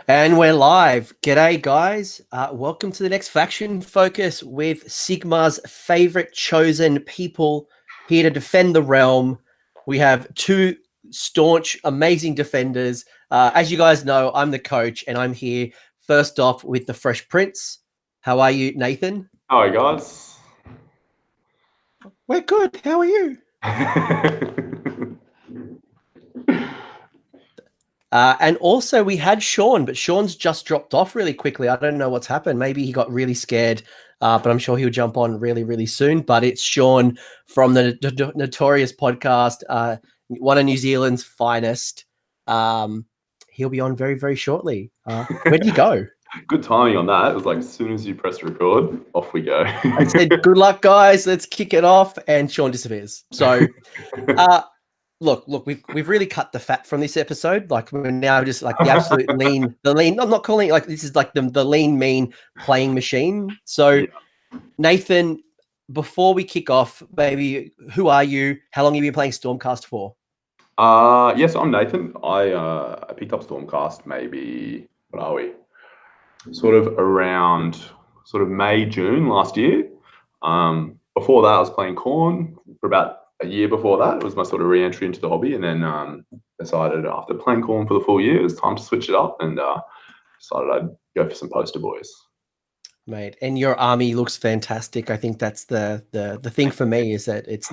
And we're live. G'day, guys. Welcome to the next faction focus with Sigmar's favorite chosen people here to defend the realm. We have two staunch, amazing defenders. As you guys know, I'm the coach, and I'm here first off with the Fresh Prince. How are you, Nathan? Hi, guys. We're good. How are you? And also we had Shaun, but Shaun's just dropped off really quickly. I don't know what's happened. Maybe he got really scared, but I'm sure he'll jump on really, really soon. But it's Shaun from the Notorious podcast, one of New Zealand's finest. He'll be on very, very shortly. Where did you go? Good timing on that. It was like as soon as you press record, off we go. I said, good luck, guys. Let's kick it off. And Shaun disappears. So Look, we've really cut the fat from this episode. Like we're now just like the absolute lean. I'm not calling it like this is like the lean, mean playing machine. So, yeah. Nathan, before we kick off, baby, who are you? How long have you been playing Stormcast for? Yes, I'm Nathan. I picked up Stormcast maybe, what are we? Sort of around May, June last year. Before that, I was playing Khorne for about a year before that. It was my sort of re-entry into the hobby, and then decided after playing Khorne for the full year, it was time to switch it up, and decided I'd go for some poster boys. Mate, and your army looks fantastic. I think that's the thing for me is that it's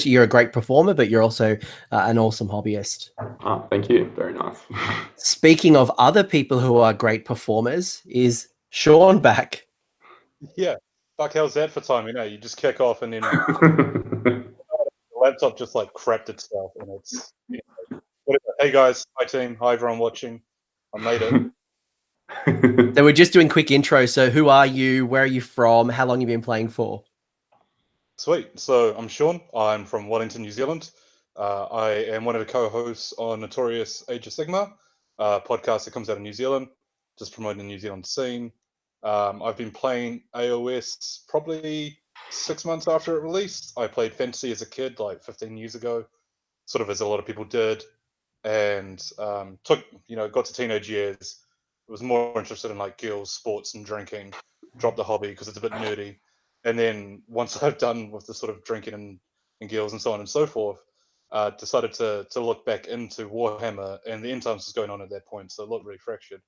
you're a great performer, but you're also an awesome hobbyist. Oh, thank you. Very nice. Speaking of other people who are great performers, is Shaun back? Yeah. Fuck, how's that for time? You just kick off and then the laptop just like crapped itself, and it's whatever. Hey guys, hi team, hi everyone watching. I made it. So we're just doing quick intro. So who are you? Where are you from? How long have you been playing for? Sweet. So I'm Shaun. I'm from Wellington, New Zealand. I am one of the co-hosts on Notorious Age of Sigmar, podcast that comes out of New Zealand, just promoting the New Zealand scene. I've been playing AOS probably 6 months after it released. I played Fantasy as a kid, like 15 years ago, sort of as a lot of people did, and got to teenage years. Was more interested in like girls, sports, and drinking. Dropped the hobby because it's a bit nerdy. And then once I've done with the sort of drinking and girls and so on and so forth, decided to look back into Warhammer, and the end times was going on at that point, so it looked really fractured.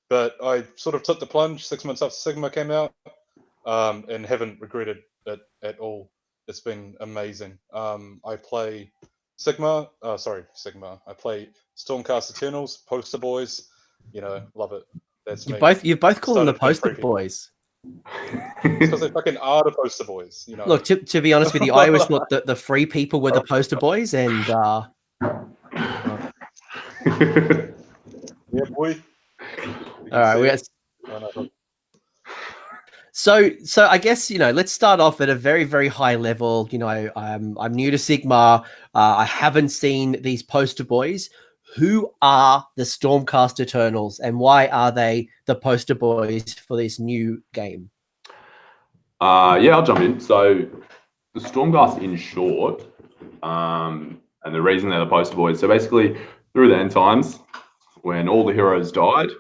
But I sort of took the plunge 6 months after Sigmar came out, and haven't regretted it at all. It's been amazing. I play Sigmar. I play Stormcast Eternals, Poster Boys. Love it. That's me. You both call them the Poster Boys. Because they fucking are the Poster Boys. Look, to be honest with you, I always thought that the free people were the Poster Boys, and yeah, boy. All right, So I guess let's start off at a very, very high level. I'm new to Sigmar. I haven't seen these Poster Boys. Who are the Stormcast Eternals, and why are they the Poster Boys for this new game? Yeah, I'll jump in. So the Stormcast, in short, and the reason they're the Poster Boys. So basically, through the end times, when all the heroes died,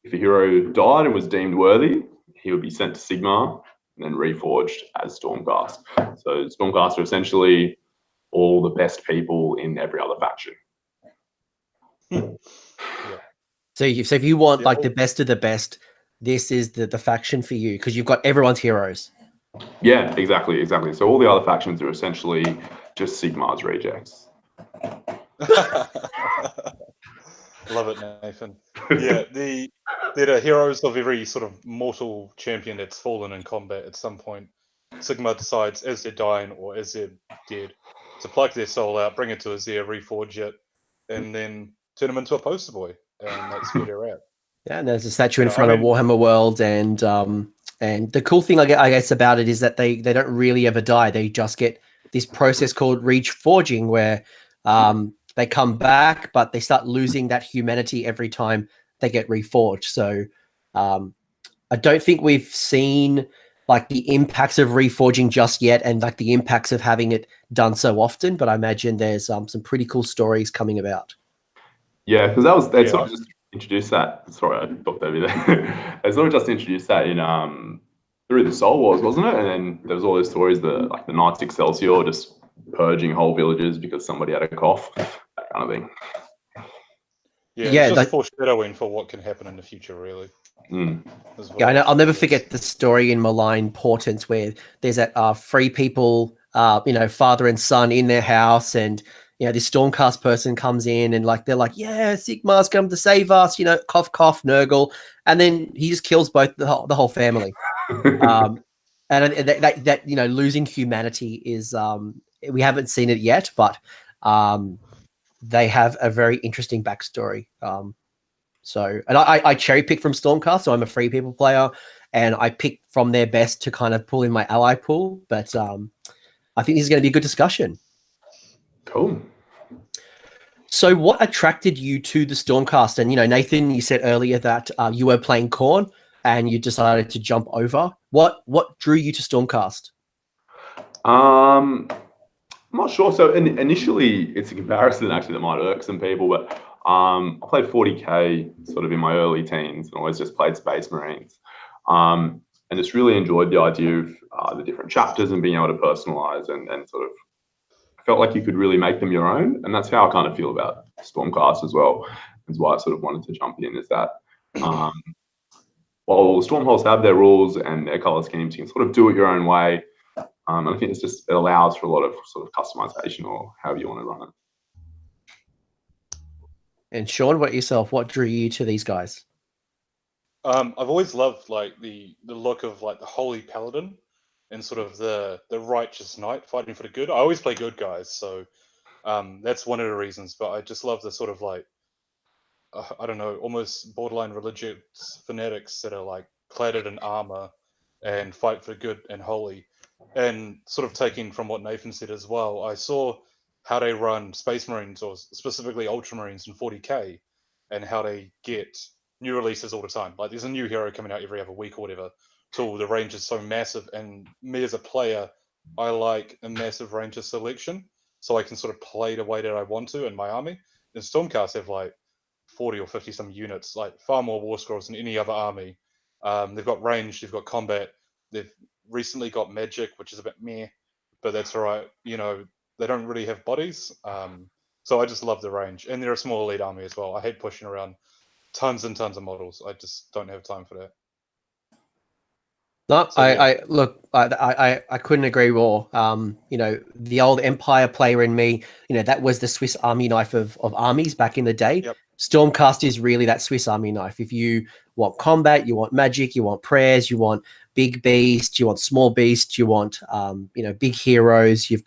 if a hero died and was deemed worthy, he would be sent to Sigmar and then reforged as Stormcast. So Stormcast are essentially all the best people in every other faction. Yeah. So if you want like the best of the best, this is the faction for you because you've got everyone's heroes. Yeah, exactly. So all the other factions are essentially just Sigmar's rejects. Love it, Nathan. Yeah, the heroes of every sort of mortal champion that's fallen in combat at some point. Sigmar decides as they're dying or as they're dead to pluck their soul out, bring it to Azir, reforge it, and then turn them into a poster boy, and that's where they're at. Yeah, and there's a statue in front of Warhammer World, and the cool thing I guess about it is that they don't really ever die. They just get this process called reforging, where they come back, but they start losing that humanity every time they get reforged. So I don't think we've seen like the impacts of reforging just yet, and like the impacts of having it done so often. But I imagine there's some pretty cool stories coming about. Yeah, because that's sort of just introduced that. Sorry, I talked over you there. They sort of just introduced that in through the Soul Wars, wasn't it? And then there was all those stories, the Knights Excelsior just purging whole villages because somebody had a cough, that kind of thing. Yeah, it's just foreshadowing for what can happen in the future, really. Yeah, I know. I'll never forget the story in Malign Portents where there's that three people, father and son in their house, and this Stormcast person comes in and they're like, yeah, Sigmar's come to save us, cough, cough, Nurgle, and then he just kills both the whole family. And that losing humanity is we haven't seen it yet, but they have a very interesting backstory. So, and I cherry pick from Stormcast, so I'm a free people player, and I pick from their best to kind of pull in my ally pool. But I think this is going to be a good discussion. Cool. So, what attracted you to the Stormcast? And Nathan, you said earlier that you were playing Khorne and you decided to jump over. What drew you to Stormcast? I'm not sure. So initially, it's a comparison actually that might irk some people, but I played 40k sort of in my early teens and always just played Space Marines. And just really enjoyed the idea of the different chapters and being able to personalize and sort of felt like you could really make them your own. And that's how I kind of feel about Stormcast as well. That's why I sort of wanted to jump in, is that while Stormholes have their rules and their color schemes, you can sort of do it your own way. And I think it allows for a lot of sort of customization, or however you want to run it. And Shaun, what drew you to these guys? I've always loved the look of the Holy Paladin and sort of the righteous knight fighting for the good. I always play good guys, so that's one of the reasons. But I just love the sort of I don't know, almost borderline religious fanatics that are clad in armor and fight for good and holy. And sort of taking from what Nathan said as well, I saw how they run Space Marines, or specifically Ultramarines in 40k, and how they get new releases all the time. There's a new hero coming out every other week or whatever. So the range is so massive, and me as a player, I like a massive range of selection, so I can sort of play the way that I want to in my army. And Stormcast have 40 or 50 some units, far more war scrolls than any other army. They've got range, they've got combat, they've recently got magic, which is a bit meh, but that's all right. They don't really have bodies. So I just love the range. And they're a small elite army as well. I hate pushing around tons and tons of models. I just don't have time for that. No, so, I couldn't agree more. The old Empire player in me, that was the Swiss Army knife of armies back in the day. Yep. Stormcast is really that Swiss Army knife. If you want combat, you want magic, you want prayers, you want big beast, you want small beast, you want big heroes. You've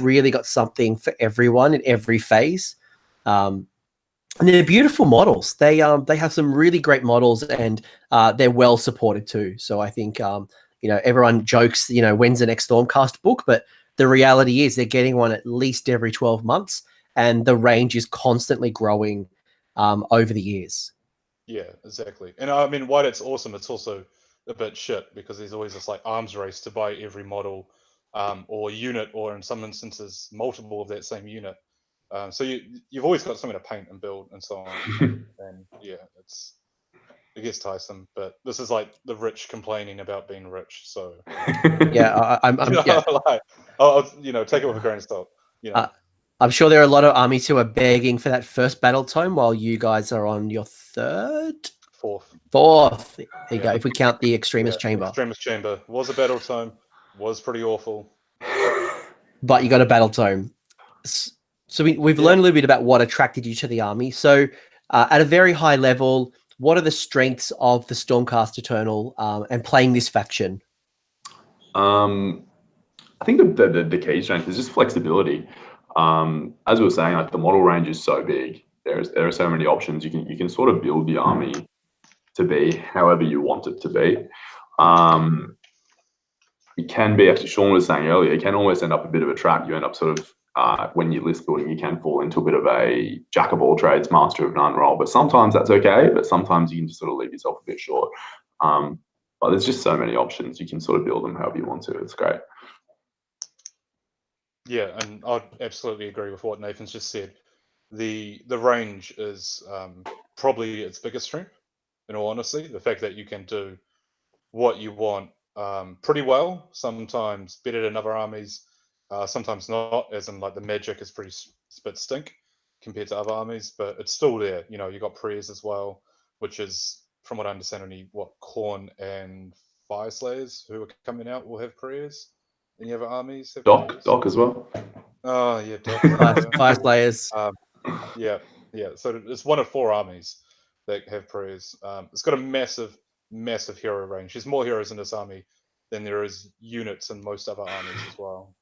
really got something for everyone in every phase. And they're beautiful models. They have some really great models, and they're well supported too. So I think everyone jokes, when's the next Stormcast book? But the reality is they're getting one at least every 12 months, and the range is constantly growing over the years. Yeah, exactly. And I mean, while it's awesome, it's also a bit shit because there's always this arms race to buy every model or unit, or in some instances, multiple of that same unit. So you've always got something to paint and build and so on. And yeah, it gets tiresome. But this is the rich complaining about being rich. So yeah, I'll take it with a grain of salt. I'm sure there are a lot of armies who are begging for that first battle tome, while you guys are on your fourth. There you go. If we count the Extremist Chamber. Extremist Chamber was a battle tome. Was pretty awful. But you got a battle tome. So we've learned a little bit about what attracted you to the army. So at a very high level, what are the strengths of the Stormcast Eternal and playing this faction? I think the key strength is just flexibility. As we were saying, the model range is so big. There are so many options. You can sort of build the army to be however you want it to be. It can be, actually, Shaun was saying earlier, it can almost end up a bit of a trap. You end up sort of, when you're list building, you can fall into a bit of a jack of all trades, master of none role. But sometimes that's okay, but sometimes you can just sort of leave yourself a bit short. But there's just so many options. You can sort of build them however you want to. It's great. Yeah, and I'd absolutely agree with what Nathan's just said. the range is probably its biggest strength. In all honesty, the fact that you can do what you want pretty well, sometimes better than other armies, sometimes not, as in like the magic is pretty spit stink compared to other armies, but it's still there. You know, you got prayers as well, which is, from what I understand, only what Khorne and Fire Slayers who are coming out will have prayers. Any other armies have prayers? Doc as well. Oh yeah, Doc. Yeah. Fire Slayers. Yeah. So it's one of 4 armies that have prayers. It's got a massive hero range. There's more heroes in this army than there is units in most other armies as well.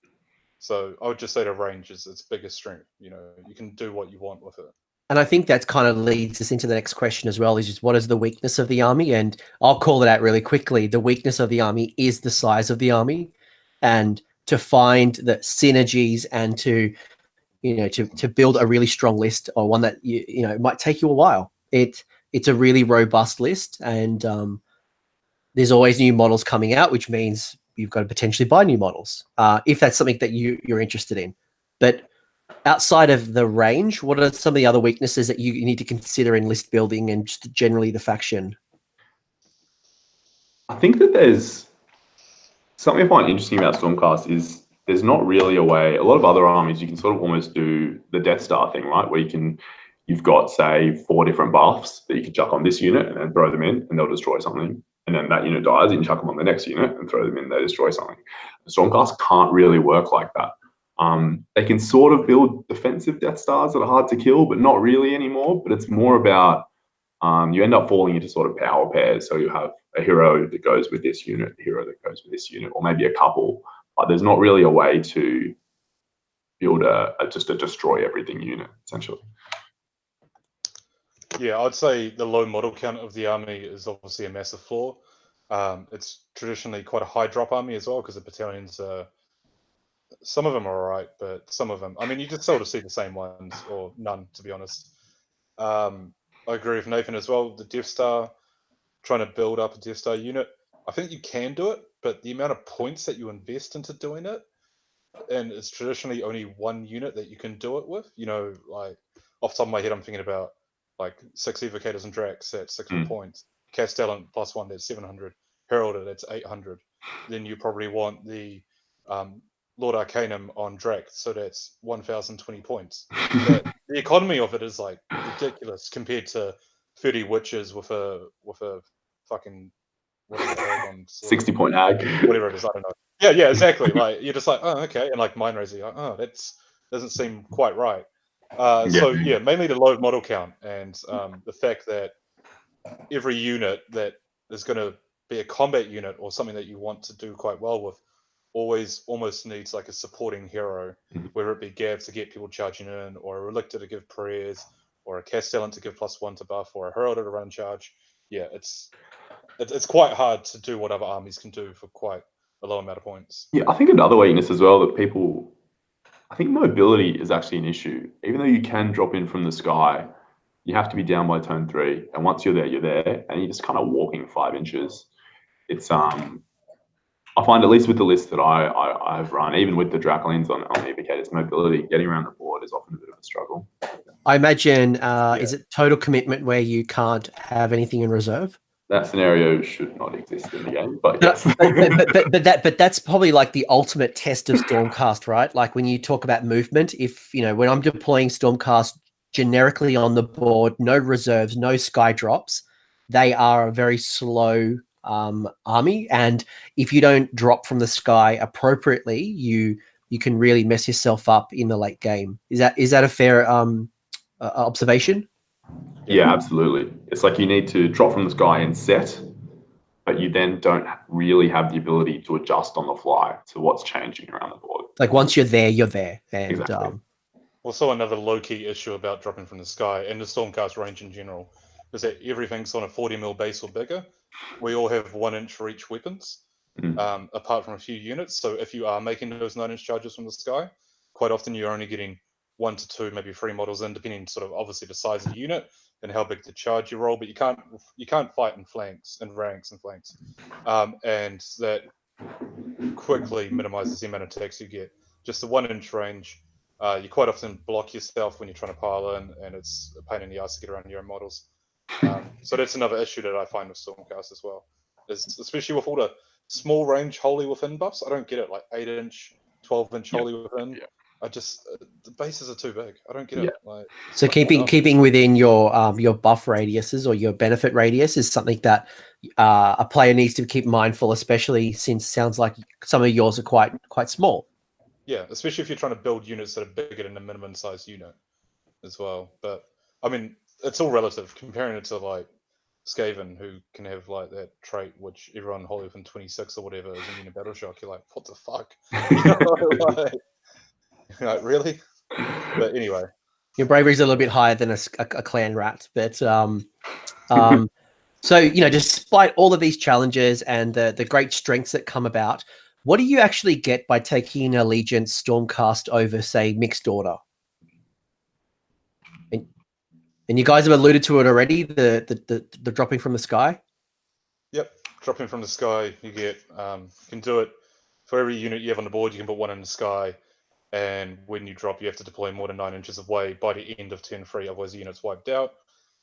So I would just say the range is its biggest strength. You know, you can do what you want with it. And I think that's kind of leads us into the next question as well, is just what is the weakness of the army? And I'll call it out really quickly. The weakness of the army is the size of the army. And to find the synergies and to, you know, to build a really strong list, or one that, you know, might take you a while. It's a really robust list, and there's always new models coming out, which means you've got to potentially buy new models if that's something that you're interested in. But outside of the range, what are some of the other weaknesses that you need to consider in list building and just generally the faction? I think that there's something I find interesting about Stormcast is there's not really a way. A lot of other armies, you can sort of almost do the Death Star thing, right? Where you've got, say, 4 different buffs that you can chuck on this unit and then throw them in, and they'll destroy something. And then that unit dies, and you chuck them on the next unit and throw them in, they destroy something. Stormcast can't really work like that. They can sort of build defensive Death Stars that are hard to kill, but not really anymore. But it's more about you end up falling into sort of power pairs. So you have a hero that goes with this unit, a hero that goes with this unit, or maybe a couple. But there's not really a way to build just a destroy everything unit, essentially. Yeah, I'd say the low model count of the army is obviously a massive flaw. It's traditionally quite a high drop army as well, because the battalions are, some of them are alright, but some of them, I mean, you just sort of see the same ones, or none, to be honest. I agree with Nathan as well. The Death Star, trying to build up a Death Star unit, I think you can do it, but the amount of points that you invest into doing it, and it's traditionally only one unit that you can do it with. You know, like off the top of my head, I'm thinking about like 6 Evocators and Drax at 600 points, Castellan +1 that's 700, Heraldor that's 800. Then you probably want the Lord Arcanum on Drax, so that's 1,020 points. But the economy of it is like ridiculous compared to 30 witches with a fucking whatever the hell on 60-point hag, whatever it is, I don't know. Yeah, exactly. Like you're just like, oh, okay, and like Mind Razor, like, oh, that's doesn't seem quite right. So yeah, mainly the low model count and the fact that every unit that is going to be a combat unit or something that you want to do quite well with always almost needs like a supporting hero, whether it be Gav to get people charging in, or a Relictor to give prayers, or a Castellan to give +1 to buff, or a Heraldor to run charge. Yeah, it's quite hard to do what other armies can do for quite a low amount of points. Yeah, I think another weakness as well that people, I think mobility is actually an issue. Even though you can drop in from the sky, you have to be down by turn 3, and once you're there, and you're just kind of walking 5 inches. It's I find, at least with the list that I've run, even with the Dracolines on Evocators, mobility, getting around the board is often a bit of a struggle. I imagine, is it total commitment where you can't have anything in reserve? That scenario should not exist in the game, but yes. but that's probably like the ultimate test of Stormcast, right? Like when you talk about movement, if, you know, when I'm deploying Stormcast generically on the board, no reserves, no sky drops, they are a very slow army, and if you don't drop from the sky appropriately, you can really mess yourself up in the late game. Is that a fair observation? Yeah, absolutely. It's like you need to drop from the sky and set, but you then don't really have the ability to adjust on the fly to what's changing around the board. Like once you're there, you're there. And exactly. Also, another low-key issue about dropping from the sky and the Stormcast range in general is that everything's on a 40 mil base or bigger. We all have 1 inch for each weapons, apart from a few units. So if you are making those 9-inch charges from the sky, quite often you're only getting 1 to 2, maybe 3 models in, depending sort of obviously the size of the unit and how big the charge you roll. But you can't fight in flanks and ranks and flanks, and that quickly minimizes the amount of attacks you get. Just the 1 inch range You quite often block yourself when you're trying to pile in, and it's a pain in the ass to get around your own models. So that's another issue that I find with Stormcast as well, is especially with all the small range wholly within buffs. I don't get it, like 8-inch, 12-inch wholly within. Yeah. I just the bases are too big. I don't get Yeah. it. Like, So keeping within your buff radiuses or your benefit radius is something that a player needs to keep mindful, especially since it sounds like some of yours are quite small. Yeah, especially if you're trying to build units that are bigger than the minimum size unit as well. But I mean, it's all relative. Comparing it to like Skaven, who can have like that trait which everyone wholly within 26 or whatever is immune to battle shock, you're like, what the fuck? You know, like, really? But anyway, Your bravery's a little bit higher than a clan rat, but so despite all of these challenges and the great strengths that come about, what do you actually get by taking Allegiance Stormcast over, say, Mixed Order? And you guys have alluded to it already, the dropping from the sky. yep, dropping from the sky, you get you can do it for every unit you have on the board. You can put one in the sky, and when you drop, you have to deploy more than 9 inches away by the end of turn 3, otherwise the unit's wiped out.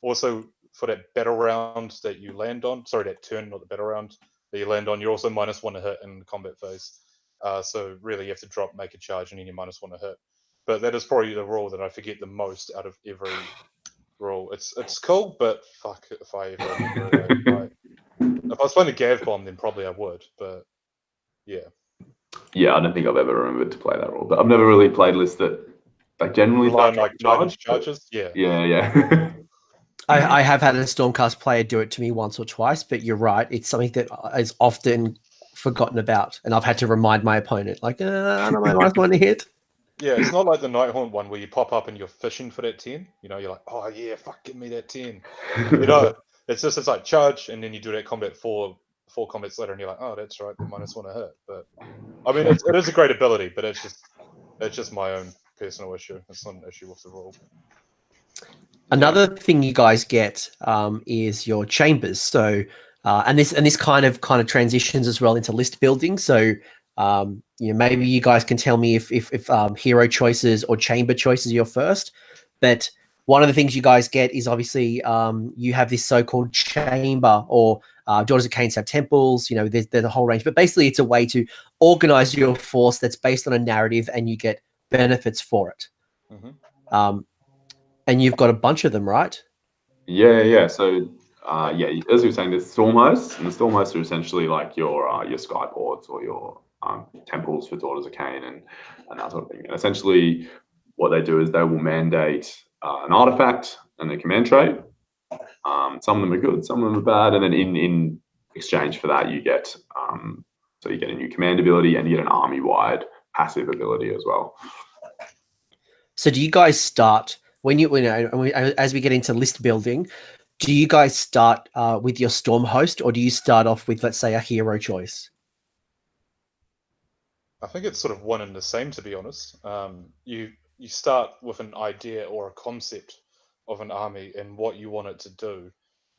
Also, for that battle round that you land on, sorry, that turn, not the battle round that you land on, you're also -1 to hit in the combat phase. So really, you have to drop, make a charge, and then you're -1 to hit. But that is probably the rule that I forget the most out of every rule. It's cool, but fuck if I ever remember it. Like, if I was playing a Gav bomb, then probably I would. But yeah. Yeah, I don't think I've ever remembered to play that role, but I've never really played lists that like generally Rely on start like charge, 9-inch charges. Yeah. Yeah. I have had a Stormcast player do it to me once or twice, but you're right. It's something that is often forgotten about, and I've had to remind my opponent, like, I don't know, I want to hit. Yeah, it's not like the Nighthaunt one where you pop up and you're fishing for that 10. You know, you're like, oh yeah, fuck, give me that 10. You know, it's like charge, and then you do that combat four combats later, and you're like, oh, that's right, they're -1 to hit. But I mean, it is a great ability, but it's just my own personal issue. It's not an issue with the rule. Another thing you guys get is your chambers. So, and this kind of transitions as well into list building. So, maybe you guys can tell me if hero choices or chamber choices are your first. But one of the things you guys get is obviously you have this so-called chamber, or Daughters of Cain have temples. There's a whole range, but basically it's a way to organize your force that's based on a narrative, and you get benefits for it. Mm-hmm. And you've got a bunch of them, right? Yeah. So, as you were saying, there's Stormhosts, and the Stormhosts are essentially like your Skyports or your temples for Daughters of Cain and that sort of thing. And essentially, what they do is they will mandate an artifact and a command trait. Some of them are good, some of them are bad, and then in exchange for that, you get so you get a new command ability and you get an army-wide passive ability as well. So, do you guys start as we get into list building? Do you guys start with your Storm host, or do you start off with, let's say, a hero choice? I think it's sort of one and the same, to be honest. You start with an idea or a concept of an army and what you want it to do.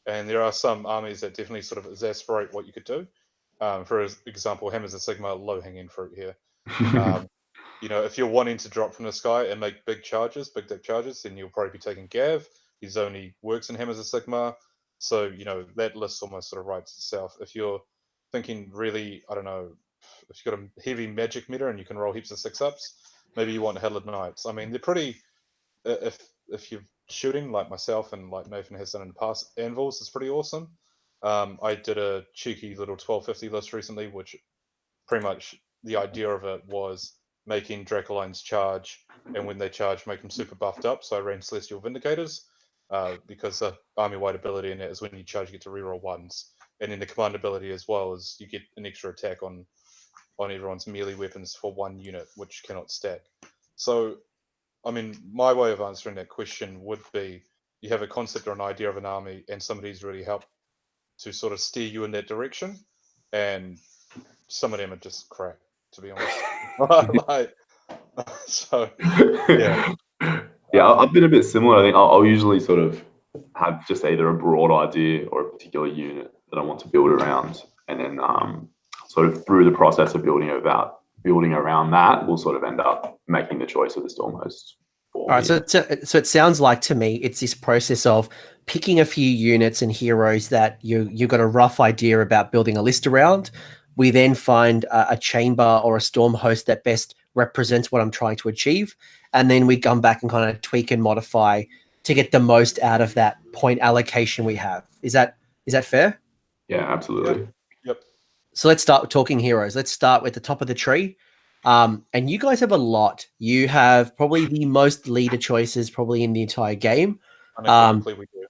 And there are some armies that definitely sort of exasperate what you could do. For example, Hammers of Sigmar, low-hanging fruit here. If you're wanting to drop from the sky and make big deck charges, then you'll probably be taking Gav. He's only works in Hammers of Sigmar. So, that list almost sort of writes itself. If you're thinking really, I don't know, if you've got a heavy magic meta and you can roll heaps of 6-ups, maybe you want Heralded Knights. I mean, they're pretty, if you're shooting like myself and like Nathan has done in the past, Anvils is pretty awesome. I did a cheeky little 1250 list recently, which pretty much the idea of it was making Dracolines charge, and when they charge, make them super buffed up. So I ran Celestial Vindicators, because the army-wide ability in it is when you charge, you get to reroll ones. And then the command ability as well is you get an extra attack on everyone's melee weapons for 1 unit, which cannot stack. So, I mean, my way of answering that question would be you have a concept or an idea of an army, and somebody's really helped to sort of steer you in that direction. And some of them are just crap, to be honest. So, yeah. Yeah, I've been a bit similar. I think I'll usually sort of have just either a broad idea or a particular unit that I want to build around, and then sort of through the process of building it out, building around that will sort of end up making the choice of the Stormhost. All right, so it sounds like to me it's this process of picking a few units and heroes that you've got a rough idea about building a list around. We then find a chamber or a storm host that best represents what I'm trying to achieve, and then we come back and kind of tweak and modify to get the most out of that point allocation we have. Is that fair? Yeah, absolutely. Yep. So let's start talking heroes. Let's start with the top of the tree. And you guys have a lot. You have probably the most leader choices probably in the entire game. Unequivocally, we do.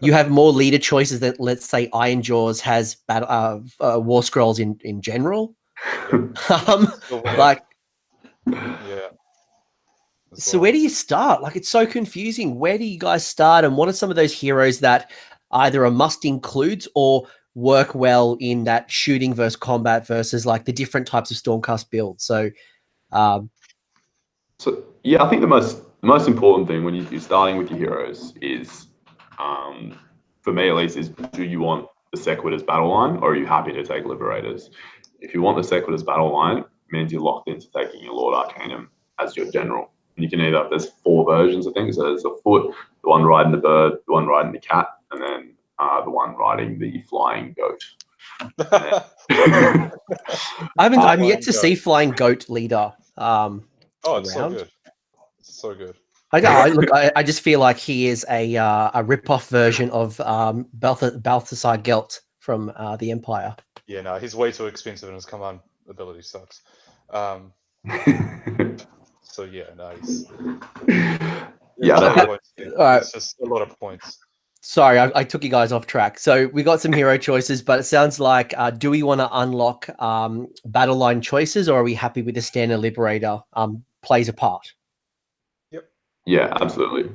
You have more leader choices than, let's say, Iron Jaws has War Scrolls in general. Like, yeah. So where do you start? Like, it's so confusing. Where do you guys start? And what are some of those heroes that either a must includes or work well in that shooting versus combat versus like the different types of Stormcast builds? So yeah, I think the most important thing when you're starting with your heroes is, for me at least, is do you want the Sequitors battle line or are you happy to take Liberators? If you want the Sequitors battle line, it means you're locked into taking your Lord Arcanum as your general. And you can there's 4 versions of things. So there's the foot, the one riding the bird, the one riding the cat, and then the one riding the flying goat. I'm yet to see flying goat leader. It's so good. So good. I just feel like he is a rip-off version of Balthasar Gelt from the Empire. Yeah, no, he's way too expensive and his command ability sucks. So yeah, nice. It's just a lot of points. Sorry, I took you guys off track. So we got some hero choices, but it sounds like, do we want to unlock battle line choices, or are we happy with the standard Liberator plays a part? Yep. Yeah, absolutely.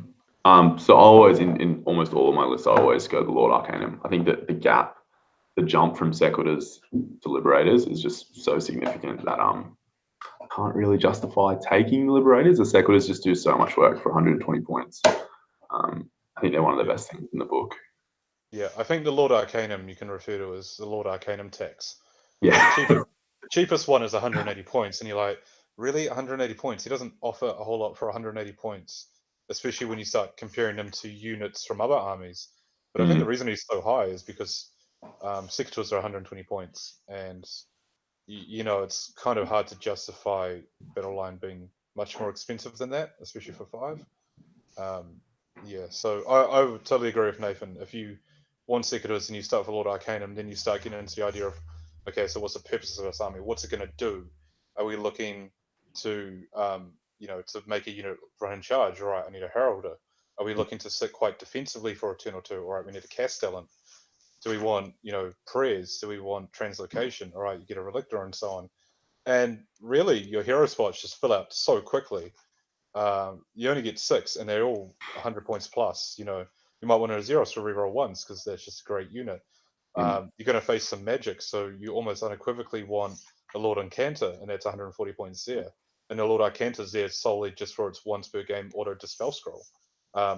So I always, in almost all of my lists, I always go the Lord Arcanum. I think that the jump from Sequitors to Liberators is just so significant that I can't really justify taking the Liberators. The Sequitors just do so much work for 120 points. I think they're one of the best things in the book. Yeah, I think the Lord Arcanum you can refer to as the Lord Arcanum tax. Yeah. The cheapest one is 180 points, and you're like, really, 180 points? He doesn't offer a whole lot for 180 points, especially when you start comparing him to units from other armies. But I think the reason he's so high is because Sequitors are 120 points, and it's kind of hard to justify battle line being much more expensive than that, especially for 5. Yeah, so I would totally agree with Nathan. If you want Sequitors and you start for Lord Arcanum, then you start getting into the idea of, okay, so what's the purpose of this army? What's it going to do? Are we looking to, to make a unit run in charge? All right, I need a Heraldor. Are we looking to sit quite defensively for a turn or two? All right, we need a Castellan. Do we want, prayers? Do we want translocation? All right, you get a Relictor and so on. And really, your hero spots just fill out so quickly. You only get 6, and they're all 100 points plus. You might want a Azyros to reroll once because that's just a great unit. You're going to face some magic, so you almost unequivocally want a Lord Incanter, and that's 140 points there. And the Lord Incanter's there solely just for its once per game auto dispel scroll.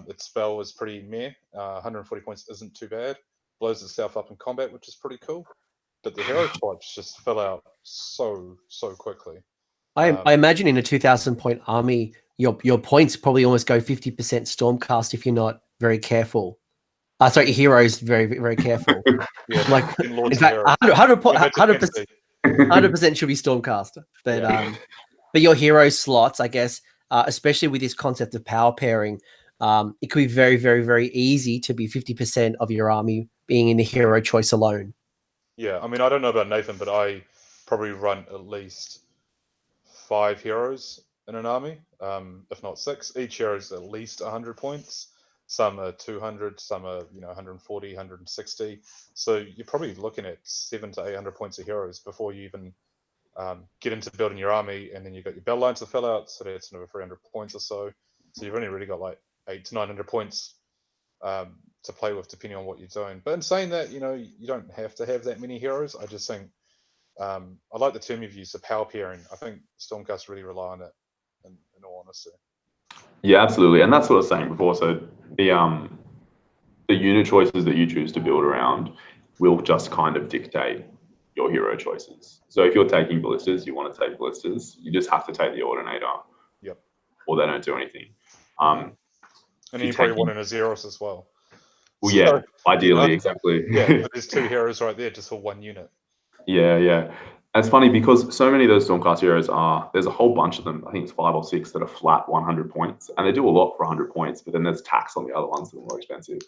Its spell is pretty meh. 140 points isn't too bad. Blows itself up in combat, which is pretty cool. But the hero spots just fill out so quickly. I imagine in a 2,000 point army, your points probably almost go 50% Stormcast if you're not very careful. Sorry, your heroes very, very careful. Yeah, like in fact, 100% should be Stormcast. But your hero slots, I guess, especially with this concept of power pairing, it could be very, very, very easy to be 50% of your army being in the hero choice alone. Yeah, I mean, I don't know about Nathan, but I probably run at least 5 heroes in an army, if not 6. Each hero is at least 100 points. Some are 200, some are 140, 160. So you're probably looking at 700 to 800 points of heroes before you even get into building your army, and then you've got your battle lines to fill out, so that's another 300 points or so. So you've only really got like 800 to 900 points to play with, depending on what you're doing. But in saying that, you don't have to have that many heroes. I just think I like the term you've used, the power pairing. I think Stormcast really rely on it, in all honesty. Yeah, absolutely, and that's what I was saying before. So the unit choices that you choose to build around will just kind of dictate your hero choices. So if you're taking ballistas, you want to take ballistas. You just have to take the Ordinator. Yep. Or they don't do anything. And then you probably want an Azyros as well. Well, yeah, ideally, exactly. Yeah, but there's 2 heroes right there just for 1 unit. Yeah. And it's funny because so many of those Stormcast heroes there's a whole bunch of them. I think it's 5 or 6 that are flat 100 points. And they do a lot for 100 points, but then there's tax on the other ones that are more expensive.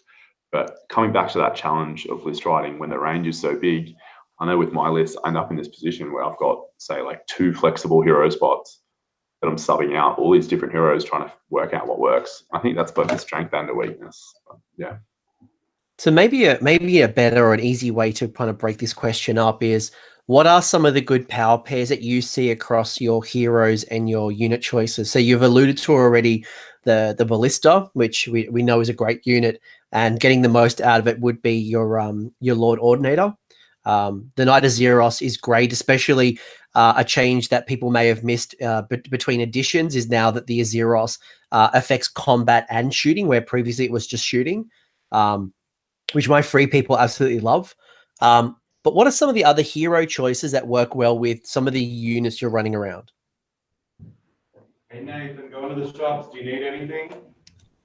But coming back to that challenge of list writing, when the range is so big, I know with my list, I end up in this position where I've got, say, like 2 flexible hero spots that I'm subbing out, all these different heroes trying to work out what works. I think that's both a strength and a weakness. Yeah. So maybe a better or an easy way to kind of break this question up is, what are some of the good power pairs that you see across your heroes and your unit choices? So you've alluded to already the Ballista, which we know is a great unit, and getting the most out of it would be your Lord Ordinator. The Knight-Azyros is great, especially a change that people may have missed between editions is now that the Azyros affects combat and shooting, where previously it was just shooting. Which my free people absolutely love. But what are some of the other hero choices that work well with some of the units you're running around? Hey Nathan, going to the shops. Do you need anything?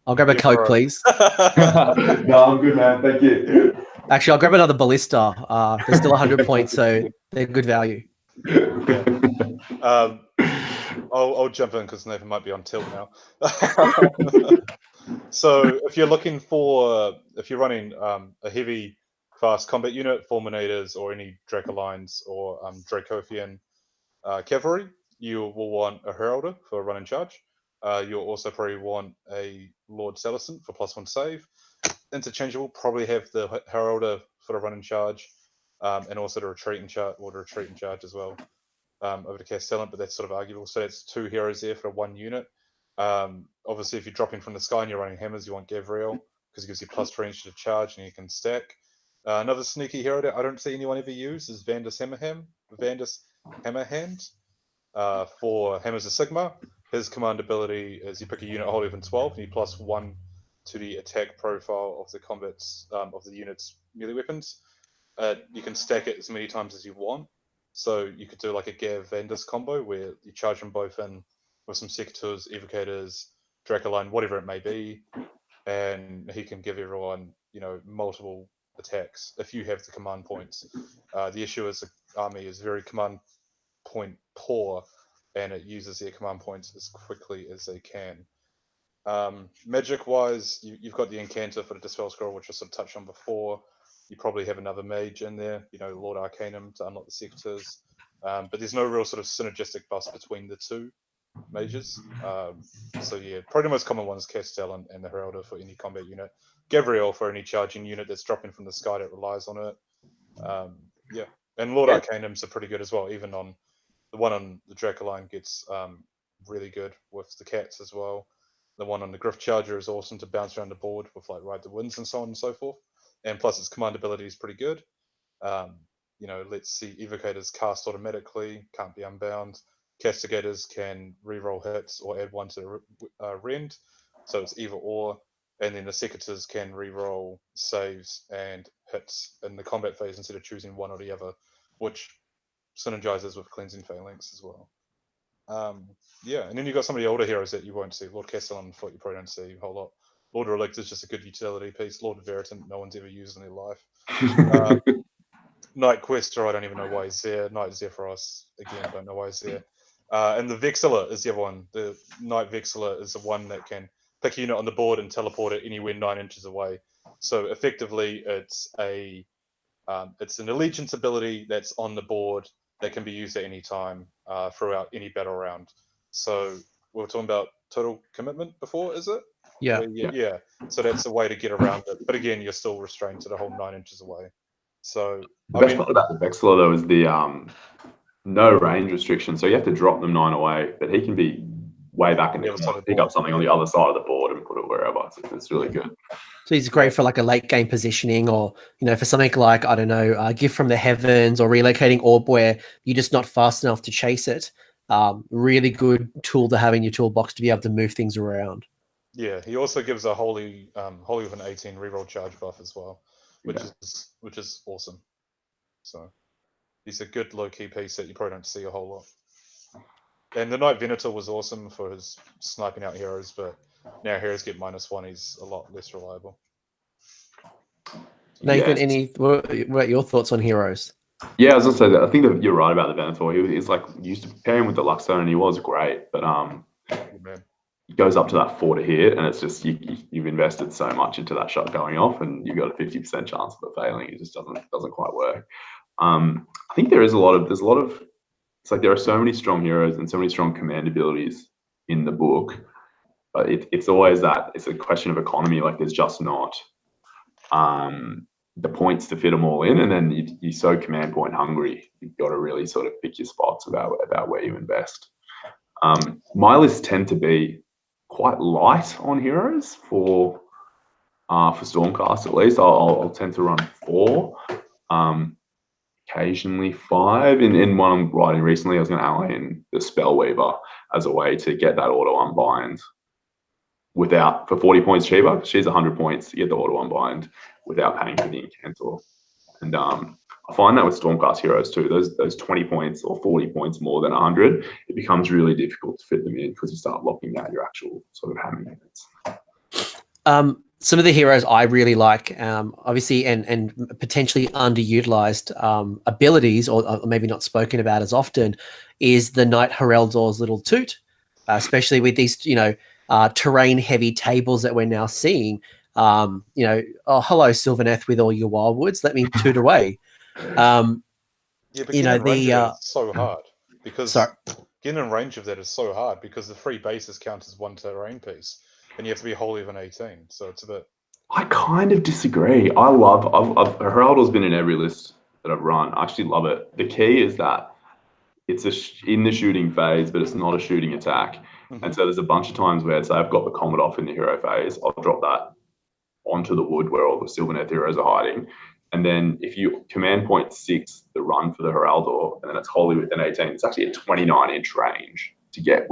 I'll grab a Coke, please. No, I'm good, man. Thank you. Actually, I'll grab another Ballista. They're still 100 points, so they're good value. Yeah. I'll jump in because Nathan might be on tilt now. So if you're running a heavy fast combat unit, Fulminators or any Dracolines or Dracothian cavalry, you will want a Heraldor for a run and charge. You'll also probably want a Lord-Celestant for +1 save. Interchangeable, probably have the Heraldor for the run and charge, and also the retreat and charge as well. Over to Castellan, but that's sort of arguable. So that's 2 heroes there for 1 unit. Obviously, if you're dropping from the sky and you're running hammers, you want Gavriel because it gives you +3 inches to charge and you can stack. Another sneaky hero that I don't see anyone ever use is Vandus Hammerhand. For Hammers of Sigmar, his command ability is you pick a unit whole even 12 and you +1 to the attack profile of the unit's melee weapons. You can stack it as many times as you want. So you could do like a Gav Vandus combo where you charge them both in with some Secateurs, Evocators, Dracoline, whatever it may be, and he can give everyone, multiple attacks if you have the command points. The issue is the army is very command point poor, and it uses their command points as quickly as they can. Magic-wise, you've got the Incanter for the Dispel Scroll, which I sort of touched on before. You probably have another mage in there, Lord Arcanum to unlock the Secateurs. But there's no real sort of synergistic bust between the 2 mages. So yeah, probably the most common one is Castellan and the Heraldor for any combat unit. Gavriel for any charging unit that's dropping from the sky that relies on it. Yeah, and Lord Arcanums are pretty good as well. Even on the one on the Dracoline gets really good with the cats as well. The one on the Griff Charger is awesome to bounce around the board with like Ride the Winds and so on and so forth. And plus its command ability is pretty good. Let's see, Evocators cast automatically, can't be unbound. Castigators can reroll hits or add 1 to the rend, so it's either or. And then the Secateurs can reroll saves and hits in the combat phase instead of choosing one or the other, which synergizes with Cleansing Phalanx as well. Yeah, and then you've got some of the older heroes that you won't see. Lord Castellan on foot, you probably don't see a whole lot. Lord Relict is just a good utility piece. Lord Veritant, no one's ever used in their life. Knight Quester, I don't even know why he's there. Knight Zephyros, again, don't know why he's there. And the Vexilla is the other one. The Knight Vexilla is the one that can pick a unit on the board and teleport it anywhere 9 inches away. So effectively, it's an allegiance ability that's on the board that can be used at any time throughout any battle round. So we were talking about total commitment before, is it? Yeah. Yeah. So that's a way to get around it. But again, you're still restrained to the whole 9 inches away. So the best part about the Vexilla though is the no range restriction. So you have to drop them 9 away, but he can be way back in the corner, pick up something on the other side of the board and put it wherever. It's really good. So he's great for like a late game positioning, or for something like, I don't know, Gift from the Heavens or relocating orb where you're just not fast enough to chase it. Really good tool to have in your toolbox to be able to move things around. Yeah, he also gives a holy with an 18 reroll charge buff as well, which is awesome. So He's a good low-key piece that you probably don't see a whole lot. And the Knight Venator was awesome for his sniping out heroes, but now heroes get -1. He's a lot less reliable. Nathan, Yes. what are your thoughts on heroes? Yeah, I was gonna say that. I think that you're right about the Venator. He's like used to pair him with the Luxstone, and he was great. But Good man. he goes up to that 4 to hit, and it's just you've invested so much into that shot going off, and you've got a 50% chance of it failing. It just doesn't quite work. I think there's a lot of it's like there are so many strong heroes and so many strong command abilities in the book, but it's always that it's a question of economy. Like there's just not the points to fit them all in, and then you're so command point hungry. You've got to really sort of pick your spots about where you invest. My lists tend to be quite light on heroes for Stormcast at least. I'll tend to run 4, occasionally 5. In one I'm writing recently, I was going to ally in the Spellweaver as a way to get that auto unbind for 40 points cheaper. She's 100 points. You get the auto unbind without paying for the Incantor. And I find that with Stormcast heroes too. Those 20 points or 40 points more than 100, it becomes really difficult to fit them in because you start locking out your actual sort of hammer units. Some of the heroes I really like, obviously, and potentially underutilized abilities, or maybe not spoken about as often, is the Knight-Heraldor's little toot, especially with these, terrain-heavy tables that we're now seeing. Oh, hello, Sylvaneth, with all your wildwoods. Let me toot away. Yeah, but getting in range of that is so hard because getting in range of that is so hard because the 3 bases count as 1 terrain piece, and you have to be wholly of an 18. So it's a bit. I kind of disagree. Heraldor's been in every list that I've run. I actually love it. The key is that it's in the shooting phase, but it's not a shooting attack. Mm-hmm. And so there's a bunch of times where, say, I've got the Comet off in the hero phase, I'll drop that onto the wood where all the Sylvaneth heroes are hiding. And then if you command point 6 the run for the Heraldor, and then it's wholly within 18, it's actually a 29-inch range to get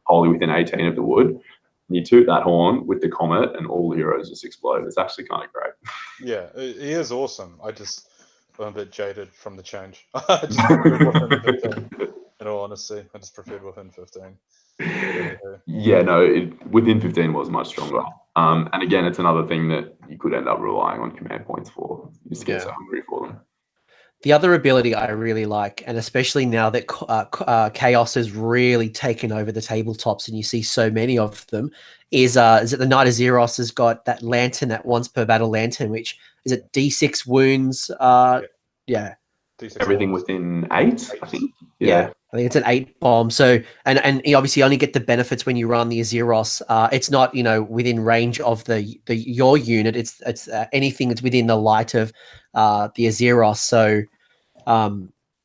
wholly within 18 of the wood. And you toot that horn with the Comet and all the heroes just explode. It's actually kind of great. Yeah, he is awesome. I'm a bit jaded from the change. I just preferred Wolfin 15. In all honesty, I just preferred Wolfin 15. Yeah, no, within 15 was much stronger. And again, it's another thing that you could end up relying on command points for. You just get so hungry for them. The other ability I really like, and especially now that Chaos has really taken over the tabletops and you see so many of them, is it the Knight-Azyros has got that lantern, that once per battle lantern, which is it D6 wounds? Yeah. D6 everything wounds. Within 8, I think. Yeah. I think it's an 8 bomb. So, and you obviously only get the benefits when you run the Azyros. It's not, within range of your unit. It's anything that's within the light of the Azyros. So,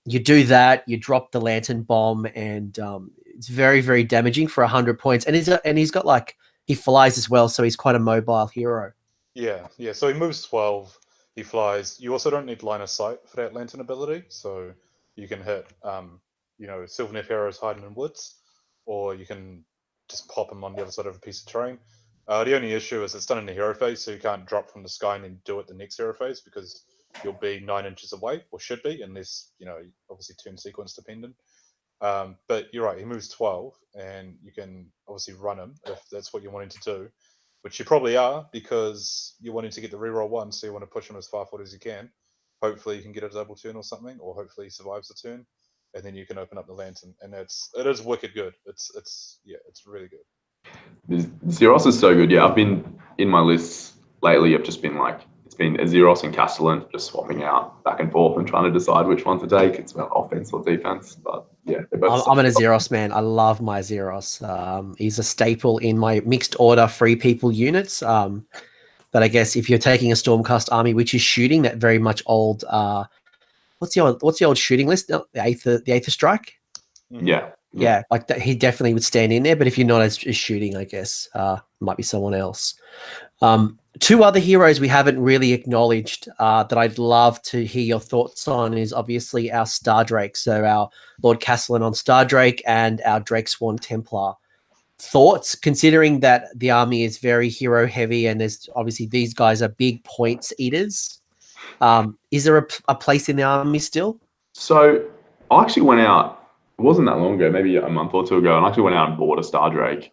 you do that, you drop the lantern bomb, and it's very, very damaging for 100 points. And he's got he flies as well, so he's quite a mobile hero. Yeah. So he moves 12. He flies. You also don't need line of sight for that lantern ability, so you can hit Sylvaneth heroes hiding in woods, or you can just pop them on the other side of a piece of terrain. The only issue is it's done in the hero phase, so you can't drop from the sky and then do it the next hero phase because you'll be 9 inches away, or should be, unless obviously turn sequence dependent. But you're right, he moves 12, and you can obviously run him if that's what you're wanting to do, which you probably are because you're wanting to get the reroll 1, so you want to push him as far forward as you can. Hopefully you can get a double turn or something, or hopefully he survives the turn, and then you can open up the lantern, and it is wicked good. It's really good. Azyros is so good. Yeah, I've been in my lists lately. I've just been it's been Azyros and Castellan, just swapping out back and forth and trying to decide which one to take. It's about offense or defense, but yeah, they're both. I'm an Azyros man. I love my Azyros. He's a staple in my mixed order free people units. But I guess if you're taking a Stormcast army, which is shooting, that very much old. What's the old shooting list? The eighth strike. Yeah. Like that, he definitely would stand in there. But if you're not as shooting, I guess might be someone else. 2 other heroes we haven't really acknowledged that I'd love to hear your thoughts on is obviously our Star Drake. So our Lord Castellan on Star Drake and our Drakesworn Templar. Thoughts, considering that the army is very hero heavy and there's obviously these guys are big points eaters. Is there a place in the army still? So I actually went out, it wasn't that long ago, maybe a month or two ago, and I actually went out and bought a Star Drake.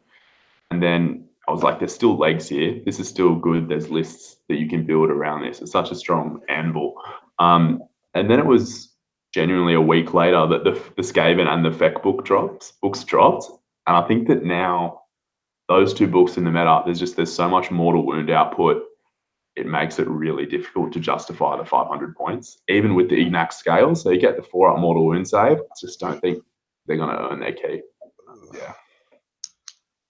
And then I was like, there's still legs here. This is still good. There's lists that you can build around this. It's such a strong anvil. And then it was genuinely a week later that the Skaven and the Feck books dropped. And I think that now those two books in the meta, there's so much mortal wound output. It makes it really difficult to justify the 500 points, even with the Ignax scale. So you get the 4-up mortal wound save. I just don't think they're going to earn their keep.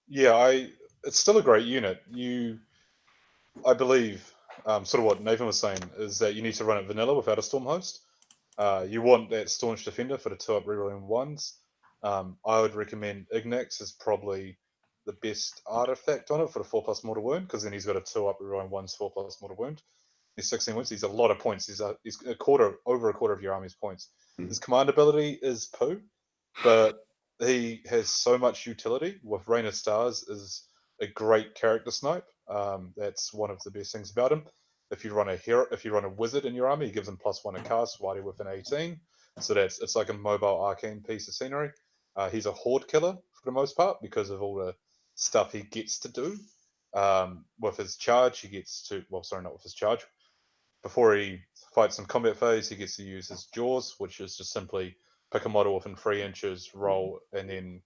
Yeah, it's still a great unit. I believe, sort of what Nathan was saying, is that you need to run it vanilla without a Storm Host. You want that Staunch Defender for the 2-up rerolling ones. I would recommend Ignax is probably the best artifact on it for the 4+ mortal wound, because then he's got a 2-up rerolling 1's 4+ mortal wound. He's 16 wounds. He's a lot of points. He's over a quarter of your army's points. His command ability is poo, but he has so much utility. With Rain of Stars is a great character snipe. That's one of the best things about him. If you run a wizard in your army, he gives him +1 to cast while you're within 18. So it's like a mobile arcane piece of scenery. He's a horde killer for the most part because of all the stuff he gets to do. With his charge, he gets to not with his charge. Before he fights in combat phase, he gets to use his jaws, which is just simply pick a model within 3 inches, roll, and then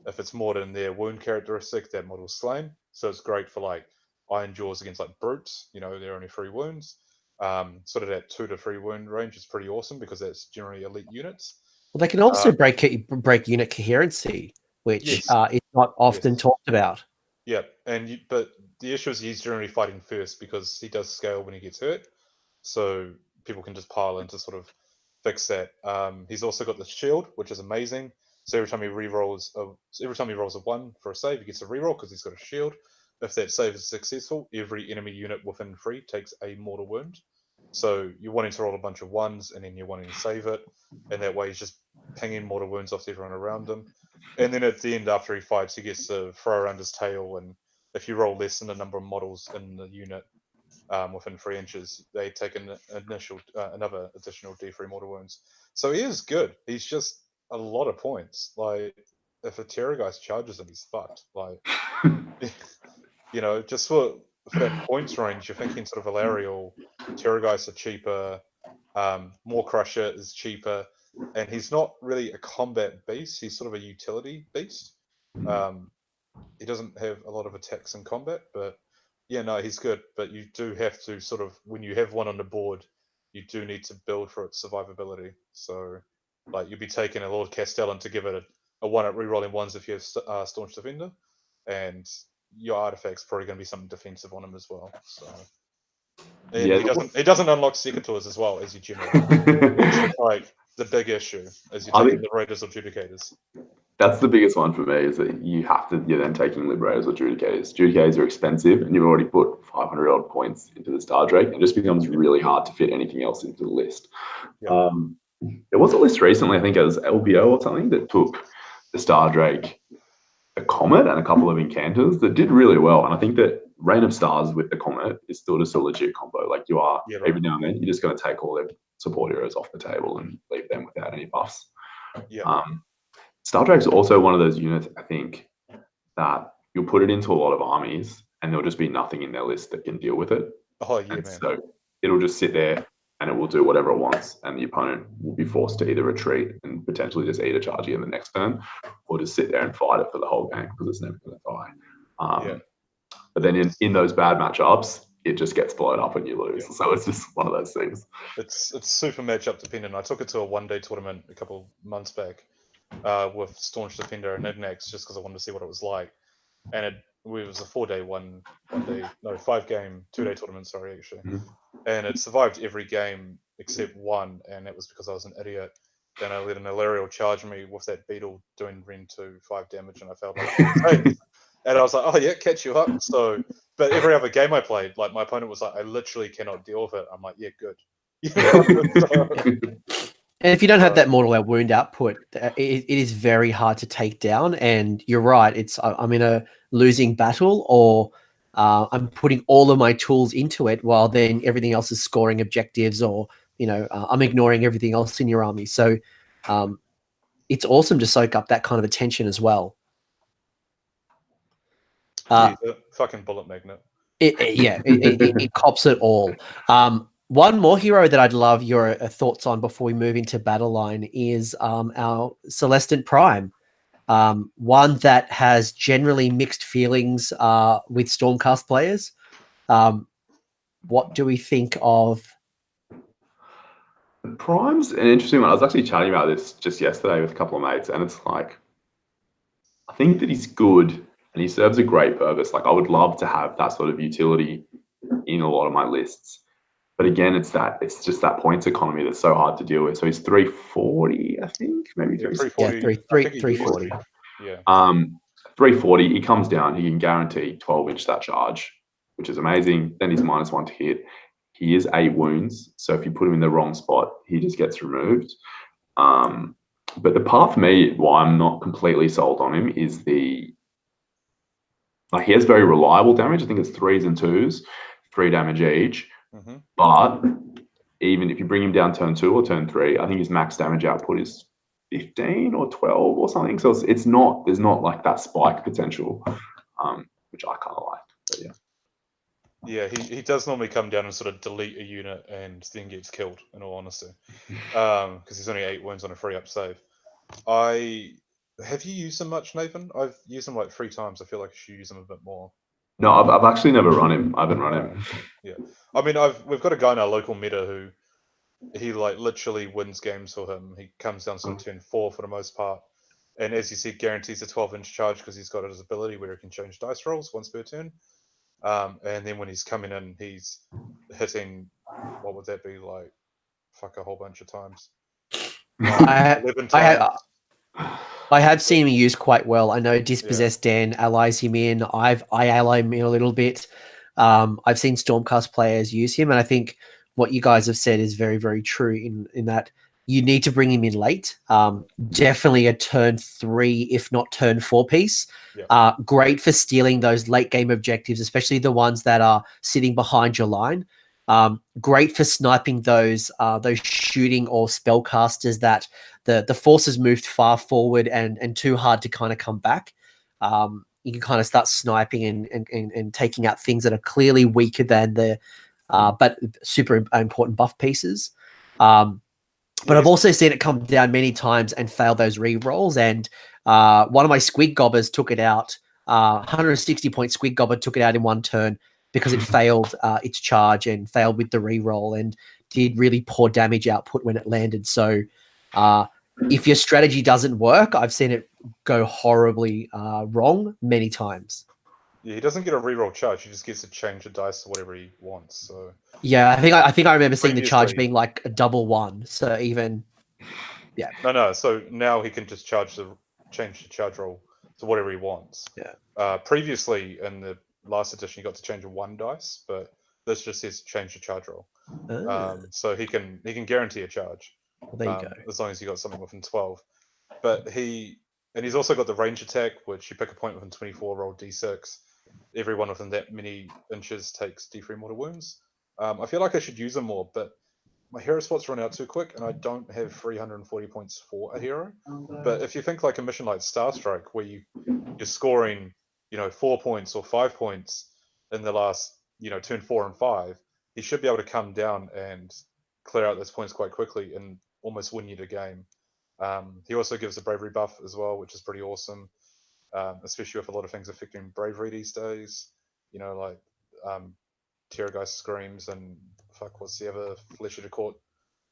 if it's more than their wound characteristic, that model's slain. So it's great for like Iron Jaws against like brutes. They're only 3 wounds. Sort of that 2 to 3 wound range is pretty awesome because that's generally elite units. Well, they can also break unit coherency, which is not often talked about. Yeah, but the issue is he's generally fighting first because he does scale when he gets hurt, so people can just pile in to sort of fix that. He's also got the shield, which is amazing. So every time he rolls a 1 for a save, he gets a reroll because he's got a shield. If that save is successful, every enemy unit within 3 takes a mortal wound. So you're wanting to roll a bunch of 1s, and then you're wanting to save it, and that way he's just pinging mortal wounds off everyone around him. And then at the end, after he fights, he gets to throw around his tail, and if you roll less than the number of models in the unit within 3 inches, they take another additional D3 mortal wounds. So he is good. He's just a lot of points. Like, if a Terrorgeist charges him, he's fucked. Like, just for that points range, you're thinking sort of Alarial, Terrorgeists are cheaper, More Crusher is cheaper, and he's not really a combat beast. He's sort of a utility beast. He doesn't have a lot of attacks in combat, but yeah, no, he's good. But you do have to sort of, when you have one on the board, you do need to build for its survivability. So, like, you'll be taking a Lord Castellan to give it a 1 at rerolling 1s if you have Staunch Defender, and your artifact's probably going to be something defensive on him as well. So, and he doesn't unlock Secateurs as well as you generate, which is like the big issue as you're taking Liberators or Judicators. That's the biggest one for me, is that you're then taking Liberators or Judicators. Judicators are expensive, and you've already put 500 odd points into the Star Drake. It just becomes really hard to fit anything else into the list. Yeah. There was a list recently, I think it was LBO or something, that took the Star Drake, a Comet, and a couple of Incanters that did really well. And I think that Rain of Stars with the Comet is still just a legit combo. Like, you are, every now and then, you're just going to take all their support heroes off the table and leave them without any buffs. Yeah. Star Drake's also one of those units, I think, that you'll put it into a lot of armies and there'll just be nothing in their list that can deal with it. Oh, yeah, and man. So it'll just sit there and it will do whatever it wants, and the opponent will be forced to either retreat and potentially just eat a charge in the next turn, or just sit there and fight it for the whole game because it's never going to die. But then in those bad matchups, it just gets blown up and you lose. So it's just one of those things. It's super matchup dependent. I took it to a 1-day tournament a couple months back with Staunch Defender and Ignax just because I wanted to see what it was like. And it was a 4-day, 5-game, 2-day tournament, sorry, actually. Mhm. And it survived every game except one, and that was because I was an idiot. Then I let an Alarial charge me with that beetle doing Ren 2 5 damage, and I felt like and I was like, oh yeah, catch you up. So, but every other game I played, like, my opponent was like, I literally cannot deal with it. I'm like, yeah, good. And if you don't have that mortal wound output, it is very hard to take down. And you're right, I'm in a losing battle, or I'm putting all of my tools into it while then everything else is scoring objectives or I'm ignoring everything else in your army. So it's awesome to soak up that kind of attention as well. Geez, a fucking bullet magnet. It cops it all. One more hero that I'd love your thoughts on before we move into battle line is our Celestin Prime. One that has generally mixed feelings with Stormcast players. What do we think of? Prime's an interesting one. I was actually chatting about this just yesterday with a couple of mates, and it's like, I think that he's good and he serves a great purpose. Like, I would love to have that sort of utility in a lot of my lists. But again, it's just that points economy that's so hard to deal with. So he's 340, I think, maybe 340. Yeah, 340. Yeah. 340. He comes down. He can guarantee 12-inch that charge, which is amazing. Then he's -1 to hit. He is 8 wounds, so if you put him in the wrong spot, he just gets removed. But the part for me why I'm not completely sold on him is he has very reliable damage. I think it's 3s and 2s, 3 damage each. Mm-hmm. But even if you bring him down turn 2 or turn 3, I think his max damage output is 15 or 12 or something. So there's not like that spike potential, which I kind of like. But yeah. Yeah, he does normally come down and sort of delete a unit and then gets killed, in all honesty. Because he's only 8 wounds on a free up save. Have you used him much, Nathan? I've used him like 3 times. I feel like I should use him a bit more. No, I've actually never run him. I haven't run him. Yeah. I mean, we've got a guy in our local meta who he like literally wins games for him. He comes down sort of turn 4 for the most part. And as you said, guarantees a 12-inch charge because he's got his ability where he can change dice rolls once per turn. And then when he's coming in, he's hitting, what would that be like? Fuck, a whole bunch of times. 11 times. I have seen him used quite well. I know Dispossessed Dan allies him in. I ally him in a little bit. I've seen Stormcast players use him, and I think what you guys have said is very, very true in that you need to bring him in late. Definitely a turn 3, if not turn 4 piece. Yeah. Great for stealing those late game objectives, especially the ones that are sitting behind your line. Great for sniping those shooting or spellcasters that the forces moved far forward and too hard to kind of come back. You can kind of start sniping and taking out things that are clearly weaker than the but super important buff pieces. But I've also seen it come down many times and fail those re-rolls. And one of my squig gobbers took it out. 160-point squig gobber took it out in 1 turn because it failed its charge and failed with the re-roll and did really poor damage output when it landed. So if your strategy doesn't work, I've seen it go horribly wrong many times. Yeah, he doesn't get a reroll charge. He just gets to change the dice to whatever he wants. So yeah, I think I remember seeing the charge being like a double 1. So even no. So now he can just change the charge roll to whatever he wants. Yeah. Previously in the last edition, he got to change a 1 dice, but this just says change the charge roll. So he can guarantee a charge. Well, there you go. As long as you got something within 12. But he's also got the range attack, which you pick a point within 24, roll d6. Everyone within that many inches takes d3 mortal wounds. I feel like I should use him more, but my hero spots run out too quick, and I don't have 340 points for a hero. But if you think like a mission like Starstrike, where you're scoring, 4 points or 5 points in the last, turn 4 and 5, he should be able to come down and clear out those points quite quickly and almost win you the game. He also gives a bravery buff as well, which is pretty awesome, especially with a lot of things affecting bravery these days. Like Terrorgeist screams and what's the other Flesh of the Court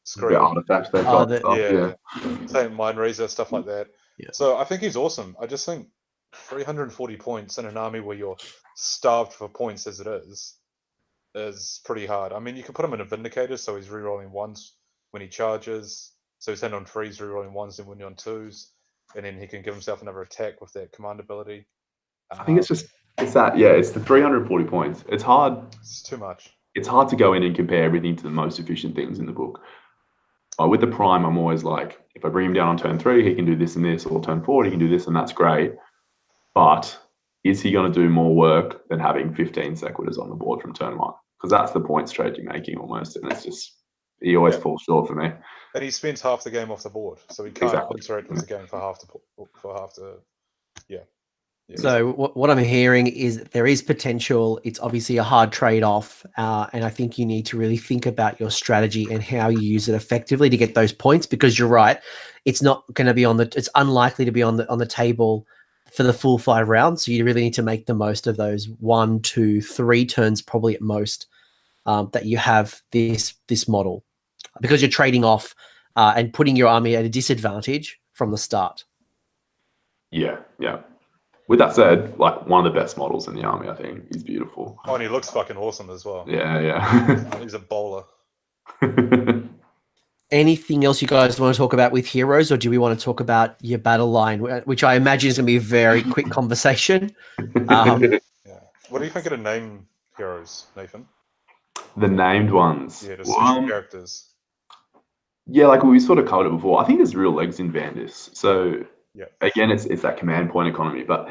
scream? The artifacts they've got. Same Mind Razor, stuff like that. Yeah. So I think he's awesome. I just think 340 points in an army where you're starved for points as it is pretty hard. I mean, you can put him in a Vindicator, so he's rerolling 1s when he charges. So he's 10 on 3s, rerolling 1s and winning on 2s. And then he can give himself another attack with that command ability. I think it's the 340 points. It's hard. It's too much. It's hard to go in and compare everything to the most efficient things in the book. With the Prime, I'm always like, if I bring him down on turn 3, he can do this and this, or turn 4, he can do this, and that's great. But is he going to do more work than having 15 Sequitors on the board from turn 1? Because that's the point strategy making almost, and it's just he always Yeah. falls short for me. And he spends half the game off the board, so he can't Exactly. interact with the game for half the. Yeah. So what I'm hearing is that there is potential. It's obviously a hard trade-off, and I think you need to really think about your strategy and how you use it effectively to get those points. Because you're right, it's not going to be on the. It's unlikely to be on the table for the full 5 rounds. So you really need to make the most of those 1, 2, 3 turns, probably at most, that you have this model, because you're trading off and putting your army at a disadvantage from the start. Yeah. With that said, like one of the best models in the army, I think. He's beautiful. Oh, and he looks fucking awesome as well. Yeah. He's a bowler. Anything else you guys want to talk about with heroes, or do we want to talk about your battle line, which I imagine is going to be a very quick conversation? Yeah. What do you think of the name heroes, Nathan? The named ones. Yeah, the special characters. Yeah, like we sort of covered it before. I think there's real legs in Vandis. So Yeah. again, it's that command point economy. But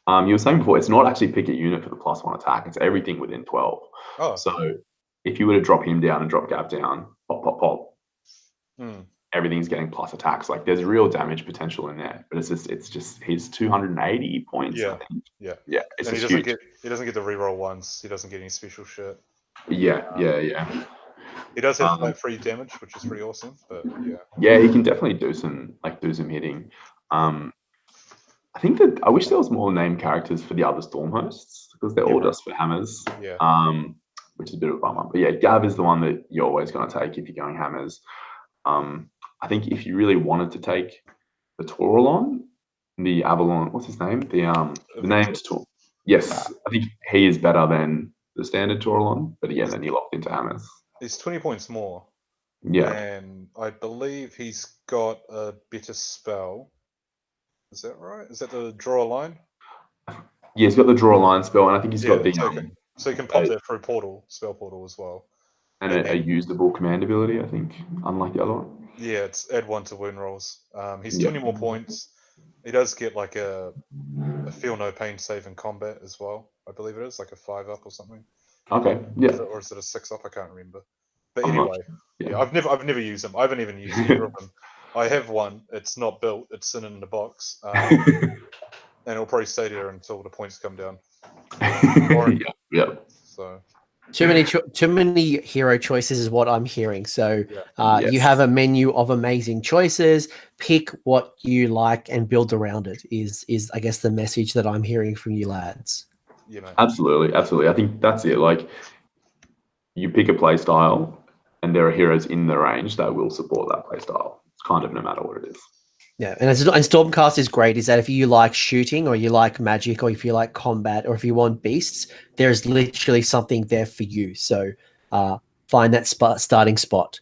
you were saying before, it's not actually pick a unit for the +1 attack. It's everything within 12. Oh. So if you were to drop him down and drop Gav down, pop, pop, pop, everything's getting plus attacks. Like there's real damage potential in there. But it's just he's 280 points. Yeah. I think. Yeah. Yeah. It's And just he huge. doesn't get the reroll ones. He doesn't get any special shit. Yeah. He does have flat free damage, which is pretty awesome. But yeah. Yeah, he can definitely do some hitting. I think that I wish there was more named characters for the other Storm hosts, because they're all just for hammers. Yeah. Which is a bit of a bummer. But yeah, Gav is the one that you're always going to take if you're going hammers. I think if you really wanted to take the Taurolon, the Avalon, what's his name? The named Taur. Yes, I think he is better than the standard Taurolon. But again, then you're locked into hammers. He's 20 points more. Yeah. And I believe he's got a better spell. Is that right? Is that the draw a line? Yeah, he's got the draw a line spell, and I think he's got the so you can pop that through spell portal as well. And a usable command ability, I think, unlike the other one. Yeah, it's add 1 to wound rolls. He's 20 more points. He does get like a feel no pain save in combat as well. I believe it is like a 5-up or something. Okay. Yeah. Or is it a 6-up? I can't remember. But anyway, I've never used them. I haven't even used either of them. I have one. It's not built. It's sitting in the box, and it'll probably stay there until the points come down. Yeah. So too many hero choices is what I'm hearing. So you have a menu of amazing choices. Pick what you like and build around it. Is I guess the message that I'm hearing from you lads. Yeah, man. Absolutely. I think that's it. Like you pick a play style, and there are heroes in the range that will support that play style. It's kind of no matter what it is. Yeah, and Stormcast is great. Is that if you like shooting, or you like magic, or if you like combat, or if you want beasts, there's literally something there for you. So find that starting spot.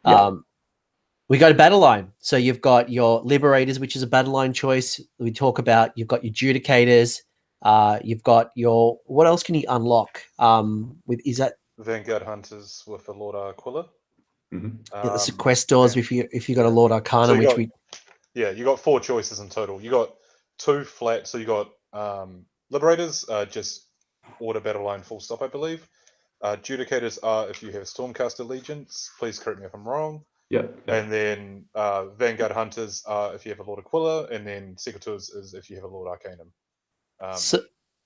Yeah. We go to battle line. So you've got your Liberators, which is a battle line choice. We talk about you've got your Judicators. You've got your, what else can you unlock? Is that Vanguard Hunters with the Lord Aquila? Mm-hmm. The Sequestors? If you got a Lord Arcana, so you got 4 choices in total. You got 2 flat. So you got Liberators, just order battle line full stop, I believe. Judicators are if you have Stormcast allegiance. Please correct me if I'm wrong. Yeah. And then Vanguard Hunters are if you have a Lord Aquila, and then Sequestors is if you have a Lord Arcanum.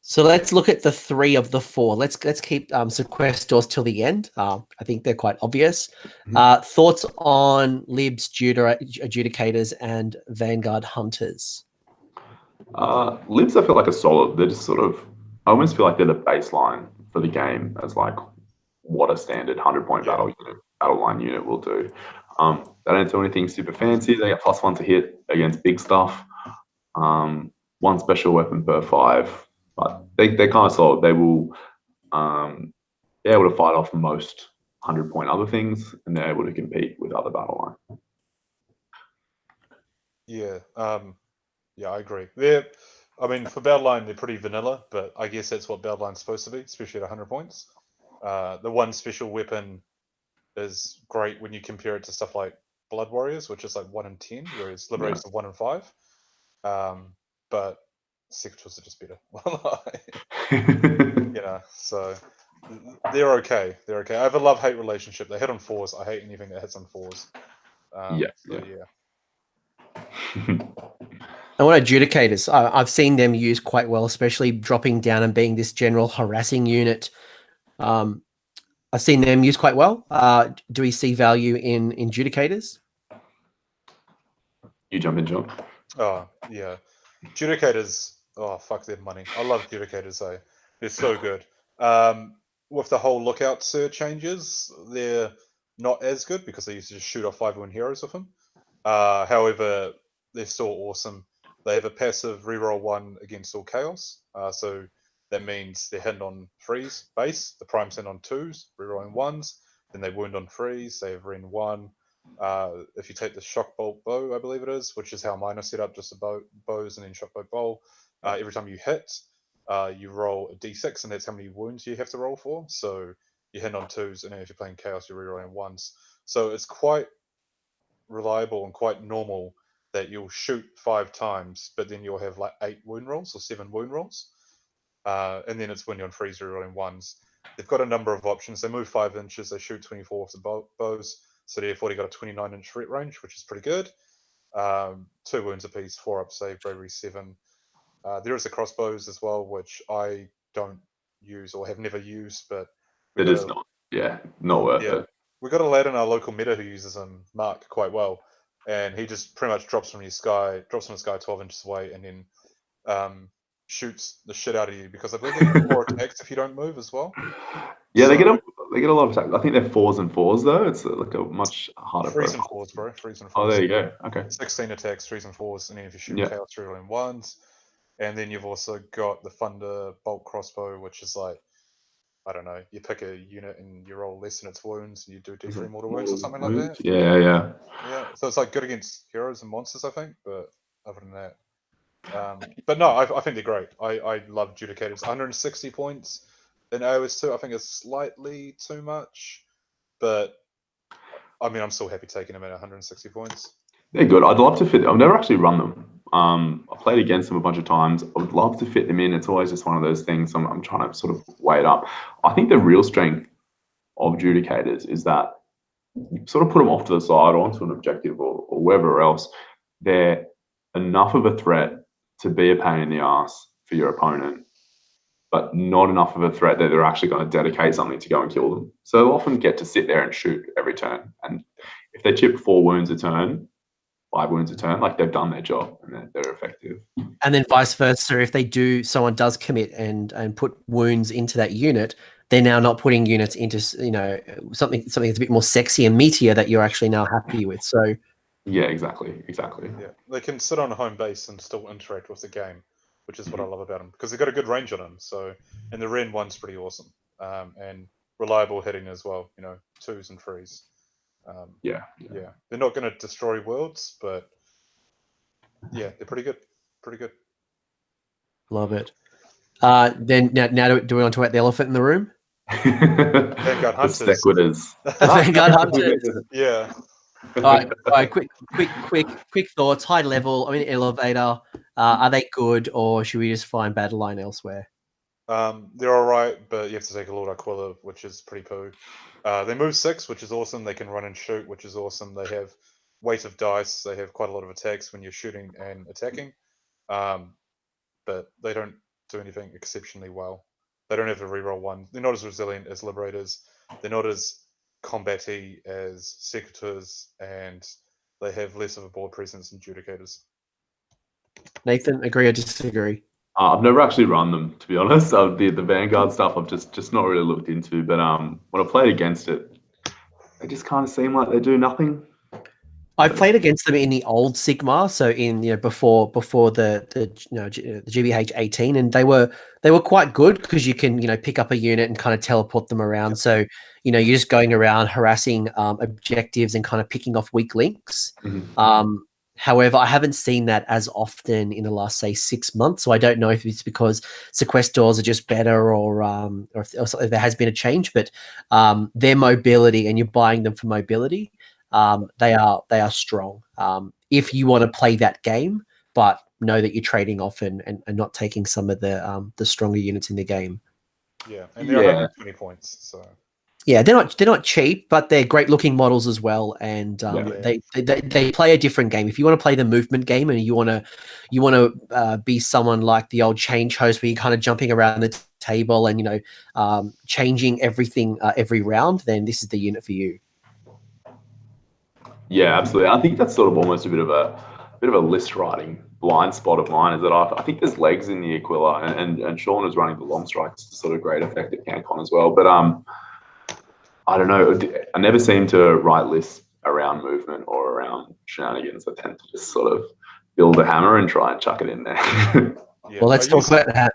So let's look at the 3 of the 4. Let's keep Sequestors till the end. I think they're quite obvious. Thoughts on Libs, Adjudicators, and Vanguard Hunters? Libs, I feel like, are solid. They're just sort of, I almost feel like they're the baseline for the game as like what a standard 100-point battle line unit will do. They don't do anything super fancy. They get +1 to hit against big stuff. 1 special weapon per 5. But they're kind of solid. They will be able to fight off most 100-point other things, and they're able to compete with other battle line. Yeah, I agree. For battle line, they're pretty vanilla, but I guess that's what battle line's supposed to be, especially at 100 points. The 1 special weapon is great when you compare it to stuff like Blood Warriors, which is like 1 in 10, whereas Liberators are 1 in 5. But Sequestors are just better. So They're okay. They're okay. I have a love-hate relationship. They hit on 4s. I hate anything that hits on 4s. Yeah, So, And what adjudicators? I've seen them used quite well, especially dropping down and being this general harassing unit. I've seen them used quite well. Do we see value in adjudicators? You jump in, John. Oh, yeah. Judicators, oh, fuck their money. I love Judicators, though. They're so good. With the whole lookout sir changes, they're not as good because they used to just shoot off 5-1 heroes with them. However, they're still awesome. They have a passive reroll 1 against all chaos. So that means they're hitting on 3s base. The prime's hitting on 2s, rerolling 1s. Then they wound on 3s. They have Ren 1. If you take the shock bolt bow, I believe it is, which is how mine are set up, just a bows and then shock bolt bow. Every time you hit, you roll a d6, and that's how many wounds you have to roll for. So you hit on 2s, and then if you're playing chaos, you're rerolling 1s. So it's quite reliable and quite normal that you'll shoot 5 times, but then you'll have like 8 wound rolls or 7 wound rolls. And then it's when you're on 3s, rerolling 1s. They've got a number of options. They move 5 inches, they shoot 24 off the bows. So therefore, they got a 29-inch threat range, which is pretty good. 2 wounds apiece, 4 up save, bravery 7. There is the crossbows as well, which I don't use or have never used, but It is not. Yeah, not worth it. We got a lad in our local meta who uses them, Mark, quite well, and he just pretty much drops from the sky 12 inches away, and then shoots the shit out of you because I believe they get more attacks if you don't move as well. Yeah, they get a lot of attacks. I think they're 4s and 4s though. It's like a much harder. 3s and 4s, bro. 3s and 4s. Oh, there you go. Okay. 16 attacks, 3s and 4s, and then if you shoot chaos, rerolling 1s. And then you've also got the Thunderbolt crossbow, which is like, I don't know, you pick a unit and you roll less than its wounds, and you do D3 mortal wounds or something like that. Yeah. Yeah, so it's like good against heroes and monsters, I think, but other than that. But no, I think they're great. I love Judicators. 160 points in AOS 2, I think is slightly too much, but I mean, I'm still happy taking them at 160 points. They're good. I'd love to fit. I've never actually run them. I've played against them a bunch of times. I would love to fit them in. It's always just one of those things. I'm trying to sort of weigh it up. I think the real strength of Judicators is that you sort of put them off to the side or onto an objective or wherever else. They're enough of a threat to be a pain in the ass for your opponent, but not enough of a threat that they're actually going to dedicate something to go and kill them. So they'll often get to sit there and shoot every turn. And if they chip 4 wounds a turn, 5 wounds a turn, like they've done their job and they're effective. And then vice versa, if someone does commit and put wounds into that unit, they're now not putting units into something that's a bit more sexy and meatier that you're actually now happy with. So yeah, exactly. Yeah, they can sit on a home base and still interact with the game, which is what I love about them because they've got a good range on them. So, and the Ren 1's pretty awesome, and reliable hitting as well. 2s and 3s. Yeah. They're not going to destroy worlds, but yeah, they're pretty good. Pretty good. Love it. Then now do we want to talk about the elephant in the room? Vanguard Hunters. The sequiturs. Vanguard Hunters. Yeah. All right. Quick thoughts. High level. I mean, elevator. Are they good, or should we just find battle line elsewhere? They're all right, but you have to take a Lord Aquila, which is pretty poo. They move 6, which is awesome. They can run and shoot, which is awesome. They have weight of dice. They have quite a lot of attacks when you're shooting and attacking, but they don't do anything exceptionally well. They don't have a reroll 1. They're not as resilient as Liberators. They're not as combat-y as Secretors, and they have less of a board presence than Judicators. Nathan, agree or disagree? I've never actually run them, to be honest. The Vanguard stuff I've just not really looked into. But when I played against it, they just kind of seem like they do nothing. I played against them in the old Sigmar, so in before the GBH 18, and they were quite good because you can pick up a unit and kind of teleport them around. Yep. So you're just going around harassing objectives and kind of picking off weak links. Mm-hmm. However, I haven't seen that as often in the last, say, 6 months. So I don't know if it's because sequestors are just better or if there has been a change. But their mobility, and you're buying them for mobility, they are strong. If you want to play that game, but know that you're trading off and not taking some of the stronger units in the game. Yeah, and they're Yeah. 120 points. So Yeah, they're not cheap, but they're great looking models as well, and they play a different game. If you want to play the movement game and you want to be someone like the old change host, where you're kind of jumping around the table and changing everything every round, then this is the unit for you. Yeah, absolutely. I think that's sort of almost a bit of a list writing blind spot of mine, is that I think there's legs in the Aquila, and Shaun is running the long strikes to sort of great effect at CanCon as well. But I don't know. I never seem to write lists around movement or around shenanigans. I tend to just sort of build a hammer and try and chuck it in there. yeah, Well, let's talk about that.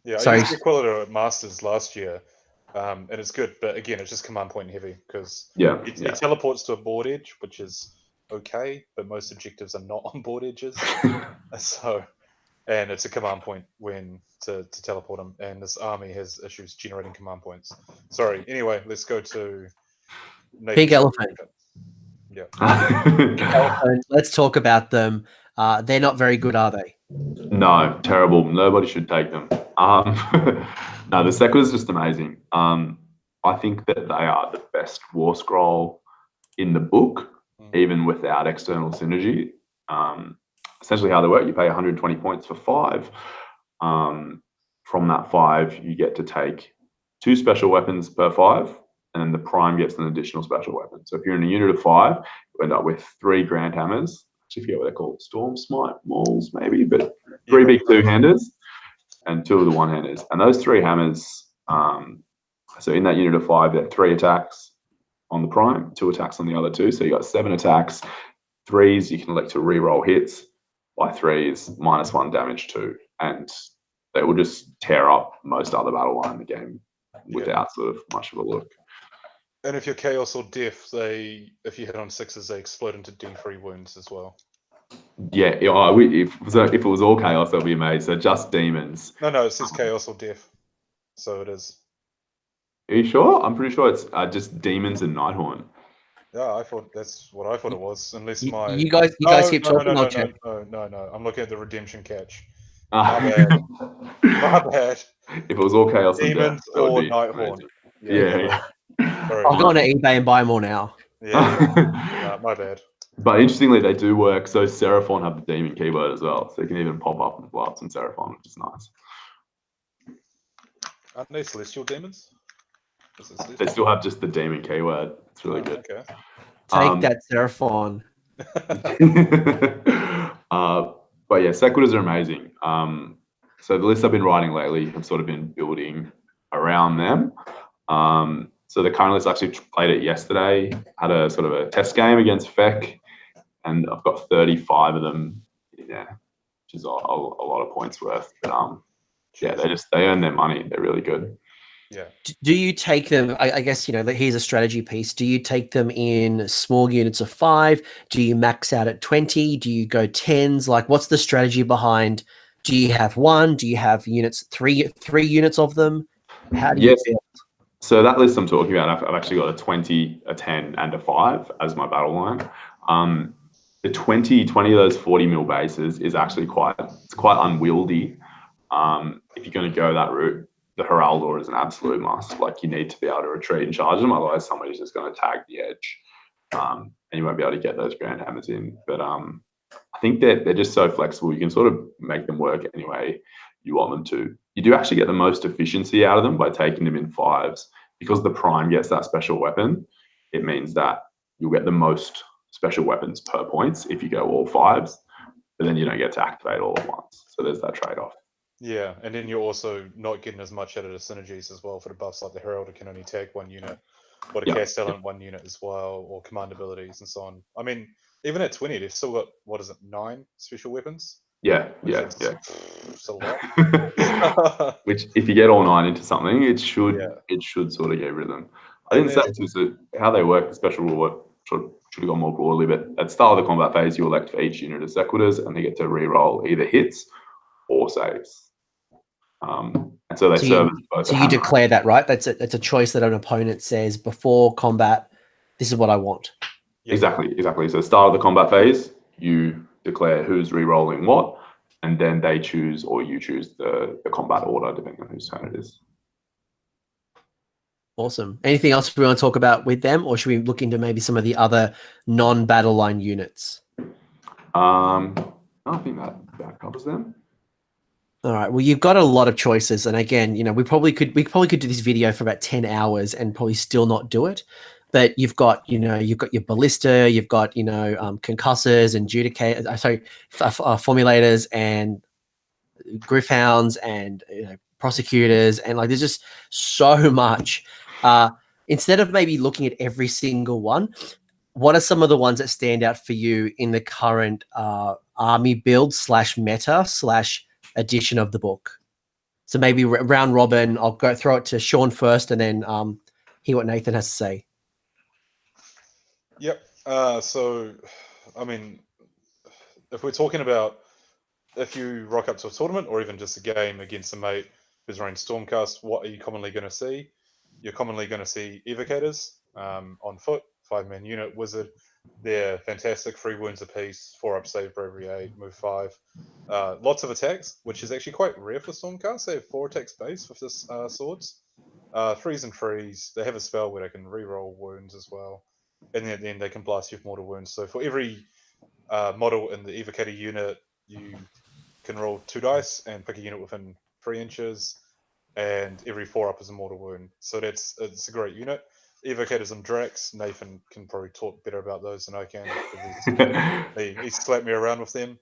Yeah, Sorry. I used Aquila at Masters last year, and it's good. But again, it's just command point heavy because it teleports to a board edge, which is okay, but most objectives are not on board edges. So, and it's a command point when to teleport them, and this army has issues generating command points. Sorry. Anyway, let's go to Pink Elephant. Yeah. Pink Elephant. Let's talk about them. They're not very good, are they? No, terrible. Nobody should take them. No, the Sequel is just amazing. I think that they are the best war scroll in the book, even without external synergy. Essentially how they work, you pay 120 points for 5. From that 5, you get to take 2 special weapons per 5, and the Prime gets an additional special weapon. So if you're in a unit of 5, you end up with 3 Grand Hammers. Actually, I forget what they're called, Storm Smite Mauls maybe, but 3 big 2-handers and 2 of the 1-handers. And those 3 hammers, so in that unit of 5, there are 3 attacks on the Prime, 2 attacks on the other 2. So you got 7 attacks. 3s, you can elect to re-roll hits. By 3s, -1 damage 2. And they will just tear up most other battle line in the game without sort of much of a look. And if you're Chaos or Death, if you hit on 6s, they explode into D3 wounds as well. Yeah, if it was all Chaos, that'd be amazing. So just demons. No, it says Chaos or Death. So it is. Are you sure? I'm pretty sure it's just demons and Nighthorn. Yeah, I thought that's what I thought it was. Unless you guys keep talking. No. I'm looking at the redemption catch. My bad. My bad. If it was all Chaos and Demons Death, or Nighthorn. Yeah. Sorry. I'll go on to eBay and buy more now. Yeah. My bad. But interestingly, they do work. So Seraphon have the demon keyword as well. So you can even pop up and blow up some Seraphon, which is nice. Aren't they celestial demons? They still have just the demon keyword. It's really good. Okay. Take that, Seraphon. But yeah, Sequitors are amazing. So the lists I've been writing lately have sort of been building around them. So the current list, actually played it yesterday, had a sort of a test game against Feck, and I've got 35 of them in there, which is a lot of points worth. But yeah, they earn their money. They're really good. Yeah. Do you take them? I guess here's a strategy piece. Do you take them in small units of 5? Do you max out at 20? Do you go 10s? Like, what's the strategy behind? Do you have 1? Do you have units 3 units of them? How do you build? So that list I'm talking about, I've actually got a 20, a 10, and a 5 as my battle line. The 20 of those 40 mil bases is actually quite unwieldy. If you're going to go that route, the Heraldor is an absolute must. Like, you need to be able to retreat and charge them, otherwise somebody's just going to tag the edge, and you won't be able to get those Grand Hammers in. But I think they're just so flexible. You can sort of make them work any way you want them to. You do actually get the most efficiency out of them by taking them in 5s, because the Prime gets that special weapon. It means that you'll get the most special weapons per points if you go all 5s, but then you don't get to activate all at once. So there's that trade-off. Yeah, and then you're also not getting as much out of the synergies as well for the buffs. Like the Heraldor can only tag 1 unit, or the cast talent 1 unit as well, or command abilities and so on. I mean, even at 20, they've still got 9 special weapons? Yeah. It's a lot. Which, if you get all 9 into something, it should sort of get rid of them. I didn't say to how they work. The special rule work should have gone more broadly, but at the start of the combat phase, you elect for each unit of Sequitors, and they get to re-roll either hits or saves. And so they serve as both. So you declare that, right? That's a choice that an opponent says before combat. This is what I want. Exactly. So start of the combat phase, you declare who's re-rolling what, and then they choose, or you choose the combat order depending on whose turn it is. Awesome. Anything else we want to talk about with them, or should we look into maybe some of the other non-battle line units? I think that covers them. All right. Well, you've got a lot of choices, and again, we probably could do this video for about 10 hours and probably still not do it. But you've got your ballista, you've got concussors and formulators and griffhounds and prosecutors, and like there's just so much. Instead of maybe looking at every single one, what are some of the ones that stand out for you in the current army build / meta / edition of the book? So maybe round robin. I'll throw it to Shaun first, and then hear what Nathan has to say. Yep. So, I mean, if we're talking about if you rock up to a tournament or even just a game against a mate who's running Stormcast, what are you commonly going to see? You're commonly going to see evocators on foot, 5-man unit, wizard. They're fantastic, 3 wounds apiece, 4 up save, bravery 8, move 5. Lots of attacks, which is actually quite rare for Stormcast. They have 4 attacks base with this swords. 3s and 3s. They have a spell where they can reroll wounds as well. And then they can blast you with mortal wounds. So for every model in the evocator unit, you can roll 2 dice and pick a unit within 3 inches, and every 4 up is a mortal wound. So it's a great unit. Evocators and Drax, Nathan can probably talk better about those than I can. He slapped me around with them.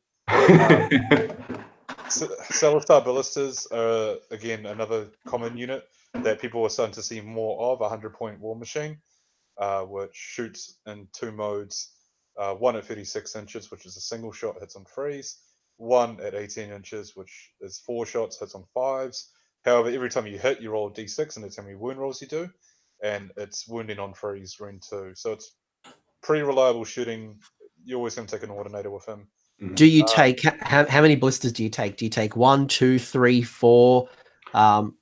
Seletar Balusters are, again, another common unit that people are starting to see more of, a 100-point war machine, which shoots in 2 modes. 1 at 36 inches, which is a single shot, hits on 3s. 1 at 18 inches, which is 4 shots, hits on 5s. However, every time you hit, you roll a d6, and it's how many wound rolls you do. And it's wounding on 3s, Ren 2. So it's pretty reliable shooting. You're always going to take an Ordinator with him. Do you take how many blisters do you take? Do you take 1, 2, 3, 4?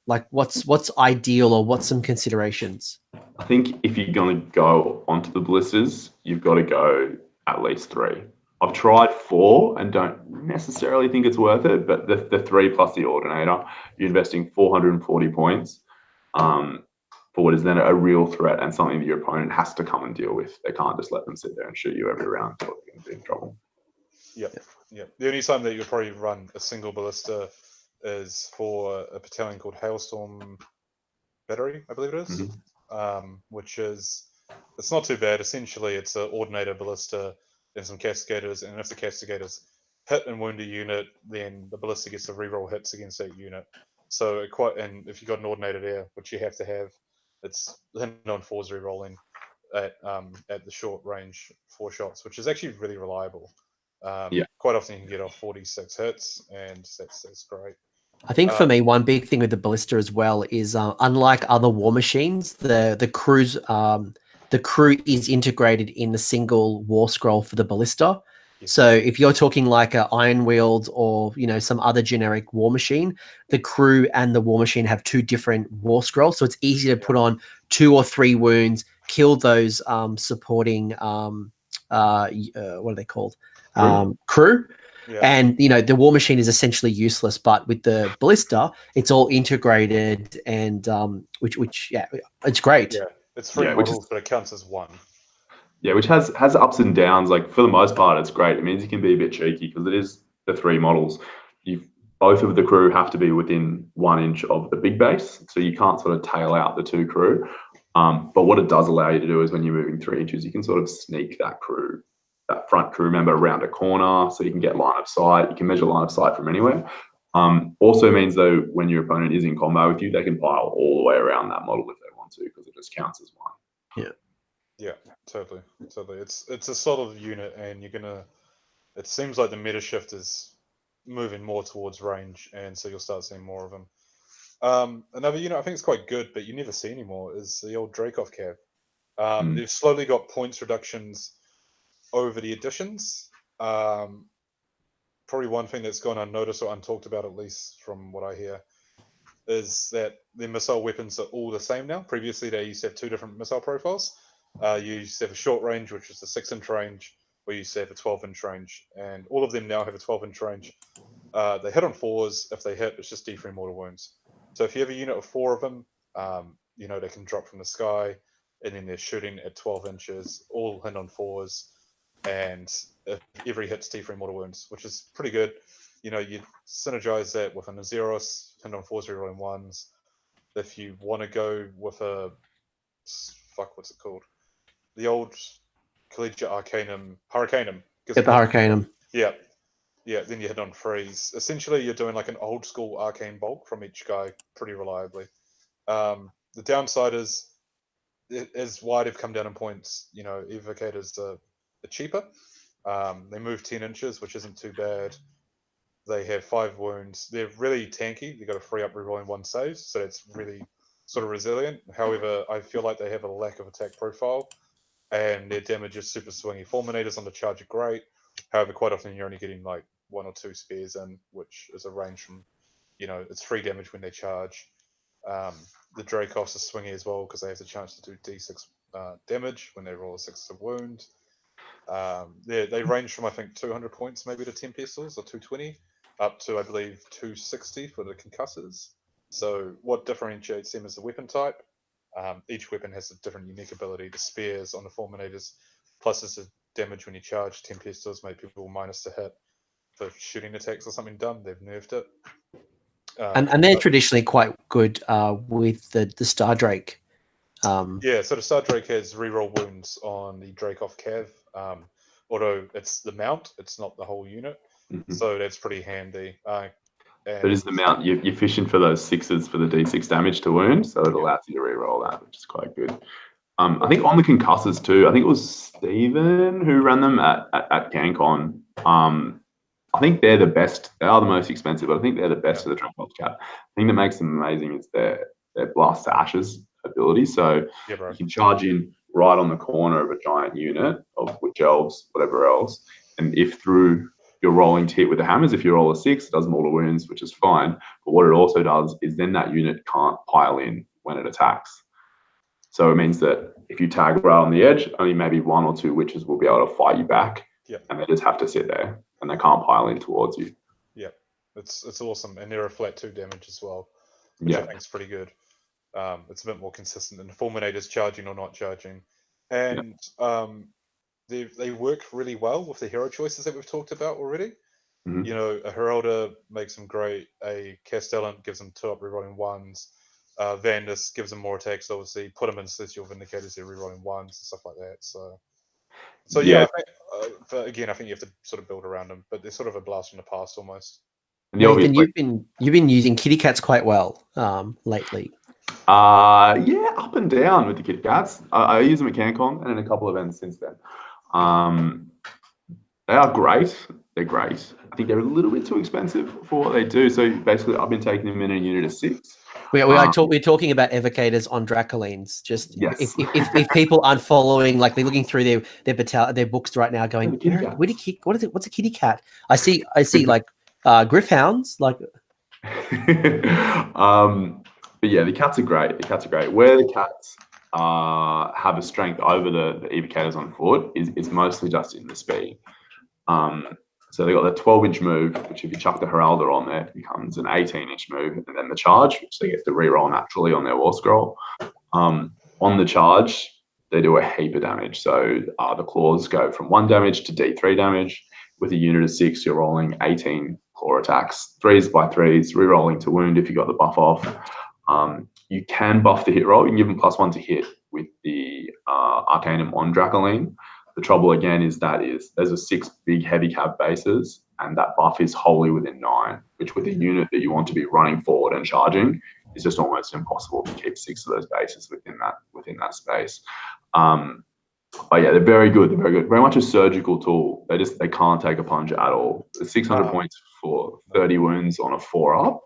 Like what's ideal, or what's some considerations? I think if you're going to go onto the blisters, you've got to go at least 3. I've tried 4 and don't necessarily think it's worth it, but the 3 plus the Ordinator, you're investing 440 points for what is then a real threat and something that your opponent has to come and deal with. They can't just let them sit there and shoot you every round, or they're going to be in trouble. Yep. The only time that you'll probably run a single ballista is for a battalion called Hailstorm Battery, I believe it is, which is, it's not too bad. Essentially, it's an Ordinator ballista and some Castigators, and if the Castigators hit and wound a unit, then the ballista gets to reroll hits against that unit. So and if you've got an Ordinator there, which you have to have, it's hitting on 4s rerolling at the short range 4 shots, which is actually really reliable. Quite often you can get off 46 hits, and that's great. I think for me, one big thing with the ballista as well is, unlike other war machines, the crew is integrated in the single war scroll for the ballista. Yes. So if you're talking like a Iron Wield or some other generic war machine, the crew and the war machine have 2 different war scrolls, so it's easy to put on 2 or 3 wounds, kill those supporting what are they called? Crew. Yeah. And the war machine is essentially useless, but with the ballista, it's all integrated, and which it's great. Yeah, it's 3 models, but it counts as 1. Yeah, which has ups and downs. Like for the most part, it's great. It means you can be a bit cheeky because it is the 3 models. Both of the crew have to be within 1 inch of the big base, so you can't sort of tail out the 2 crew. But what it does allow you to do is when you're moving 3 inches, you can sort of sneak that front crew member around a corner, so you can get line of sight. You can measure line of sight from anywhere. Also means though, when your opponent is in combat with you, they can pile all the way around that model if they want to, because it just counts as 1. Yeah, totally. It's a solid unit, and it seems like the meta shift is moving more towards range, and so you'll start seeing more of them. Another unit I think is quite good, but you never see anymore, is the old Dracov Cav. They've slowly got points reductions over the additions. Probably one thing that's gone unnoticed or untalked about, at least from what I hear, is that their missile weapons are all the same now. Previously, they used to have 2 different missile profiles. You used to have a short range, which is a 6-inch range, or you used to have a 12-inch range, and all of them now have a 12-inch range. They hit on 4s. If they hit, it's just D3 mortal wounds. So if you have a unit of 4 of them, you know, they can drop from the sky, and then they're shooting at 12 inches, all hit on 4s, and if every hit's T3 mortal wounds, which is pretty good. You know, you synergize that with an Azyros, hit on 4s, rerolling 1s. If you want to go with a what's it called? The old Collegiate Arcanum, Hurricanum. Get the Hurricanum. Yeah. Yeah, then you hit on 3s. Essentially, you're doing like an old school arcane bolt from each guy pretty reliably. The downside is, as wide have come down in points, you know, evocators are cheaper. They move 10 inches, which isn't too bad. They have 5 wounds. They're really tanky. You've got to free up rerolling 1 saves, so it's really sort of resilient. However, I feel like they have a lack of attack profile, and their damage is super swingy. Fulminators on the charge are great. However, quite often you're only getting like 1 or 2 spears in, which is a range from, you know, it's 3 damage when they charge. The Dracos are swingy as well because they have the chance to do D6 damage when they roll a 6 of wound. They range from, I think, 200 points maybe to 10 pistols, or 220, up to, I believe, 260 for the concussors. So what differentiates them is the weapon type. Each weapon has a different unique ability. The spears on the Fulminators, plus it's a damage when you charge. 10 pistols make people minus to hit for shooting attacks or something dumb. They've nerfed it. And they're traditionally quite good with the Star Drake. Yeah, so the Star Drake has reroll wounds on the Dracoff Cav. Although it's the mount, it's not the whole unit. So that's pretty handy. But is the mount, you're fishing for those 6s for the D6 damage to wound, so it allows you to reroll that, which is quite good. I think on the concussors too, I think it was Steven who ran them at GameCon. I think they're the best. They are the most expensive, but I think they're the best for the Dracoff Cap. The thing that makes them amazing is their Blast to Ashes ability. So you can charge in right on the corner of a giant unit of witch elves, whatever else, and if through your rolling to hit with the hammers, if you roll a 6, it does mortal wounds, which is fine. But what it also does is then that unit can't pile in when it attacks. So it means that if you tag right on the edge, only maybe 1 or 2 witches will be able to fight you back, and they just have to sit there, and they can't pile in towards you. Yeah, it's awesome, and they're a flat 2 damage as well, which I think is pretty good. It's a bit more consistent than the Fulminators charging or not charging, and they work really well with the hero choices that we've talked about already. You know, a Heraldor makes them great. A Castellan gives them 2 up rerolling 1s. Vandus gives them more attacks. Obviously, put them in Celestial Vindicators, they're rerolling 1s and stuff like that. So yeah, I think, again, I think you have to sort of build around them, but they're sort of a blast from the past almost. Nathan, you've been using kitty cats quite well lately. Yeah, up and down with the kitty cats. I use them at CanCon and in a couple of events since then. They are great. They're great. I think they're a little bit too expensive for what they do. So basically, I've been taking them in a unit of 6. We're talking about evocators on Dracolines. Just if people aren't following, like they're looking through their books right now, going, what's a kitty cat? I see like Griffhounds, like. But yeah, the cats are great. Where the cats have a strength over the evocators on foot is mostly just in the speed. So they got the 12-inch move, which if you chuck the Heraldor on there, it becomes an 18-inch move, and then the charge, which they get to reroll naturally on their War Scroll. On the charge, they do a heap of damage. So the claws go from 1 damage to D3 damage. With a unit of 6, you're rolling 18 claw attacks, 3s by 3s, rerolling to wound if you got the buff off. You can buff the hit roll. You can give them +1 to hit with the Arcanum on Dracoline. The trouble again is there's a 6 big heavy cab bases, and that buff is wholly within 9, which with a unit that you want to be running forward and charging is just almost impossible to keep 6 of those bases within that space. But yeah, they're very good. They're very good. Very much a surgical tool. They can't take a punch at all. 600 points for 30 wounds on a 4-up.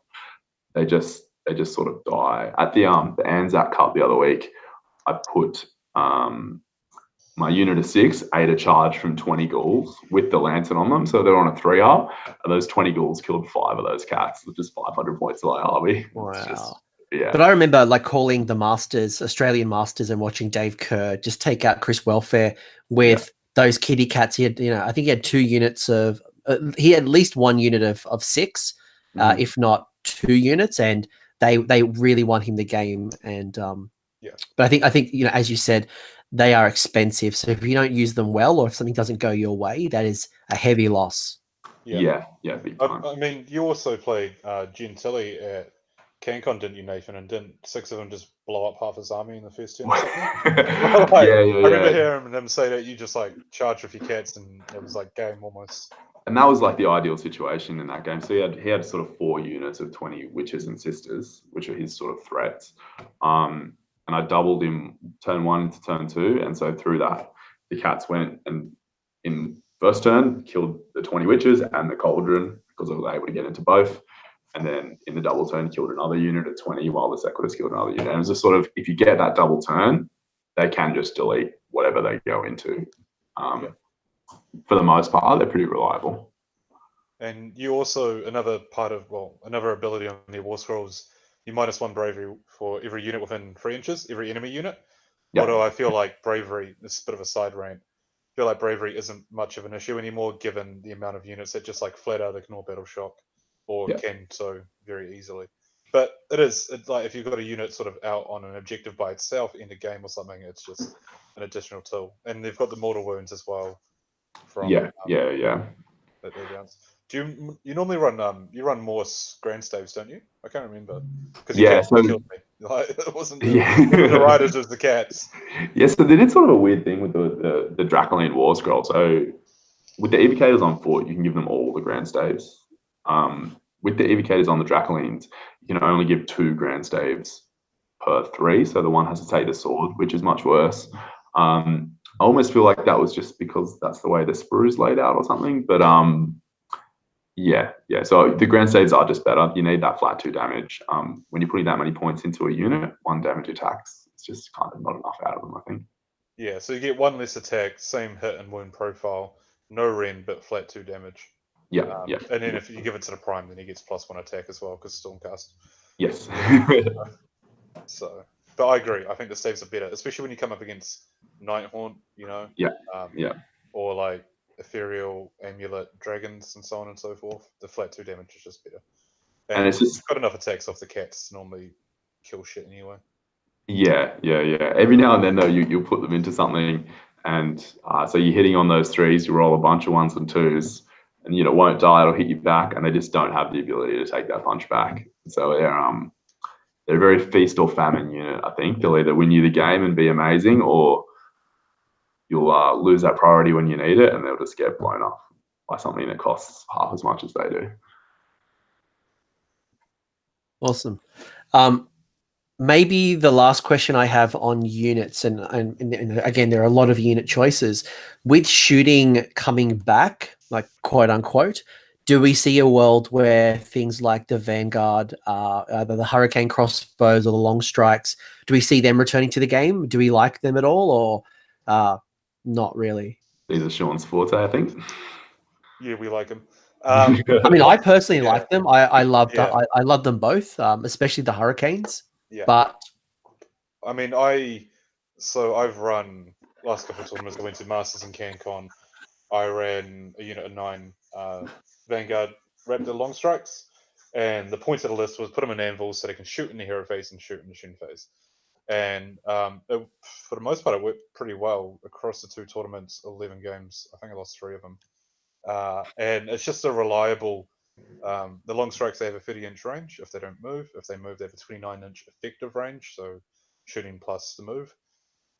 They just sort of die. At the Anzac Cup the other week, I put my unit of 6 ate a charge from 20 ghouls with the lantern on them, so they're on a 3-up, and those 20 ghouls killed 5 of those cats with just 500 points of IRB. Wow. But I remember like calling the Masters, Australian Masters, and watching Dave Kerr just take out Chris Welfare with those kitty cats. He had, I think he had 2 units of, he had at least 1 unit of 6, if not 2 units, and they really won him the game. And Yeah. But I think as you said, they are expensive. So if you don't use them well, or if something doesn't go your way, that is a heavy loss. Yeah, big time. I mean, you also played Gentili at CanCon, didn't you, Nathan? And didn't 6 of them just blow up half his army in the first turn or something? I remember hearing him say that you just charge with your cats and it was game almost. And that was the ideal situation in that game. So he had sort of 4 units of 20 witches and sisters, which are his sort of threats. And I doubled him turn 1 into turn 2, and so through that, the cats went and in first turn killed the 20 witches and the cauldron because I was able to get into both. And then in the double turn, killed another unit at 20 while the Sequitus killed another unit. And it was just sort of, if you get that double turn, they can just delete whatever they go into. For the most part, they're pretty reliable. And you also, another ability on the War Scrolls, you -1 bravery for every unit within 3 inches, every enemy unit. Yep. Although I feel like bravery, this is a bit of a side rant, I feel like bravery isn't much of an issue anymore given the amount of units that just flat out ignore battle shock or can so very easily. But it's if you've got a unit sort of out on an objective by itself in the game or something, it's just an additional tool. And they've got the mortal wounds as well. From that they bounce. Do you normally run you run more grand staves, don't you? I can't remember because so killed me. It wasn't the riders, it was the cats. Yeah, so they did sort of a weird thing with the Dracoline War Scroll. So with the evocators on foot, you can give them all the grand staves. With the evocators on the Dracolines, you can only give 2 grand staves per 3. So the one has to take the sword, which is much worse. I almost feel like that was just because that's the way the sprue is laid out or something. But yeah. So the grand staves are just better. You need that flat 2 damage. When you're putting that many points into a unit, 1 damage attacks, it's just kind of not enough out of them, I think. Yeah, so you get 1 less attack, same hit and wound profile, no rend, but flat 2 damage. Yeah. And then if you give it to the Prime, then he gets +1 attack as well because Stormcast. Yes. So, but I agree. I think the staves are better, especially when you come up against Nighthaunt, Yeah. Or Ethereal Amulet Dragons and so on and so forth. The flat 2 damage is just better. And it's just got enough attacks off the cats to normally kill shit anyway. Yeah. Every now and then, though, you'll put them into something, and so you're hitting on those 3s, you roll a bunch of 1s and 2s, and the unit won't die, it'll hit you back, and they just don't have the ability to take that punch back. So they're a very feast or famine unit, I think. They'll either win you the game and be amazing, or you'll lose that priority when you need it, and they'll just get blown up by something that costs half as much as they do. Awesome. Maybe the last question I have on units, and again, there are a lot of unit choices. With shooting coming back, quote unquote, do we see a world where things like the Vanguard, either the Hurricane crossbows or the long strikes, do we see them returning to the game? Do we like them at all, or not really? These are Shaun's forte, I think. Yeah, we like them. I mean, I personally like them. I love them both, especially the Hurricanes. Yeah. But I mean, I've run last couple of tournaments. I went to Masters and CanCon. I ran a unit of 9 Vanguard-Raptor long strikes, and the point of the list was put them in anvils so they can shoot in the hero phase and shoot in the Shun phase. And for the most part, it worked pretty well across the 2 tournaments, 11 games. I think I lost 3 of them. And it's just a reliable. The long strikes, they have a 30-inch range if they don't move. If they move, they have a 29-inch effective range, so shooting plus the move.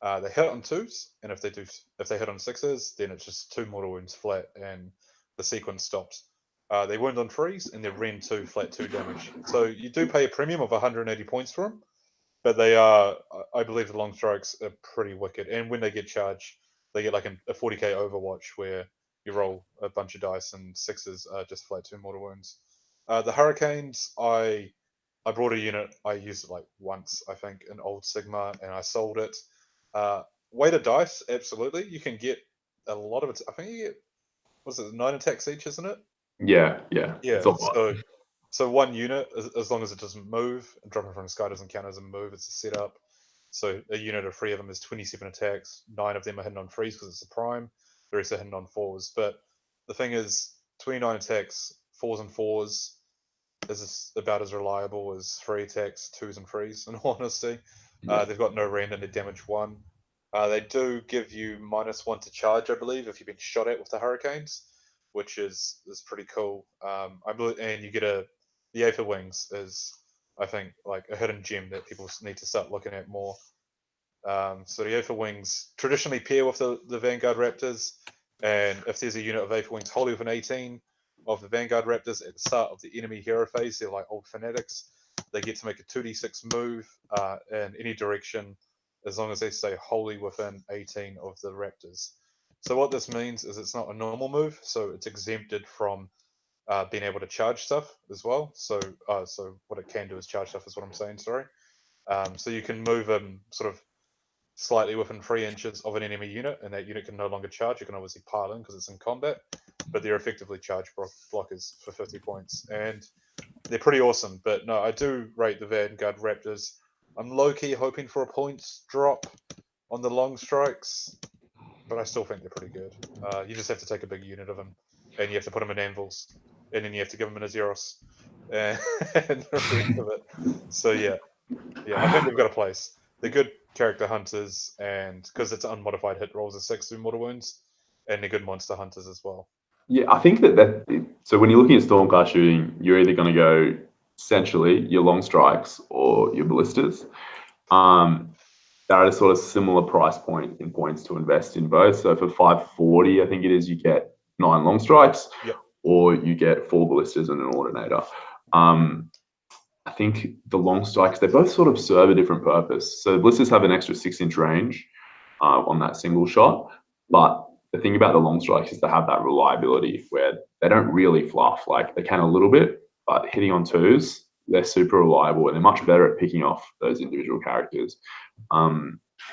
They hit on 2s, and if they hit on 6s, then it's just 2 mortal wounds flat, and the sequence stops. They wound on 3s, and they're rend 2 flat 2 damage. So you do pay a premium of 180 points for them, but they are, I believe, the long strikes are pretty wicked. And when they get charged, they get a 40k Overwatch where you roll a bunch of dice and 6s are just flat 2 mortal wounds. The Hurricanes, I brought a unit. I used it once, I think, in old Sigmar, and I sold it. Weighted dice, absolutely. You can get a lot of it. I think you get, 9 attacks each, isn't it? Yeah. Yeah. So 1 unit, as long as it doesn't move, and dropping from the sky doesn't count as a move. It's a setup. So a unit of 3 of them is 27 attacks. 9 of them are hitting on 3s because it's a prime. The rest are hitting on 4s. But the thing is, 29 attacks, 4s and 4s, is about as reliable as 3 attacks, 2s and 3s, in all honesty. They've got no random, they damage 1. They do give you -1 to charge, I believe, if you've been shot at with the hurricanes, which is pretty cool. I believe, and you get the Aether Wings is, I think, like a hidden gem that people need to start looking at more. So the Aether Wings traditionally pair with the Vanguard-Raptors, and if there's a unit of Aether Wings wholly within 18 of the Vanguard-Raptors at the start of the enemy hero phase, they're like old fanatics. They get to make a 2d6 move in any direction as long as they stay wholly within 18 of the Raptors. So what this means is it's not a normal move, so it's exempted from being able to charge stuff as well. So what it can do is charge stuff is what I'm saying, sorry. So you can move them sort of slightly within 3 inches of an enemy unit, and that unit can no longer charge. You can obviously pile in because it's in combat, but they're effectively charge blockers for 50 points. And they're pretty awesome, but no, I do rate the Vanguard-Raptors. I'm low-key hoping for a points drop on the long strikes, but I still think they're pretty good. You just have to take a big unit of them, and you have to put them in anvils, and then you have to give them an Azyros, and the rest of it. So yeah, I think they've got a place. They're good character hunters, and because it's unmodified hit rolls of 6 through mortal wounds, and they're good monster hunters as well. Yeah, I think so when you're looking at Stormcast shooting, you're either going to go essentially your long strikes or your ballistas. They're at a sort of similar price point in points to invest in both. So for 540, I think it is, you get 9 long strikes, or you get 4 ballistas and an ordinator. I think the long strikes, they both sort of serve a different purpose. So ballistas have an extra 6-inch range on that single shot, but the thing about the long strikes is they have that reliability where they don't really fluff. Like, they can a little bit, but hitting on 2s, they're super reliable, and they're much better at picking off those individual characters.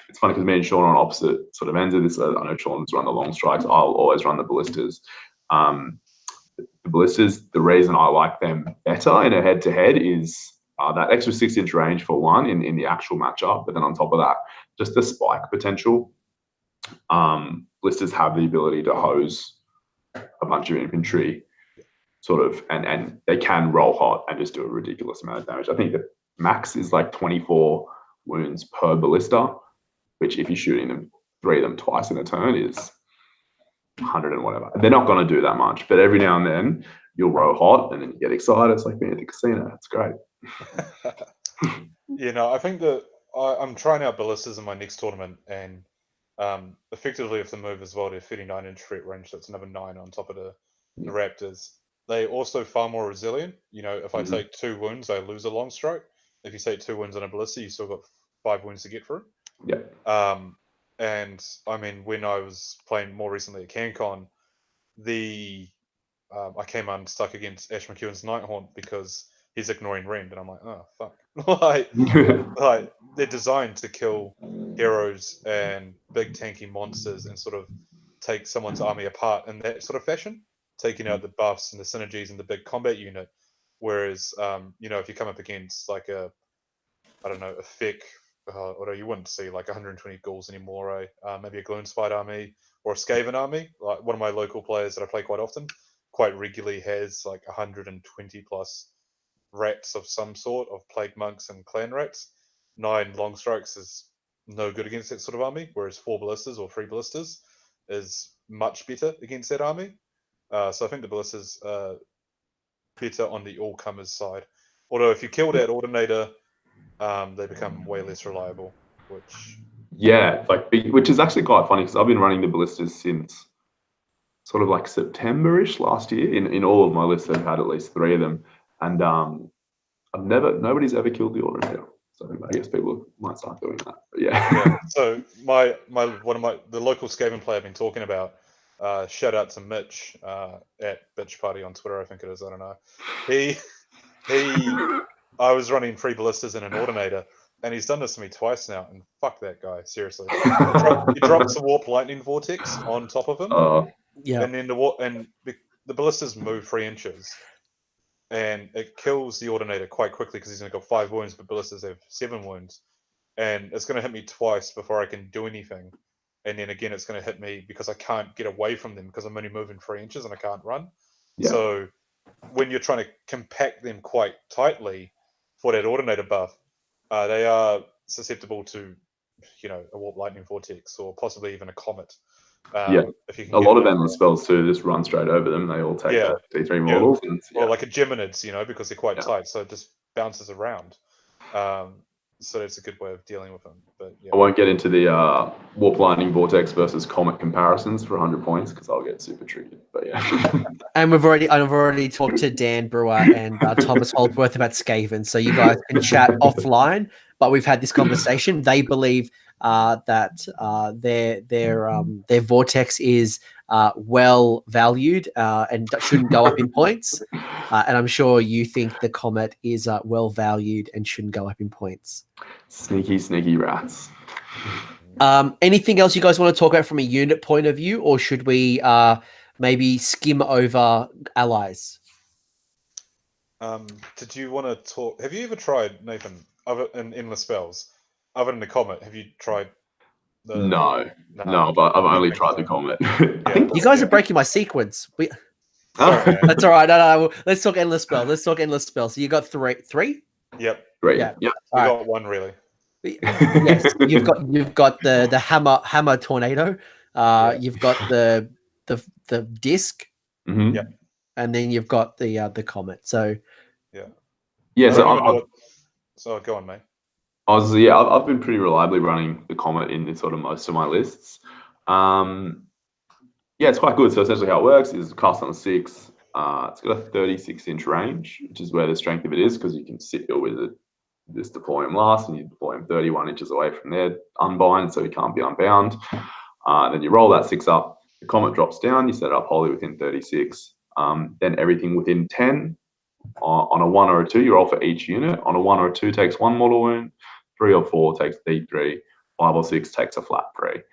It's funny because me and Shaun are on opposite sort of ends of this. I know Shaun's run the long strikes. I'll always run the ballistas. The ballistas, the reason I like them better in a head-to-head is that extra 6-inch range for one in the actual matchup, but then on top of that, just the spike potential. Ballistas have the ability to hose a bunch of infantry, sort of, and they can roll hot and just do a ridiculous amount of damage. I think the max is like 24 wounds per ballista, which if you're shooting them 3 of them twice in a turn is 100 and whatever. They're not going to do that much, but every now and then you'll roll hot and then you get excited. It's like being at the casino. It's great. I think that I'm trying out ballistas in my next tournament, and effectively if the move as well to 39-inch threat range, that's another 9 on top of the Raptors. They also far more resilient. If I take 2 wounds, I lose a long strike. If you take 2 wounds on a ballista, you still got 5 wounds to get through. Yeah. And I mean, when I was playing more recently at CanCon, I came unstuck against Ash McEwen's Nighthaunt because he's ignoring Rend, and I'm like, oh fuck! like they're designed to kill heroes and big tanky monsters and sort of take someone's army apart in that sort of fashion, taking out the buffs and the synergies and the big combat unit. Whereas, if you come up against like a thick, although you wouldn't see like 120 ghouls anymore, maybe a Gloomspite army or a Skaven army. Like one of my local players that I play quite often, quite regularly has like 120 plus rats of some sort, of plague monks and clan rats. 9 long strikes is no good against that sort of army, whereas 4 ballistas or 3 ballistas is much better against that army. So I think the ballistas are better on the all-comers side. Although if you kill that ordinator, they become way less reliable, which which is actually quite funny because I've been running the ballistas since sort of like September-ish last year. In all of my lists, I've had at least 3 of them, and nobody's ever killed the ordinator. So I guess people might start doing that. But yeah. So the local Skaven player I've been talking about. Shout out to Mitch at Bitch Party on Twitter. I think it is. I don't know. I was running 3 ballistas and an ordinator, and he's done this to me twice now. And fuck that guy, seriously. He drops the warp lightning vortex on top of him, and then the ballistas move 3 inches, and it kills the ordinator quite quickly because he's only got 5 wounds, but ballistas have 7 wounds, and it's going to hit me twice before I can do anything. And then again, it's going to hit me because I can't get away from them because I'm only moving 3 inches and I can't run. Yeah. So when you're trying to compact them quite tightly for that ordinator buff, they are susceptible to, a warp lightning vortex or possibly even a comet. Yeah. If you can A get lot it of in. endless spells too just run straight over them. They all take Yeah. the D3 models. And, Or like a Geminids, because they're quite Yeah. tight, so it just bounces around. So that's a good way of dealing with them. But yeah. I won't get into the warp lightning vortex versus comet comparisons for 100 points because I'll get super triggered. But yeah. And I've already talked to Dan Brewer and Thomas Holdsworth about Skaven, so you guys can chat offline. But we've had this conversation. They believe that their vortex is well valued and shouldn't go up in points. And I'm sure you think the comet is well valued and shouldn't go up in points. Sneaky rats. Anything else you guys want to talk about from a unit point of view, or should we maybe skim over allies? Did you want to talk? Have you ever tried, Nathan, other in endless spells, other than the comet? Have you tried the? No, but I've only tried the comet. I think You guys are breaking my sequence. Sorry, man. That's all right. No. Let's talk endless spells. So you got three. Yep. Great. Yeah. Yep. We got one really. Yes, you've got the hammer tornado. You've got the disc, Mm-hmm. Yep. and then you've got the comet. So Yeah. I So don't even know what... So go on, mate. I've been pretty reliably running the comet in sort of most of my lists. It's quite good. So essentially how it works is cast on a 6. It's got a 36-inch range, which is where the strength of it is because you can sit your wizard, just deploy him last, and you deploy him 31 inches away from there, unbind, so he can't be unbound. Then you roll that 6 up. The comet drops down. You set it up wholly within 36. Then everything within 10 on a 1 or a 2, you roll for each unit. On a 1 or a 2 takes 1 mortal wound. 3 or 4 takes D3. 5 or 6 takes a flat 3.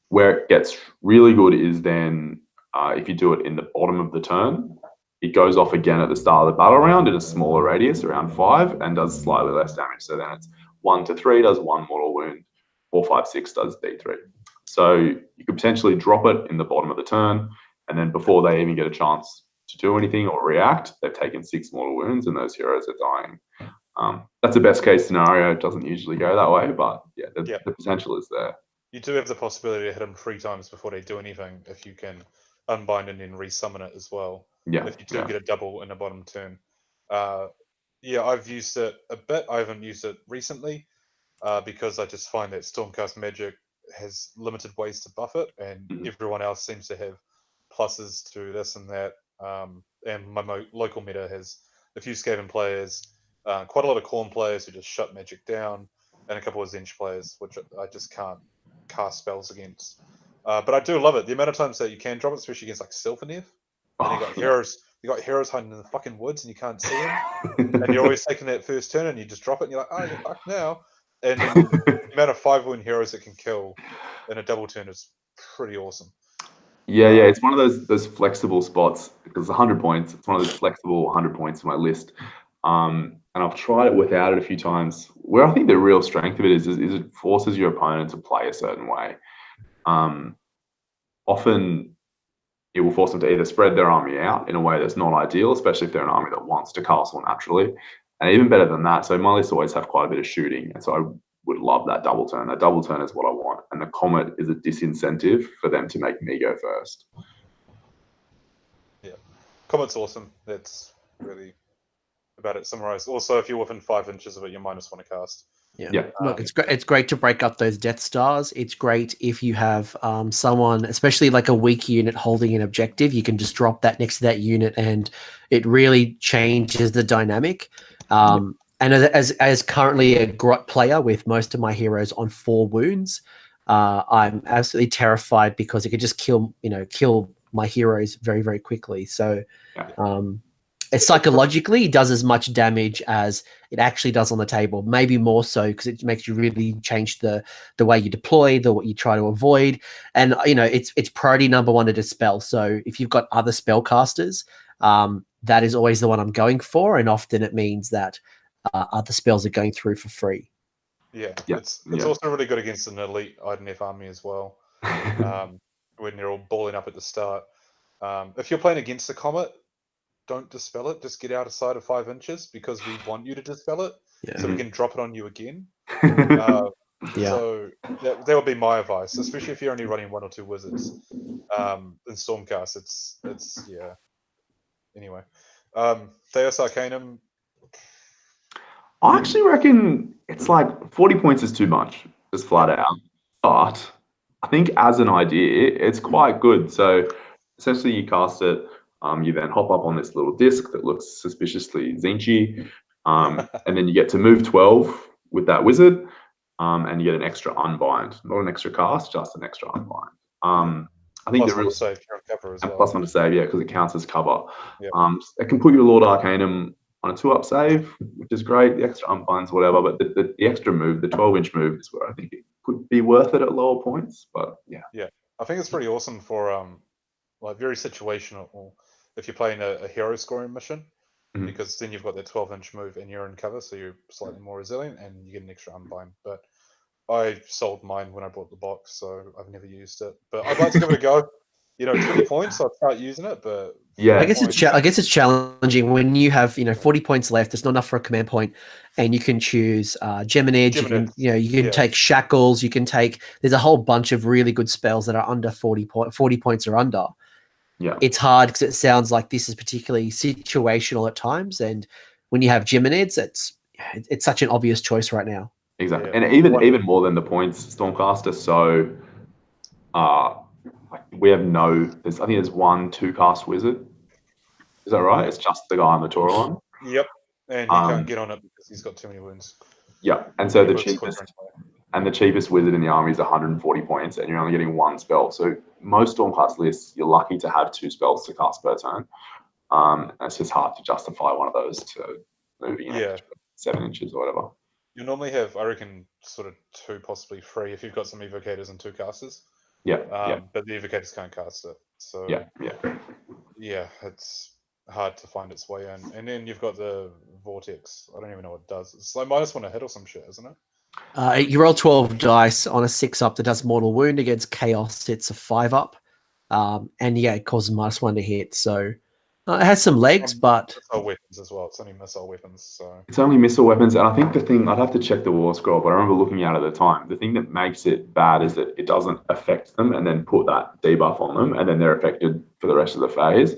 Where it gets really good is then if you do it in the bottom of the turn, it goes off again at the start of the battle round in a smaller radius, around 5, and does slightly less damage. So then it's 1 to 3 does 1 mortal wound, 4, 5, 6 does D3. So you could potentially drop it in the bottom of the turn, and then before they even get a chance to do anything or react, they've taken 6 mortal wounds, and those heroes are dying. That's a best case scenario. It doesn't usually go that way, but the potential is there. You do have the possibility to hit them 3 times before they do anything if you can unbind and then resummon it as well. Yeah. If you do get a double in the bottom turn. I've used it a bit. I haven't used it recently because I just find that Stormcast Magic has limited ways to buff it, and everyone else seems to have pluses to this and that. And my local meta has a few Skaven players, quite a lot of Khorne players who just shut Magic down, and a couple of Zench players, which I just can't cast spells against. But I do love it. The amount of times that you can drop it, especially against like Sylvaneth, and you got heroes hiding in the fucking woods and you can't see them, and you're always taking that first turn and you just drop it and you're like, oh, you're fucked now. And then the amount of 5-wound heroes it can kill in a double turn is pretty awesome. It's one of those flexible spots because 100 points. It's one of those flexible 100 points in my list. And I've tried it without it a few times. Where I think the real strength of it is it forces your opponent to play a certain way. Often it will force them to either spread their army out in a way that's not ideal, especially if they're an army that wants to castle naturally. And even better than that, so my lists always have quite a bit of shooting, and so I would love that double turn. That double turn is what I want, and the comet is a disincentive for them to make me go first. Yeah, comet's awesome. That's really about it summarized. Also, if you're within 5 inches of it, you're -1 to cast. Yeah. Look, it's great. It's great to break up those Death Stars. It's great if you have someone, especially like a weak unit holding an objective. You can just drop that next to that unit, and it really changes the dynamic. And as currently a grot player with most of my heroes on 4 wounds, I'm absolutely terrified because it could just kill my heroes very, very quickly. So psychologically, it does as much damage as it actually does on the table, maybe more so because it makes you really change the way you deploy, what you try to avoid. And it's priority number 1 to dispel. So if you've got other spellcasters, that is always the one I'm going for, and often it means that other spells are going through for free. It's also really good against an elite IDNF army as well. When they're all balling up at the start. If you're playing against the comet, don't dispel it. Just get out of sight of 5 inches because we want you to dispel it. so we can drop it on you again. Yeah. So that would be my advice, especially if you're only running 1 or 2 wizards. In Stormcast, it's yeah. Anyway, Theos Arcanum. I actually reckon it's like 40 points is too much, just flat out. But I think as an idea, it's quite good. So essentially, you cast it. You then hop up on this little disc that looks suspiciously Zinchi, and then you get to move 12 with that wizard, and you get an extra unbind, not an extra cast, just an extra unbind. I think Plus 1 to save your cover as well. Plus 1 to save, yeah, because it counts as cover. Yep. It can put your Lord Arcanum on a 2-up save, which is great. The extra unbinds, whatever, but the extra move, the 12-inch move, is where I think it could be worth it at lower points. But yeah, I think it's pretty awesome for like very situational if you're playing a hero scoring mission, because then you've got that 12-inch move and you're in cover, so you're slightly more resilient and you get an extra unbind. But I sold mine when I bought the box, so I've never used it. But I'd like to give it a go. 20 points, I'd start using it. But yeah, I guess it's challenging when you have 40 points left. It's not enough for a command point, and you can choose Geminid. You can take Shackles. You can take. There's a whole bunch of really good spells that are under 40 points or under. Yeah, it's hard because it sounds like this is particularly situational at times, and when you have Geminids, it's such an obvious choice right now. Exactly, and even more than the points, Stormcaster. So, we have I think there's 1 2-cast wizard. Is that right? It's just the guy on the Tauron. Yep, and he can't get on it because he's got too many wounds. Yeah, and so the cheapest wizard in the army is 140 points, and you're only getting 1 spell. So most Stormcast lists, you're lucky to have 2 spells to cast per turn. It's just hard to justify one of those to moving 7 inches or whatever. You normally have, I reckon, sort of 2, possibly 3 if you've got some evocators and 2 casters. Yeah. But the evocators can't cast it. So yeah, it's hard to find its way in. And then you've got the Vortex. I don't even know what it does. It's like -1 to hit or some shit, isn't it? You roll 12 dice on a 6-up that does mortal wound against chaos. It's a 5-up, and it causes -1 to hit. So it has some legs, but missile weapons as well. It's only missile weapons, so it's only missile weapons. And I think the thing, I'd have to check the war scroll, but I remember looking at it at the time. The thing that makes it bad is that it doesn't affect them and then put that debuff on them, and then they're affected for the rest of the phase.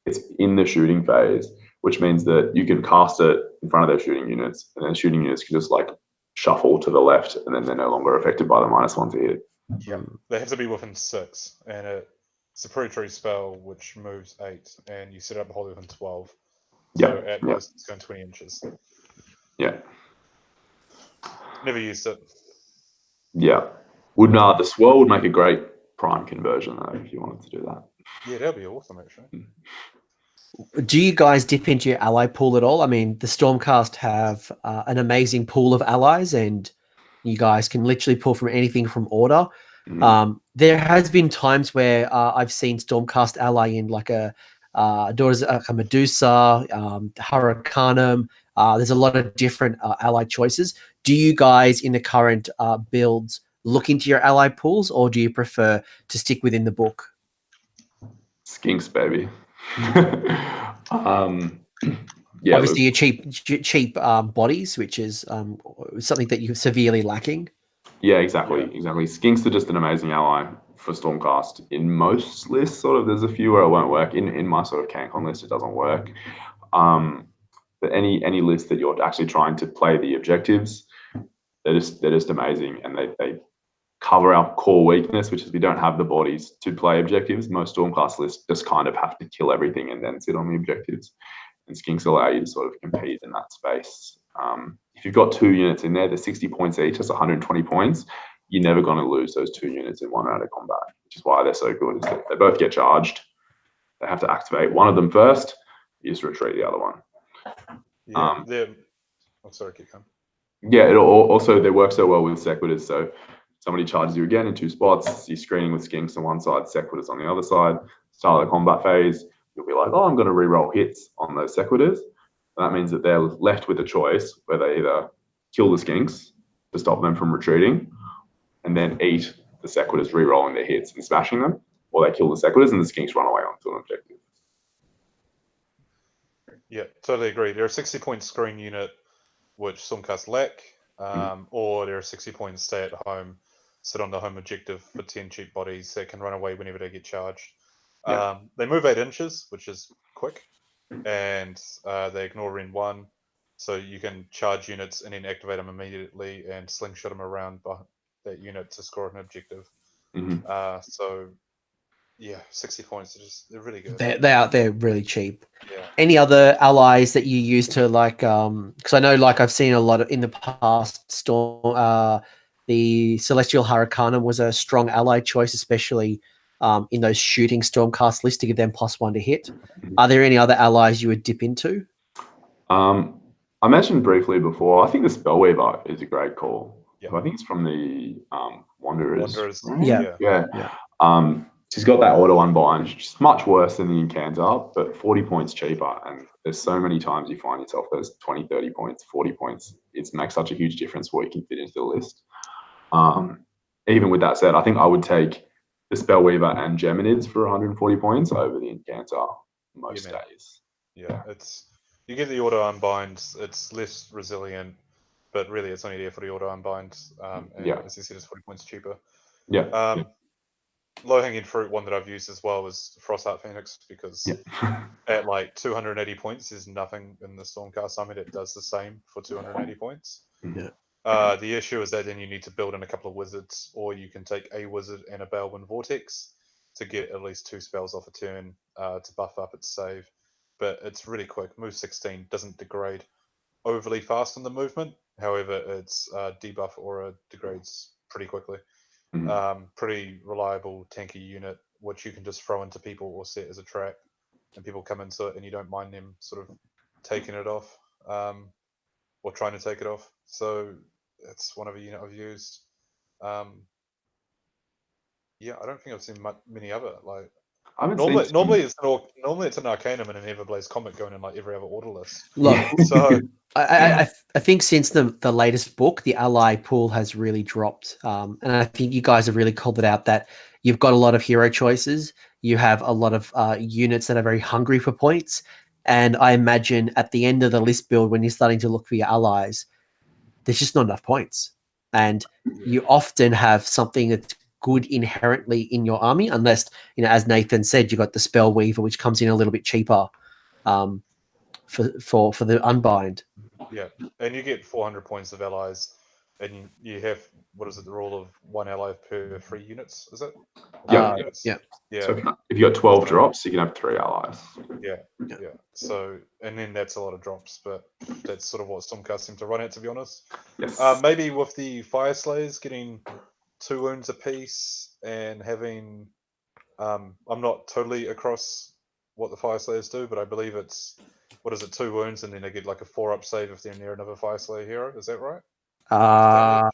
It's in the shooting phase, which means that you can cast it in front of their shooting units, and then shooting units can just like shuffle to the left, and then they're no longer affected by the -1 to hit. Yeah, they have to be within 6, and it's a predatory spell which moves 8, and you set it up wholly within 12. So at most it's going 20 inches. Yeah. Never used it. Yeah. The swirl would make a great prime conversion though, if you wanted to do that. Yeah, that'd be awesome actually. Do you guys dip into your ally pool at all? I mean, the Stormcast have an amazing pool of allies, and you guys can literally pull from anything from order. There has been times where I've seen Stormcast ally in like a Medusa, Hurricanum. There's a lot of different ally choices. Do you guys in the current builds look into your ally pools, or do you prefer to stick within the book? Skinks, baby. Obviously, your cheap bodies, which is something that you're severely lacking. Yeah, exactly. Skinks are just an amazing ally for Stormcast. In most lists, there's a few where it won't work. In my sort of CanCon list, it doesn't work. But any list that you're actually trying to play the objectives, they're just amazing, and they cover our core weakness, which is we don't have the bodies to play objectives. Most Stormcast lists just kind of have to kill everything and then sit on the objectives. And Skinks allow you to sort of compete in that space. If you've got 2 units in there, they're 60 points each, that's 120 points. You're never going to lose those 2 units in one round of combat, which is why they're so good. They both get charged. They have to activate one of them first. You just retreat the other one. Yeah, sorry, keep going. Yeah, they work so well with Sequitors. So somebody charges you again in 2 spots. You're screening with Skinks on one side, Sequitors on the other side. Start of the combat phase. You'll be like, I'm going to re-roll hits on those Sequitors. And that means that they're left with a choice where they either kill the Skinks to stop them from retreating and then eat the Sequitors re-rolling their hits and smashing them, or they kill the Sequitors and the Skinks run away onto an objective. Yeah, totally agree. They're a 60-point screen unit. which Stormcast lack, or there are 60 points stay at home, sit on the home objective for 10 cheap bodies that can run away whenever they get charged. They move 8 inches, which is quick, and they ignore Ren 1, so you can charge units and then activate them immediately and slingshot them around that unit to score an objective. So yeah, 60 points. They're really good. They're really cheap. Yeah. Any other allies that you use to like? Because I know, like, I've seen a lot of in the past. The Celestial Hurricanum was a strong ally choice, especially in those shooting Stormcast lists to give them +1 to hit. Are there any other allies you would dip into? I mentioned briefly before, I think the Spellweaver is a great call. Yeah. I think it's from the Wanderers. Yeah. She's got that auto unbind. She's much worse than the Incanter, but 40 points cheaper. And there's so many times you find yourself there's 20, 30 points, 40 points. It makes such a huge difference what you can fit into the list. Even with that said, I think I would take the Spellweaver and Geminids for 140 points over the Incanter most days. Yeah, you get the auto unbind. It's less resilient, but really it's only there for the auto unbind. And as you said, it's 40 points cheaper. Low hanging fruit one that I've used as well is Frostheart Phoenix, because at like 280 points is nothing in the Stormcast. I mean, it does the same for 280 points. The issue is that then you need to build in a couple of wizards, or you can take a wizard and a Balewind Vortex to get at least 2 spells off a turn to buff up its save. But it's really quick. Move 16 doesn't degrade overly fast on the movement. However, its debuff aura degrades pretty quickly. Pretty reliable tanky unit, which you can just throw into people or set as a trap, and people come into it and you don't mind them sort of taking it off or trying to take it off. So it's one of a unit I've used. I don't think I've seen many other like. Normally it's an Arcanum and an Everblaze Comet going in like every other order list. Look, so I think since the latest book, the ally pool has really dropped, and I think you guys have really called it out that you've got a lot of hero choices. You have a lot of units that are very hungry for points, and I imagine at the end of the list build, when you're starting to look for your allies, there's just not enough points, and you often have something that's good inherently in your army, unless, as Nathan said, you got the Spellweaver, which comes in a little bit cheaper for the unbind. Yeah, and you get 400 points of allies, and you have, what is it, the rule of 1 ally per 3 units, is it? Yeah. So if you got 12 drops, you can have 3 allies. Yeah. So, and then that's a lot of drops, but that's sort of what Stormcast seem to run at, to be honest. Yes. Maybe with the Fire Slayers getting 2 wounds apiece and having, I'm not totally across what the Fire Slayers do, but I believe it's, 2 wounds, and then they get like a 4-up save if they're near another Fire Slayer hero. Is that right? I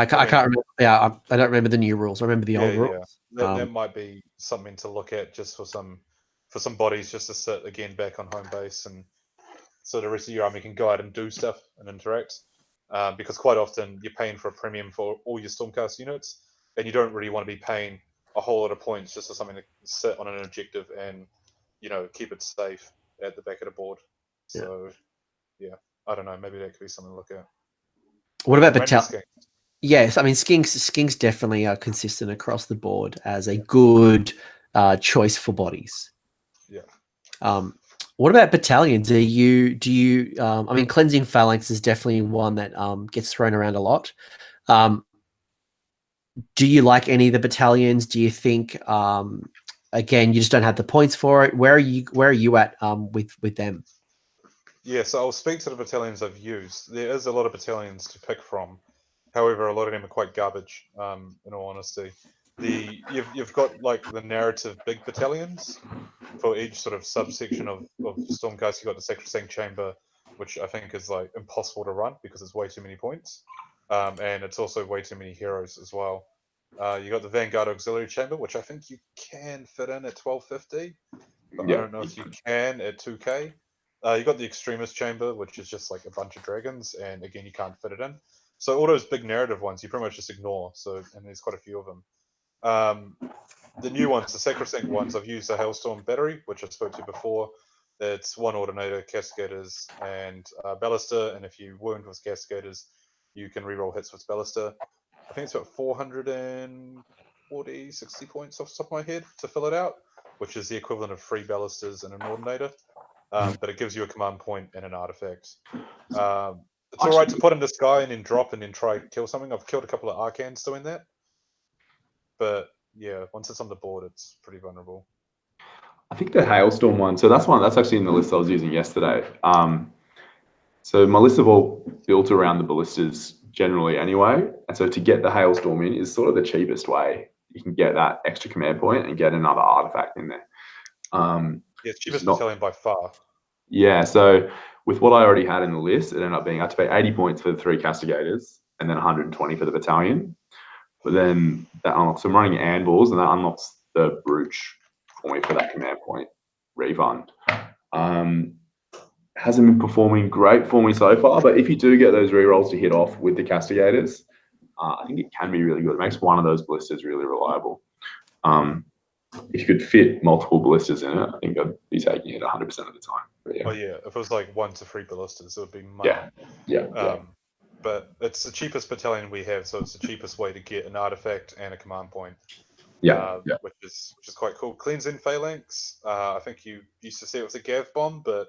can't remember. Yeah, I don't remember the new rules. I remember the old rules. That might be something to look at just for some bodies, just to sit again back on home base, and so the rest of your army can go out and do stuff and interact. Because quite often you're paying for a premium for all your Stormcast units, and you don't really want to be paying a whole lot of points just for something to sit on an objective and keep it safe at the back of the board. So I don't know. Maybe that could be something to look at. What about Battalion? Yes, I mean Skinks definitely are consistent across the board as a good choice for bodies. Yeah. What about battalions? Do you? I mean, Cleansing Phalanx is definitely one that gets thrown around a lot. Do you like any of the battalions? Do you think again you just don't have the points for it? Where are you at with them? Yeah, so I'll speak to the battalions I've used. There is a lot of battalions to pick from. However, a lot of them are quite garbage, in all honesty. You've got like the narrative big battalions for each sort of subsection of Stormcast. You've got the Sacrosanct Chamber, which I think is like impossible to run because it's way too many points. And it's also way too many heroes as well. You got the Vanguard Auxiliary Chamber, which I think you can fit in at 1250, but I don't know if you can at 2k. You got the Extremist Chamber, which is just like a bunch of dragons, and again, you can't fit it in. So all those big narrative ones, you pretty much just ignore. So, and there's quite a few of them. The new ones, the Sacrosanct ones, I've used the Hailstorm Battery, which I spoke to before. It's 1 Ordinator, Castigators, and Baluster, and if you wound with Castigators, you can reroll hits with Baluster. I think it's about 440, 60 points off the top of my head to fill it out, which is the equivalent of 3 Balusters and an Ordinator. But it gives you a command point and an artifact. It's alright to put in this guy and then drop and then try to kill something. I've killed a couple of Arcans doing that. But yeah, once it's on the board, it's pretty vulnerable. I think the Hailstorm one, so that's actually in the list I was using yesterday. So my lists have all built around the ballistas generally anyway. And so to get the Hailstorm in is sort of the cheapest way. You can get that extra command point and get another artifact in there. Yeah, cheapest battalion by far. Yeah, so with what I already had in the list, it ended up being I had to pay 80 points for the 3 Castigators and then 120 for the battalion. But then that unlocks, so I'm running Anvils, and that unlocks the Brooch for me for that command point refund. Hasn't been performing great for me so far, but if you do get those rerolls to hit off with the Castigators, I think it can be really good. It makes one of those ballistas really reliable. If you could fit multiple ballistas in it, I think I'd be taking it 100% of the time. But yeah. Oh yeah, if it was like 1 to 3 ballistas, it would be money. Yeah. But it's the cheapest battalion we have, so it's the cheapest way to get an artifact and a command point. Which is quite cool. Cleansing Phalanx. I think you used to see it with the Gav bomb, but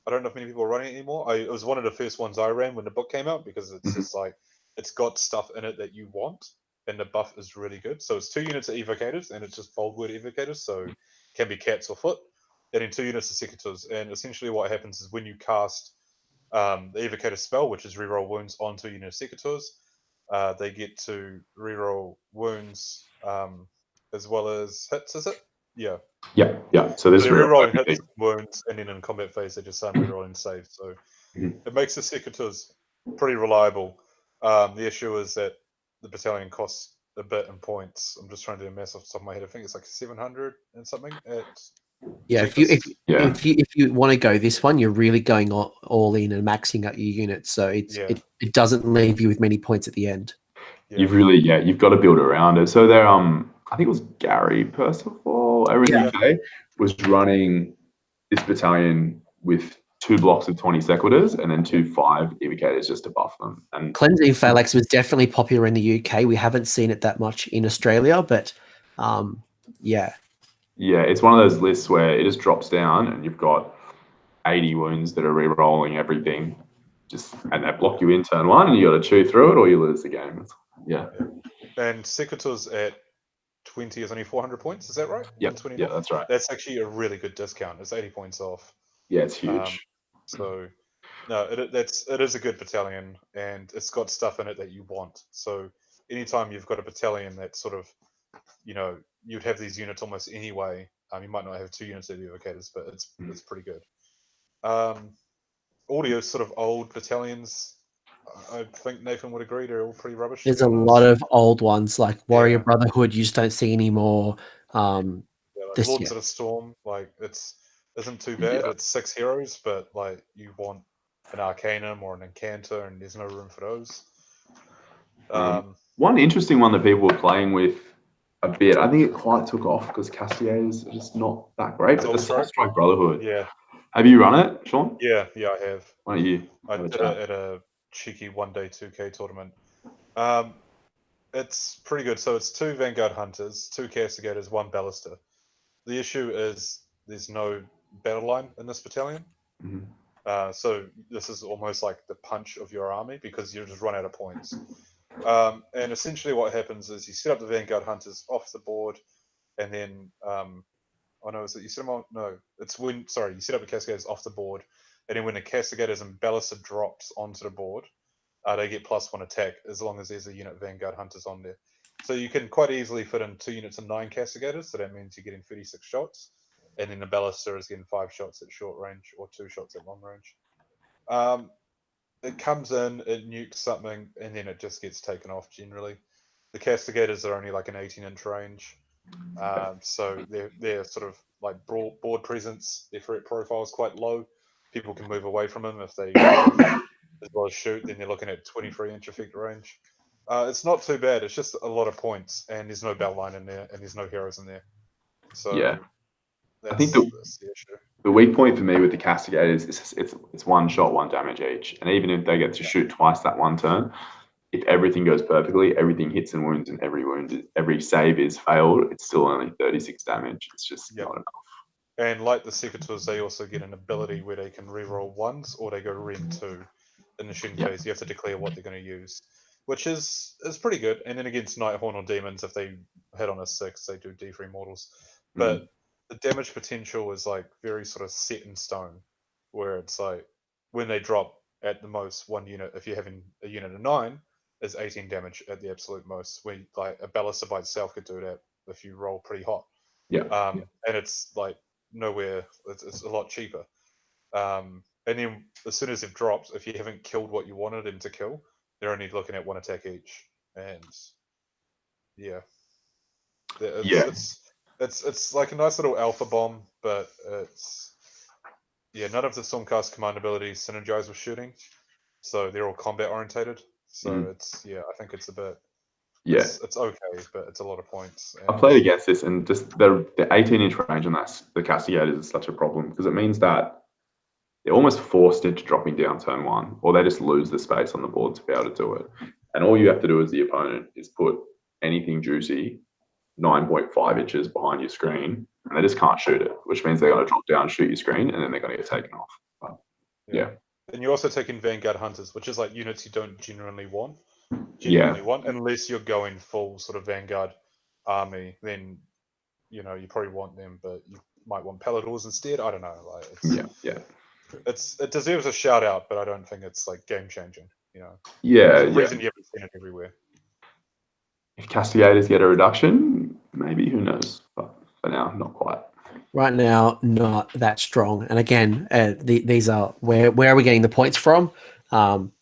I don't know if many people are running it anymore. It was one of the first ones I ran when the book came out because it's just like it's got stuff in it that you want, and the buff is really good. So it's 2 units of evocators, and it's just bold word evocators, so it can be cats or foot, and then 2 units of secators. And essentially what happens is when you cast the evocator spell, which is reroll wounds on 2 units of secators, they get to reroll wounds as well as hits, is it? Yeah. So this they're rerolling hits, wounds, and then in combat phase they just start rerolling saves. So it makes the secators pretty reliable. The issue is that the battalion costs a bit in points. I'm just trying to do a math off the top of my head. I think it's like 700 and something at cheapest. If you want to go this one, you're really going all in and maxing out your units, so it doesn't leave you with many points at the end. You've got to build around it. So there, I think it was Gary Percival over in the UK was running this battalion with 2 blocks of 20 sequitors and then 2 5 evocators just to buff them. And Cleansing Phalanx was definitely popular in the UK. We haven't seen it that much in Australia, but yeah, it's one of those lists where it just drops down and you've got 80 wounds that are re-rolling everything, and they block you in turn 1, and you got to chew through it or you lose the game. And secators at 20 is only 400 points. Is that right? Yeah, that's right. That's actually a really good discount. It's 80 points off. Yeah, it's huge. So no, it is a good battalion, and it's got stuff in it that you want. So anytime you've got a battalion that sort of, you'd have these units almost anyway. You might not have 2 units of evocators, but it's pretty good. Audio sort of old battalions. I think Nathan would agree they're all pretty rubbish. There's a lot of old ones like Warrior Brotherhood you just don't see anymore. Lords of the Storm, like isn't too bad. It's 6 heroes, but like you want an Arcanum or an Incanter, and there's no room for those. One interesting one that people were playing with a bit, I think it quite took off because Castigators are just not that great. But the Soulstrike Brotherhood. Yeah. Have you run it, Shaun? Yeah, I have. Why don't you? I did it at a cheeky 1-day 2K tournament. It's pretty good. So it's 2 Vanguard Hunters, 2 Castigators, 1 Baluster. The issue is there's no battle line in this battalion. So this is almost like the punch of your army because you just run out of points. And essentially what happens is you set up the Vanguard Hunters off the board, and then you set them on? No, it's you set up the Castigators off the board, and then when the Castigators and Baluster drops onto the board, they get +1 attack as long as there's a unit of Vanguard Hunters on there. So you can quite easily fit in 2 units of 9 Castigators, so that means you're getting 36 shots, and then the Baluster is getting 5 shots at short range or 2 shots at long range. It comes in, it nukes something, and then it just gets taken off generally. The Castigators are only like an 18-inch range, so they're sort of like board presence. Their threat profile is quite low. People can move away from them if they as well as shoot. Then they're looking at 23-inch effect range. It's not too bad. It's just a lot of points, and there's no bell line in there, and there's no heroes in there. So I think the issue. The weak point for me with the castigators is it's one shot, one damage each, and even if they get to shoot twice that one turn, if everything goes perfectly, everything hits and wounds, and every save is failed, it's still only 36 damage. It's just not enough. And like the Secateurs, they also get an ability where they can reroll ones or they go Rem 2 in the shooting phase. You have to declare what they're going to use, which is pretty good. And then against Nighthorn or Demons, if they hit on a 6, they do D3 mortals. But the damage potential is like very sort of set in stone, where it's like when they drop at the most one unit, if you're having a unit of 9, is 18 damage at the absolute most. When like a Baluster by itself could do that if you roll pretty hot. And it's like nowhere, it's a lot cheaper. And then as soon as they've dropped, if you haven't killed what you wanted them to kill, they're only looking at 1 attack each. And it's like a nice little alpha bomb, but it's none of the Stormcast command abilities synergize with shooting, so they're all combat orientated. So it's I think it's a bit it's okay, but it's a lot of points. I played against this, and just the 18-inch range on the castigators is such a problem because it means that they're almost forced into dropping down turn 1, or they just lose the space on the board to be able to do it. And all you have to do as the opponent is put anything juicy 9.5 inches behind your screen, and they just can't shoot it, which means they're going to drop down, shoot your screen, and then they're going to get taken off. But, And you also take in Vanguard Hunters, which is like units you don't generally want. Unless you're going full sort of Vanguard army, then you probably want them, but you might want Paladors instead. I don't know. Like it deserves a shout out, but I don't think it's like game changing. There's a reason you haven't seen it everywhere. If castigators get a reduction, maybe, who knows? But for now, not quite. Right now, not that strong. And again, these are where are we getting the points from?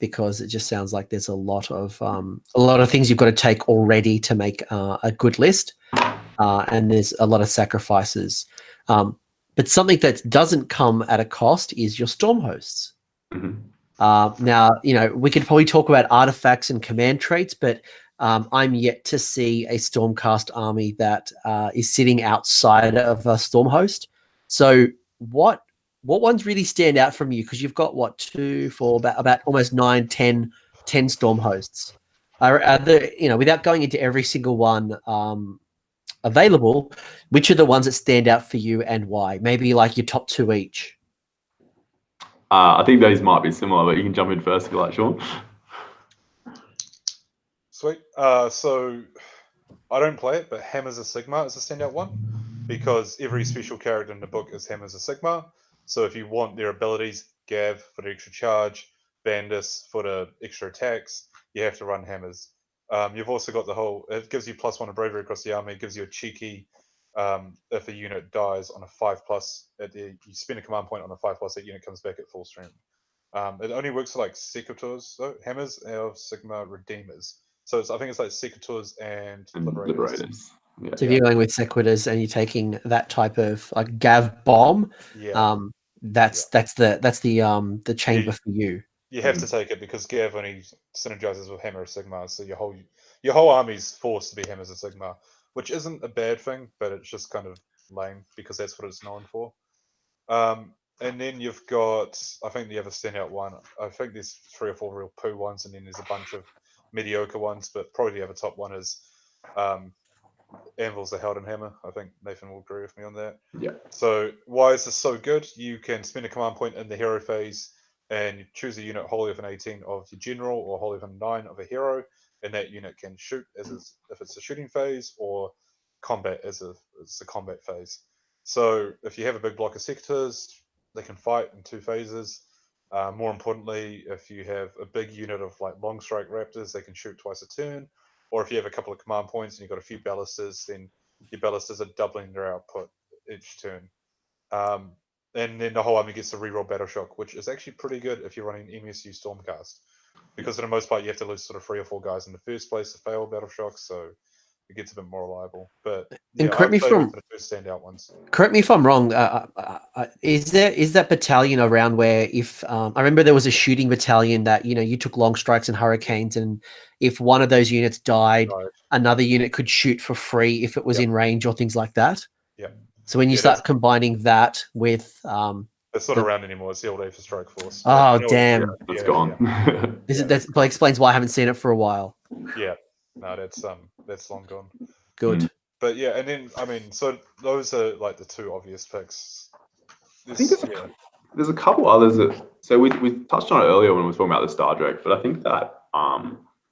Because it just sounds like there's a lot of things you've got to take already to make a good list, and there's a lot of sacrifices. But something that doesn't come at a cost is your storm hosts. Now, we could probably talk about artifacts and command traits, but I'm yet to see a Stormcast army that is sitting outside of a storm host. So what ones really stand out from you? Because you've got 2, 4, about almost 9, 10 storm hosts. Are there, without going into every single one available, which are the ones that stand out for you and why? Maybe like your top 2 each. I think those might be similar, but you can jump in first if you like, Shaun. Sweet. So I don't play it, but Hammer's a Sigmar is a standout one because every special character in the book is Hammer's a Sigmar. So if you want their abilities, Gav for the extra charge, Bandus for the extra attacks, you have to run Hammers. You've also got it gives you +1 of bravery across the army. It gives you a cheeky, if a unit dies on a 5+, you spend a command point on a 5+, that unit comes back at full strength. It only works for like Secateurs, though. Hammers of Sigmar Redeemers. So I think it's like Secateurs and Liberators. Yeah. So if you're going with Sequitors and you're taking that type of like Gav bomb, that's the chamber for you. You have to take it because Gav only synergizes with Hammer of Sigmar, so your whole army's forced to be Hammers of Sigmar, which isn't a bad thing, but it's just kind of lame because that's what it's known for. And then you've got, I think the other standout one, I think there's 3 or 4 real poo ones, and then there's a bunch of mediocre ones, but probably the other top one is Anvil's the Helden Hammer. I think Nathan will agree with me on that. Yeah. So why is this so good? You can spend a command point in the hero phase and you choose a unit wholly of an 18 of your general or wholly of a 9 of a hero, and that unit can shoot if it's a shooting phase, or combat as it's a combat phase. So if you have a big block of Secators, they can fight in 2 phases. More importantly, if you have a big unit of like long strike raptors, they can shoot twice a turn. Or if you have a couple of command points and you've got a few Balusters, then your Balusters are doubling their output each turn. And then the whole army gets to reroll Battle Shock, which is actually pretty good if you're running MSU Stormcast. Because for the most part, you have to lose sort of 3 or 4 guys in the first place to fail Battle Shock, so it gets a bit more reliable. But and correct me from the first standout ones. Correct me if I'm wrong. Is that battalion around where if I remember there was a shooting battalion that you took long strikes and hurricanes, and if one of those units died, another unit could shoot for free if it was in range or things like that. Yeah. So when you Yeah, start combining that with it's not the- around anymore. It's the old Aether Strike Force. oh You know, damn, That's yeah, gone. this Yeah. is that explains why I haven't seen it for a while. Yeah, no, that's long gone. Good. Mm. But yeah, and then I mean, so those are like the two obvious picks. I think there's a couple others that. So we touched on it earlier when we were talking about the Star Drake, but I think that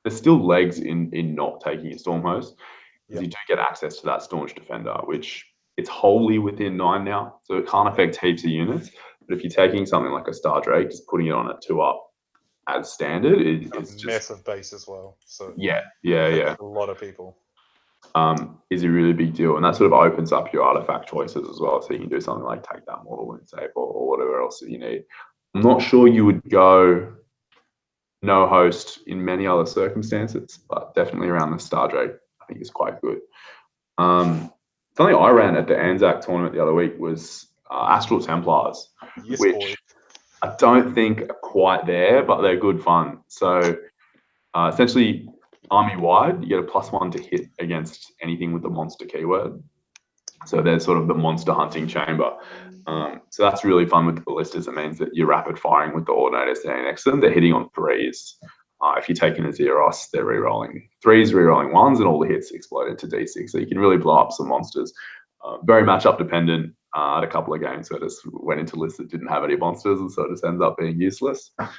there's still legs in not taking a Storm Host, because you do get access to that Staunch Defender, which it's wholly within 9 now, so it can't affect heaps of units. But if you're taking something like a Star Drake, just putting it on a 2-up as standard is just massive base as well. So yeah. a lot of people. Is a really big deal, and that sort of opens up your artifact choices as well. So you can do something like take that model and save or whatever else that you need. I'm not sure you would go no host in many other circumstances, but definitely around the Star Drake, I think is quite good. Something I ran at the Anzac tournament the other week was Astral Templars, Yes, which boy. I don't think are quite there, but they're good fun. So essentially, army-wide, you get a +1 to hit against anything with the monster keyword. So there's sort of the monster hunting chamber. So that's really fun with the ballistas. It means that you're rapid firing with the Ordinator standing next to them. They're hitting on 3s. If you're taking a Azyros, they're re-rolling 3s, re-rolling 1s, and all the hits explode into D6. So you can really blow up some monsters. Very matchup dependent. I had a couple of games where I just went into lists that didn't have any monsters, and so it just ends up being useless. But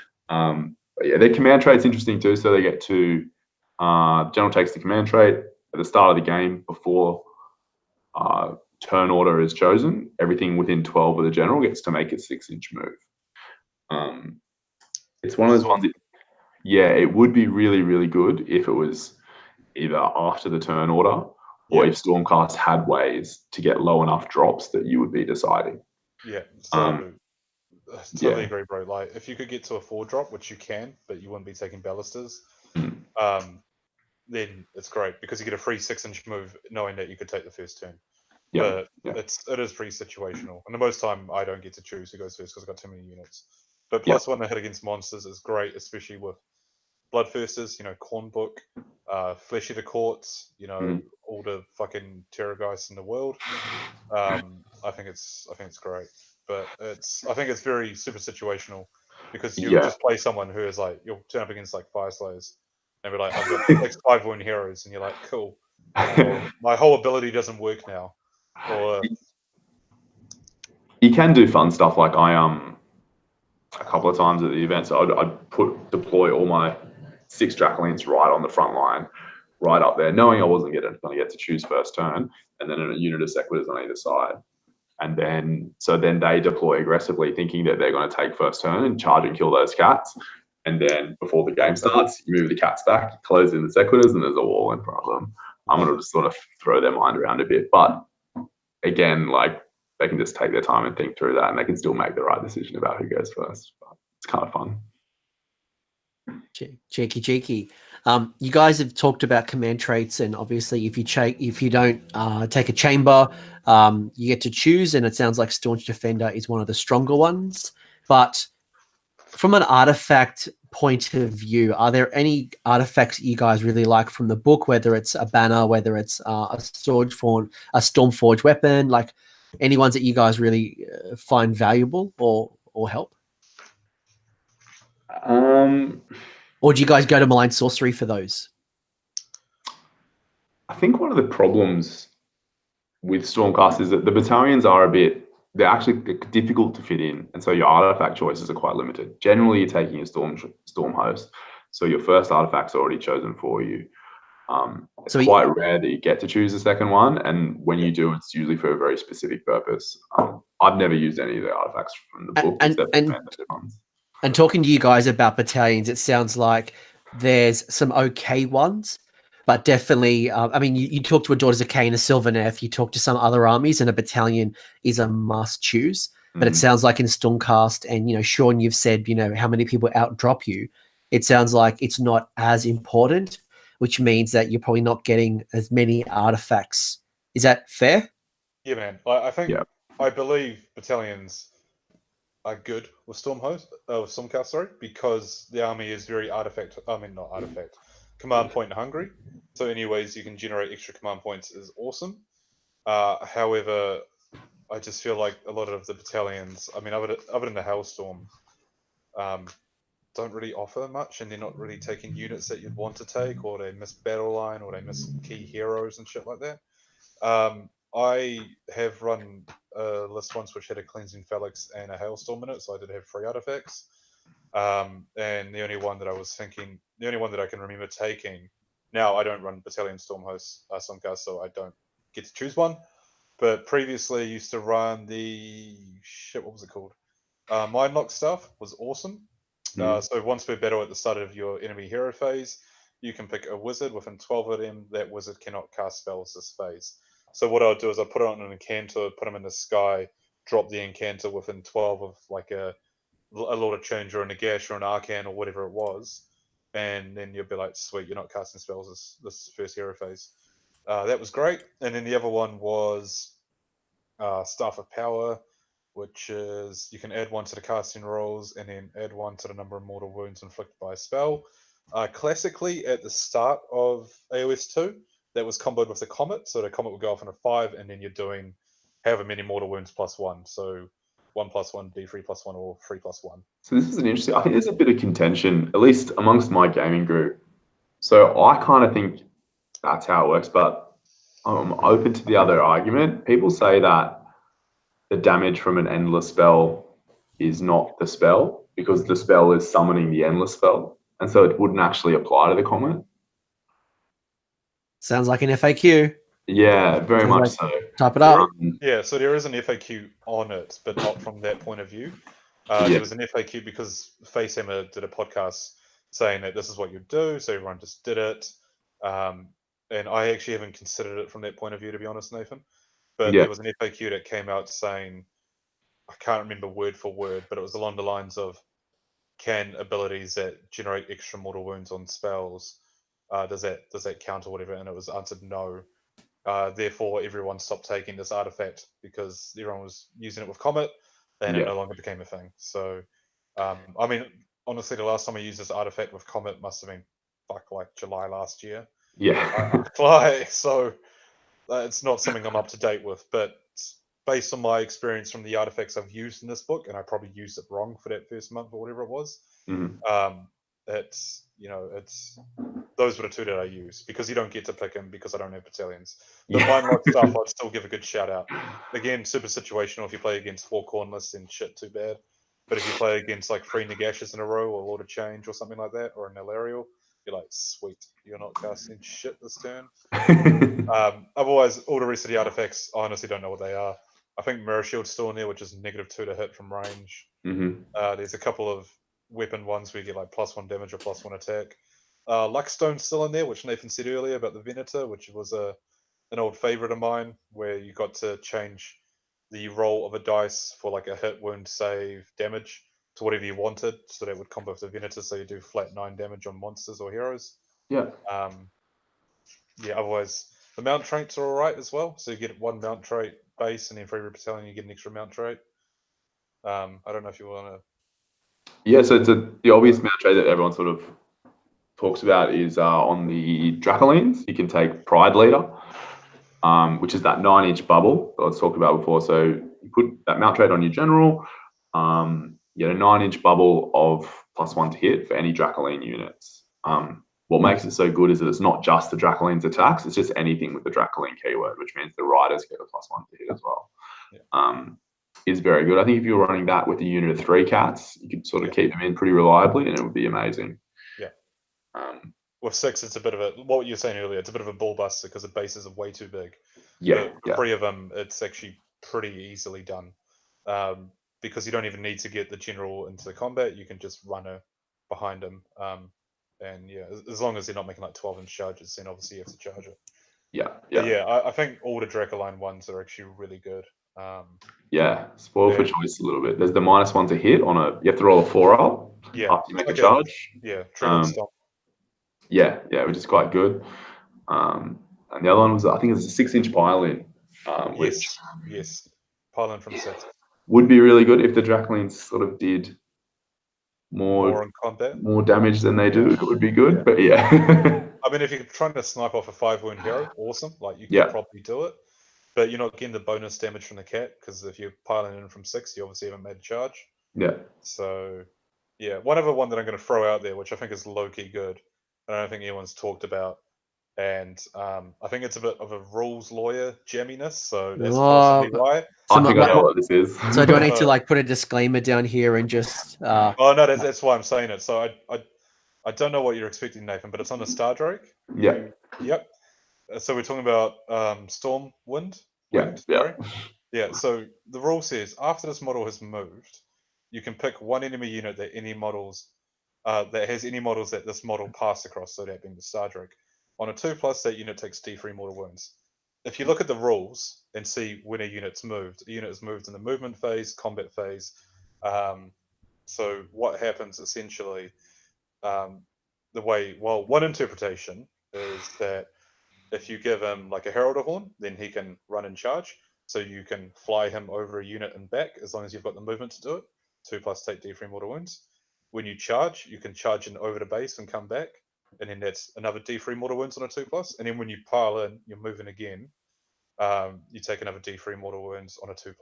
yeah, their command trait's interesting too. So they get to general takes the command trait at the start of the game before turn order is chosen. Everything within 12 of the general gets to make a 6-inch move. It's one of those ones. It would be really, really good if it was either after the turn order or if Stormcast had ways to get low enough drops that you would be deciding. Yeah, so I totally agree, bro. Like, if you could get to a 4-drop, which you can, but you wouldn't be taking Balusters, then it's great because you get a free 6-inch move knowing that you could take the first turn. But it is pretty situational. And the most time I don't get to choose who goes first because I've got too many units. But +1 to hit against monsters is great, especially with Bloodthirsters, Corn Book, Flesh Eater Courts, all the fucking Terrorgeists in the world. I think it's great. But I think it's very super situational because you just play someone who is like, you'll turn up against like Fire Slayers and be like, I've got 6 5-wound heroes, and you're like, cool. Well, my whole ability doesn't work now. Or you can do fun stuff like I a couple of times at the event, so I'd deploy all my 6 Dracolines right on the front line, right up there, knowing I wasn't going to get to choose first turn, and then a unit of Sequitors on either side. And then they deploy aggressively, thinking that they're going to take first turn and charge and kill those cats. And then before the game starts, you move the cats back, close in the Sequitors, and there's a wall in front of them. I'm going to just sort of throw their mind around a bit. But again, like, they can just take their time and think through that, and they can still make the right decision about who goes first. But it's kind of fun. Cheeky. You guys have talked about command traits, and obviously, if you don't take a chamber, you get to choose, and it sounds like Staunch Defender is one of the stronger ones. But from an artifact point of view, are there any artifacts you guys really like from the book? Whether it's a banner, whether it's a Stormforge weapon, like any ones that you guys really find valuable or help? Or do you guys go to Malign Sorcery for those? I think one of the problems with Stormcast is that the battalions are they're actually difficult to fit in, and so your artifact choices are quite limited. Generally, you're taking a storm host, so your first artifact's already chosen for you. It's quite rare that you get to choose a second one, and when you do, it's usually for a very specific purpose. I've never used any of the artifacts from the book except for fantasy ones. And talking to you guys about battalions, it sounds like there's some okay ones, but definitely, I mean, you talk to a Daughters of Cain, a Sylvaneth, you talk to some other armies, and a battalion is a must choose. But it sounds like in Stormcast, and Shaun, you've said how many people outdrop you. It sounds like it's not as important, which means that you're probably not getting as many artifacts. Is that fair? Yeah, man. I believe battalions are good with Stormcast, because the army is very command point hungry. So any ways you can generate extra command points is awesome. However, I just feel like a lot of the battalions, I mean, other than the Hailstorm, don't really offer much, and they're not really taking units that you'd want to take, or they miss battle line, or they miss key heroes and shit like that. I have run a list once which had a Cleansing Phalanx and a Hailstorm in it, so I did have 3 artifacts. And the only one that I can remember taking, now I don't run Battalion Stormcast, so I don't get to choose one. But previously, I used to run the what was it called? Mindlock stuff was awesome. So once per battle at the start of your enemy hero phase, you can pick a wizard. Within 12 of them, that wizard cannot cast spells this phase. So what I'll do is I'll put it on an incanter, put them in the sky, drop the incanter within 12 of like a Lord of Change or a Nagash or an Arcan or whatever it was, and then you'll be like, sweet, you're not casting spells this first hero phase. That was great. And then the other one was Staff of Power, which is you can add 1 to the casting rolls and then add 1 to the number of mortal wounds inflicted by a spell. Classically, at the start of AOS 2, that was comboed with the Comet, so the Comet would go off on a 5, and then you're doing however many mortal wounds plus 1. So 1+1, D3+1, or 3+1. So this is an interesting. I think there's a bit of contention, at least amongst my gaming group. So I kind of think that's how it works, but I'm open to the other argument. People say that the damage from an endless spell is not the spell because the spell is summoning the endless spell, and so it wouldn't actually apply to the comment. Sounds like an FAQ. Yeah, very much so. Type it up. Yeah, so there is an FAQ on it, but not from that point of view. Yeah. There was an FAQ because Facehammer did a podcast saying that this is what you do, so everyone just did it. And I actually haven't considered it from that point of view, to be honest, Nathan. But Yeah. there was an FAQ that came out saying, I can't remember word for word, but it was along the lines of, can abilities that generate extra mortal wounds on spells, does that count or whatever? And it was answered no. Therefore, everyone stopped taking this artifact because everyone was using it with Comet, and it no longer became a thing. So, I mean, honestly, the last time I used this artifact with Comet must have been like July last year. Yeah. So it's not something I'm up to date with, but based on my experience from the artifacts I've used in this book, and I probably used it wrong for that first month or whatever it was, it's those were the 2 that I use because you don't get to pick them because I don't have battalions. But Mindlock stuff, I'd still give a good shout out. Again, super situational. If you play against 4 cornlists, then shit, too bad. But if you play against like 3 Nagashes in a row or Lord of Change or something like that, or an Elarial, you're like, sweet, you're not casting shit this turn. Otherwise, all the rest of the artifacts, I honestly don't know what they are. I think Mirror Shield's still in there, which is -2 to hit from range. There's a couple of weapon ones where you get like +1 damage or +1 attack. Luckstone's still in there, which Nathan said earlier about the Venator, which was an old favorite of mine, where you got to change the roll of a dice for like a hit, wound, save, damage to whatever you wanted. So that would combo with the Venator, so you do flat 9 damage on monsters or heroes. Yeah. Otherwise, the mount traits are alright as well. So you get 1 mount trait base, and then for every battalion you get an extra mount trait. I don't know if you want to. Yeah, so the obvious mount trait that everyone sort of talks about is on the Dracolines. You can take Pride Leader, which is that 9-inch bubble that I was talked about before. So you put that mount trait on your general, you get a 9-inch bubble of +1 to hit for any Dracoline units. What makes it so good is that it's not just the Dracoline's attacks, it's just anything with the Dracoline keyword, which means the riders get a +1 to hit as well. Is very good. I think if you were running that with a unit of 3 cats, you could sort of keep them in pretty reliably and it would be amazing. Yeah. With 6, it's a bit of a, what you were saying earlier, it's a bit of a ball buster because the bases are way too big. Yeah. But 3 of them, it's actually pretty easily done. Because you don't even need to get the general into the combat, you can just run her behind him. And yeah, as long as they're not making like 12-inch charges, then obviously you have to charge it. I think all the Dracoline ones are actually really good. Spoiled for choice a little bit. There's the -1 to hit on a. You have to roll a 4-roll after you make a charge. Trigger stop. Which is quite good. And the other one was, I think, it's a 6-inch pile-in, which pile-in from 6 would be really good if the Dracolines sort of did more in combat, more damage than they do. It would be good, but I mean, if you're trying to snipe off a 5-wound hero, awesome. Like you could probably do it. but you're not getting the bonus damage from the cat, because if you're piling in from 6, you obviously haven't made a charge. Yeah. So, yeah, one other one that I'm going to throw out there, which I think is low-key good, and I don't think anyone's talked about, and I think it's a bit of a rules lawyer jamminess, so that's possibly why. I think I know what this is. So do I need to like put a disclaimer down here and just? Oh no, that's why I'm saying it. So I don't know what you're expecting, Nathan, but it's on the Star Drake. Yeah. Yep. So we're talking about Storm Wind. Yeah. Sorry. Yeah. So the rule says after this model has moved, you can pick one enemy unit that has any models that this model passed across. So that being the Star Drake. On a 2+, that unit takes D3 mortal wounds. If you look at the rules and see when a unit's moved, a unit is moved in the movement phase, combat phase. So what happens essentially, one interpretation is that if you give him like a Heraldor Horn, then he can run and charge. So you can fly him over a unit and back as long as you've got the movement to do it. 2+ take D3 mortal wounds. When you charge, you can charge in over the base and come back. And then that's another D3 mortal wounds on a 2+. And then when you pile in, you're moving again. You take another D3 mortal wounds on a 2+.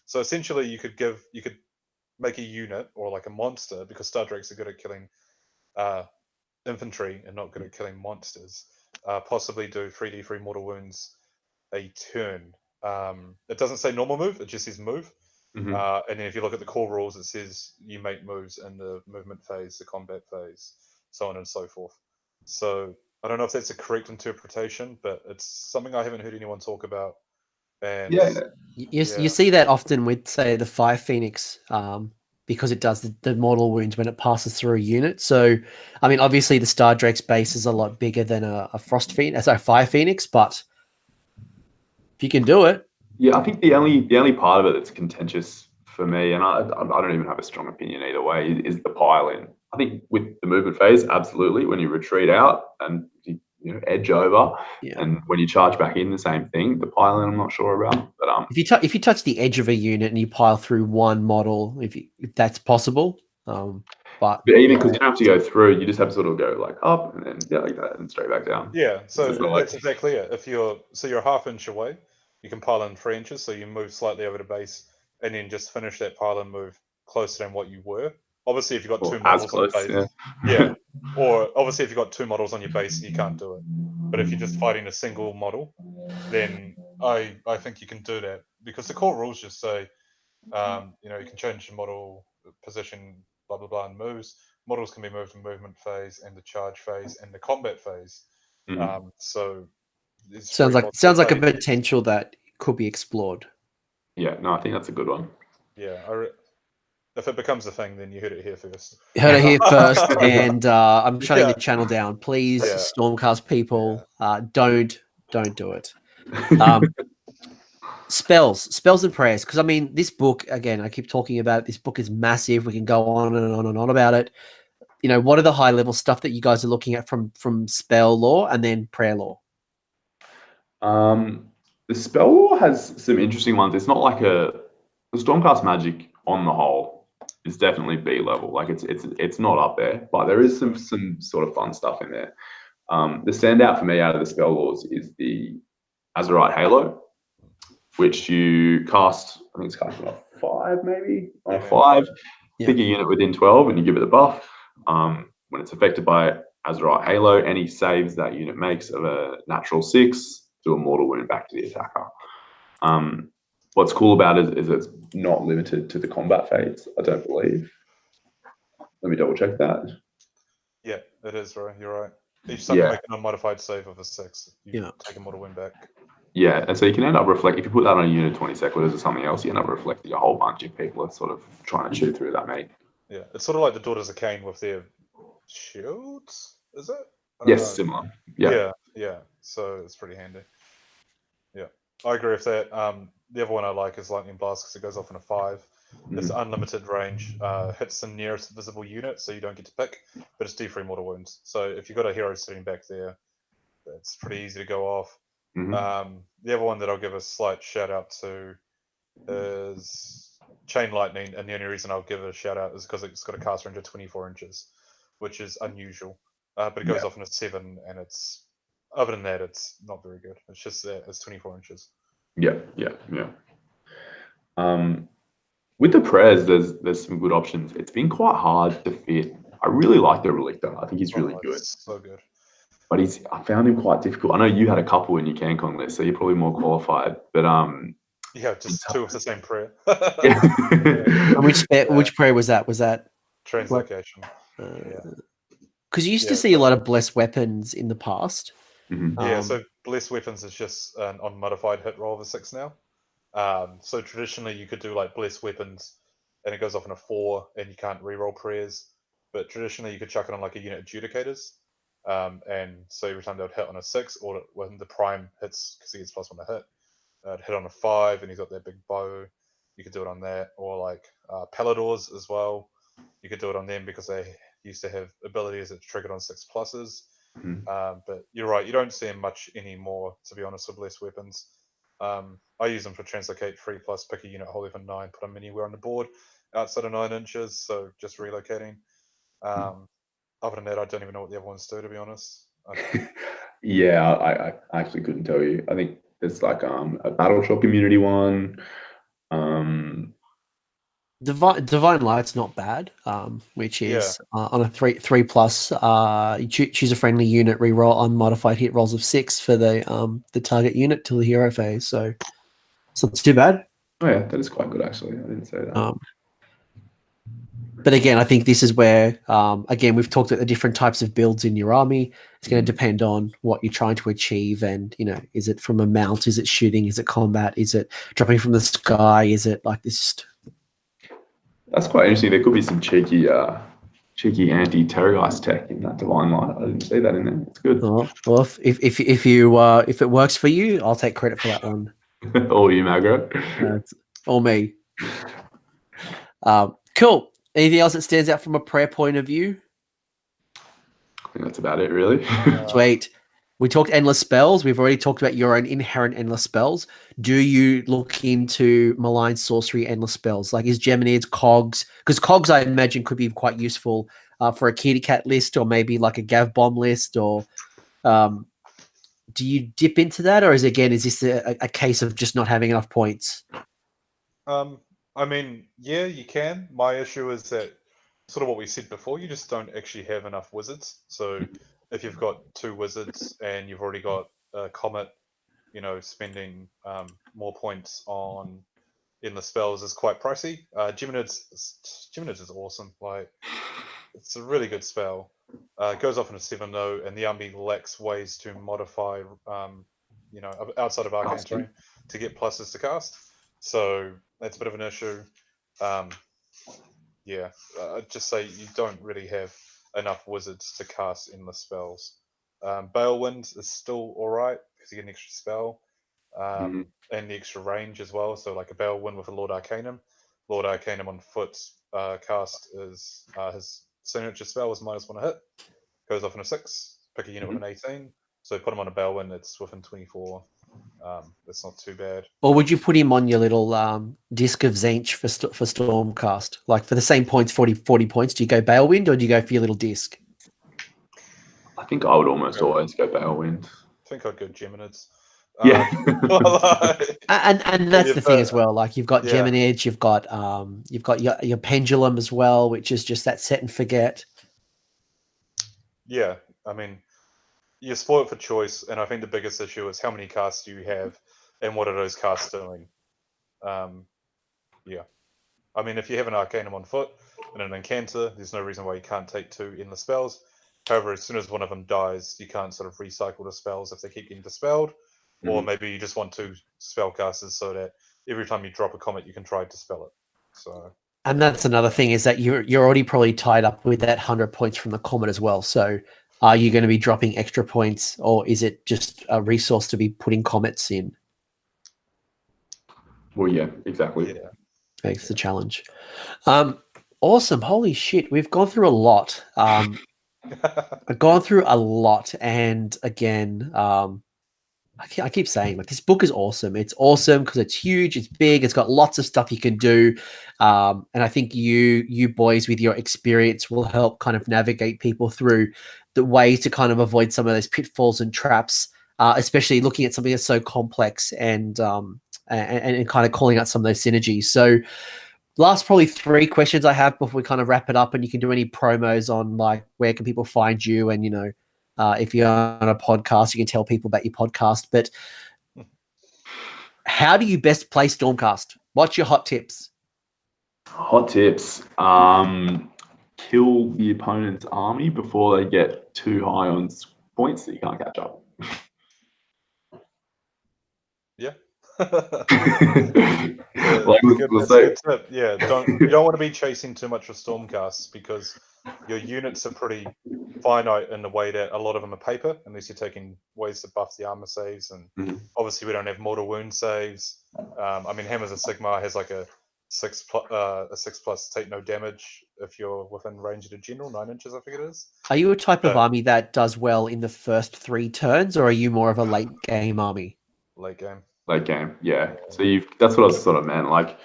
So essentially you could make a unit or like a monster, because Star Drakes are good at killing infantry and not good at killing monsters, possibly do 3d3 mortal wounds a turn. It doesn't say normal move, it just says move. Mhm. And then if you look at the core rules, it says you make moves in the movement phase, the combat phase, so on and so forth. So I don't know if that's a correct interpretation, but it's something I haven't heard anyone talk about. And You see that often with, say, the Fire Phoenix, because it does the mortal wounds when it passes through a unit. So, I mean, obviously the Star Drake's base is a lot bigger than a Frost Phoenix, sorry, Fire Phoenix, but if you can do it. Yeah, I think the only part of it that's contentious for me, and I don't even have a strong opinion either way, is the pile in. I think with the movement phase, absolutely, when you retreat out and you edge over, and when you charge back in, the same thing. The pile in, I'm not sure about, but if you touch the edge of a unit and you pile through one model, if that's possible, but even because you don't have to go through, you just have to sort of go like up and then like that and straight back down. Yeah, so It's not that's exactly it. If you're a half inch away, you can pile in 3 inches, so you move slightly over the base, and then just finish that pile and move closer than what you were. Obviously, if you've got two models on the base, yeah. Or obviously, if you've got 2 models on your base, you can't do it. But if you're just fighting a single model, then I think you can do that, because the core rules just say, you can change the model position, blah blah blah, and moves. Models can be moved in movement phase and the charge phase and the combat phase. So it's sounds like a potential that could be explored. Yeah, no, I think that's a good one. Yeah, if it becomes a thing, then you heard it here first. You heard it here first, and I'm shutting the channel down. Please, Stormcast people, don't do it. Spells and prayers, because I mean, this book, again, I keep talking about it, this book is massive. We can go on and on and on about it. What are the high level stuff that you guys are looking at from spell lore and then prayer lore? The spell lore has some interesting ones. It's not like the Stormcast magic on the whole is definitely B level. Like it's not up there, but there is some sort of fun stuff in there. The standout for me out of the spell lores is the Azerite Halo, which you cast. I think it's cast on a 5, maybe on a 5. Pick a unit within 12, and you give it a buff. When it's affected by Azerite Halo, any saves that unit makes of a natural 6 do a mortal wound back to the attacker. What's cool about it is it's not limited to the combat phase, I don't believe. Let me double check that. Yeah, it is, right. You're right. Each time you make an unmodified save of a 6, you take a mortal wound back. Yeah, and so you can end up if you put that on a unit 20 seconds or something else, you end up reflecting a whole bunch of people are sort of trying to chew through that, mate. Yeah, it's sort of like the Daughters of Cain with their shields, is it? Yes, similar. Yeah. So it's pretty handy. Yeah, I agree with that. The other one I like is Lightning Blast, because it goes off in a 5. It's unlimited range, hits the nearest visible unit, so you don't get to pick, but it's D3 mortal wounds. So if you've got a hero sitting back there, it's pretty easy to go off. The other one that I'll give a slight shout out to is Chain Lightning, and the only reason I'll give it a shout out is because it's got a cast range of 24 inches, which is unusual. But it goes off in a 7, and other than that, it's not very good. It's just that it's 24 inches. Yeah. With the prayers, there's some good options. It's been quite hard to fit. I really like the Relictor. I think he's really good. So good. But I found him quite difficult. I know you had a couple in your CanCon list, so you're probably more qualified. But Yeah, just two of the same prayer. yeah. And which prayer was that? Was that Translocation? because you used to see a lot of blessed weapons in the past. Yeah, so blessed weapons is just an unmodified hit roll of a 6 now. So traditionally you could do like blessed weapons, and it goes off in a 4, and you can't reroll prayers. But traditionally you could chuck it on like a unit adjudicators, and so every time they would hit on a 6, or when the prime hits, because he gets +1 to hit, hit on a 5, and he's got that big bow. You could do it on that, or like Paladors as well. You could do it on them because they used to have abilities that triggered on 6 pluses. But you're right, you don't see them much anymore, to be honest, with blessed weapons. I use them for translocate 3+, pick a unit wholly for 9, put them anywhere on the board outside of 9 inches, so just relocating. Other than that, I don't even know what the other ones do, to be honest. Yeah, I actually couldn't tell you. I think there's like a battle shock immunity one. Divine Light's not bad, which is on a 3+. You choose a friendly unit, reroll unmodified hit rolls of 6 for the target unit till the hero phase. So it's not too bad. Oh yeah, that is quite good actually. I didn't say that. But again, I think this is where, again, we've talked about the different types of builds in your army. It's going to depend on what you're trying to achieve. And, is it from a mount? Is it shooting? Is it combat? Is it dropping from the sky? Is it like this? That's quite interesting. There could be some cheeky anti-terrorgeist tech in that Divine Light. I didn't see that in there. It's good. Well, if it works for you, I'll take credit for that one. All you, Magro. That's all me. Cool. Anything else that stands out from a prayer point of view? I think that's about it, really. Sweet. We talked endless spells. We've already talked about your own inherent endless spells. Do you look into malign sorcery endless spells? Like, is Geminids, Cogs? Because Cogs, I imagine, could be quite useful for a kitty cat list, or maybe like a Gav Bomb list, or do you dip into that, or is this a case of just not having enough points? I mean, yeah, you can. My issue is that sort of what we said before, you just don't actually have enough wizards. So if you've got 2 wizards and you've already got a Comet, spending more points on endless spells is quite pricey. Geminids is awesome. Like, it's a really good spell. It goes off in a 7 though, and the army lacks ways to modify, outside of arcane terrain to get pluses to cast. So that's a bit of an issue. I'd just say you don't really have enough wizards to cast endless spells. Balewind is still alright because you get an extra spell and the extra range as well. So like a Balewind with a Lord Arcanum. Lord Arcanum on foot cast is his signature spell is -1 to hit. Goes off in a 6. Pick a unit with an 18. So put him on a Balewind, it's within 24. That's not too bad. Or would you put him on your little disc of Zench for Stormcast? Like, for the same points, 40 points, do you go Balewind, or do you go for your little disc? I think I would almost always go Balewind. I think I'd go Geminids. Yeah. And that's the thing as well. Like, you've got Geminids, you've got your Pendulum as well, which is just that set and forget. Yeah, I mean, you're spoiled for choice, and I think the biggest issue is how many casts do you have, and what are those casts doing? I mean, if you have an Arcanum on foot and an Incanter, there's no reason why you can't take 2 endless spells. However, as soon as one of them dies, you can't sort of recycle the spells if they keep getting dispelled. Or maybe you just want 2 spellcasters so that every time you drop a comet, you can try to dispel it. So. And that's another thing, is that you're already probably tied up with that 100 points from the comet as well. So are you going to be dropping extra points, or is it just a resource to be putting comets in? Well, yeah, exactly. Yeah. That's the challenge. Awesome. Holy shit. We've gone through a lot. I've gone through a lot. And again, I keep saying, like, this book is awesome. It's awesome because it's huge, it's big, it's got lots of stuff you can do. And I think you boys with your experience will help kind of navigate people through the ways to kind of avoid some of those pitfalls and traps, especially looking at something that's so complex and and kind of calling out some of those synergies. So last probably 3 questions I have before we kind of wrap it up, and you can do any promos on like where can people find you, and if you're on a podcast, you can tell people about your podcast. But how do you best play Stormcast? What's your hot tips? Hot tips. Kill the opponent's army before they get too high on points that you can't catch up. Yeah. Like, That's a good tip. Yeah, you don't want to be chasing too much of Stormcasts because your units are pretty finite in the way that a lot of them are paper, unless you're taking ways to buff the armor saves, and obviously we don't have mortal wound saves. I mean, Hammers of Sigmar has like a 6+ take no damage if you're within range of the general, 9 inches, I think it is. Are you a type of army that does well in the first 3 turns, or are you more of a late game army? Late game. Late game, yeah. So that's what I sort of meant. Like,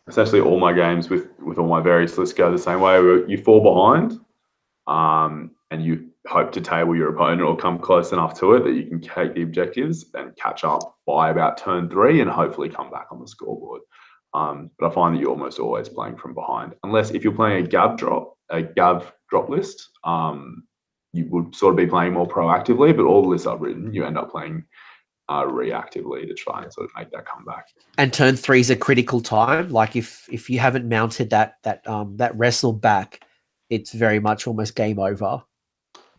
essentially, all my games with all my various lists go the same way. You fall behind, and you hope to table your opponent or come close enough to it that you can take the objectives and catch up by about turn 3 and hopefully come back on the scoreboard. But I find that you're almost always playing from behind, unless if you're playing a Gav drop list, you would sort of be playing more proactively. But all the lists I've written, you end up playing reactively to try and sort of make that comeback. And turn 3 is a critical time. Like if you haven't mounted that wrestle back, it's very much almost game over.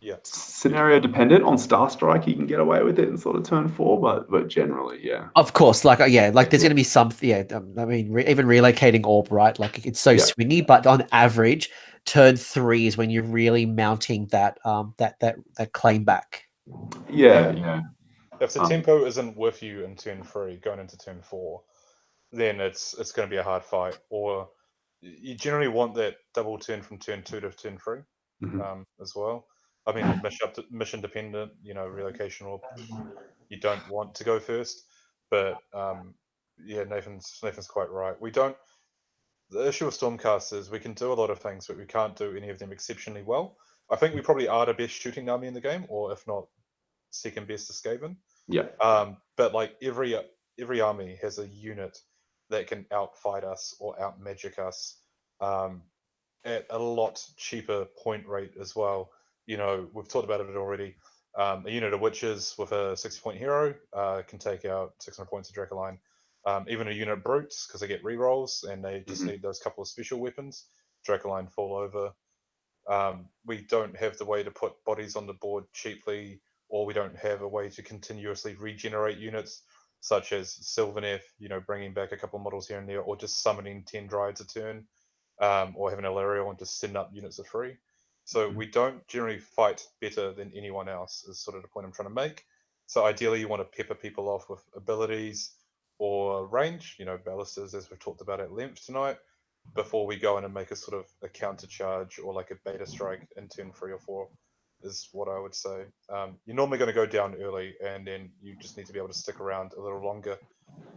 Yeah. Scenario dependent. On Star Strike, you can get away with it in sort of turn 4, but generally, yeah. Of course, like there's going to be some. Yeah, I mean, even relocating orb, right? Like it's so swingy, but on average, turn 3 is when you're really mounting that claim back. Yeah. If the tempo isn't with you in turn 3 going into turn 4, then it's going to be a hard fight. Or you generally want that double turn from turn 2 to turn 3 as well. I mean, mission dependent, relocation, or you don't want to go first. But yeah, Nathan's quite right. The issue with Stormcast is we can do a lot of things, but we can't do any of them exceptionally well. I think we probably are the best shooting army in the game, or if not, second best to Skaven. Yeah. But like every army has a unit that can outfight us or out magic us at a lot cheaper point rate as well. We've talked about it already. A unit of witches with a 60-point hero can take out 600 points of Dracoline. Even a unit of brutes, because they get rerolls and they just need those couple of special weapons. Dracoline fall over. We don't have the way to put bodies on the board cheaply, or we don't have a way to continuously regenerate units, such as Sylvaneth, bringing back a couple of models here and there, or just summoning 10 Dryads a turn, or having a Lariel and just send up units for free. So we don't generally fight better than anyone else, is sort of the point I'm trying to make. So ideally, you want to pepper people off with abilities or range, balusters, as we've talked about at length tonight, before we go in and make a sort of a counter charge or like a beta strike in turn 3 or 4. Is what I would say. You're normally going to go down early, and then you just need to be able to stick around a little longer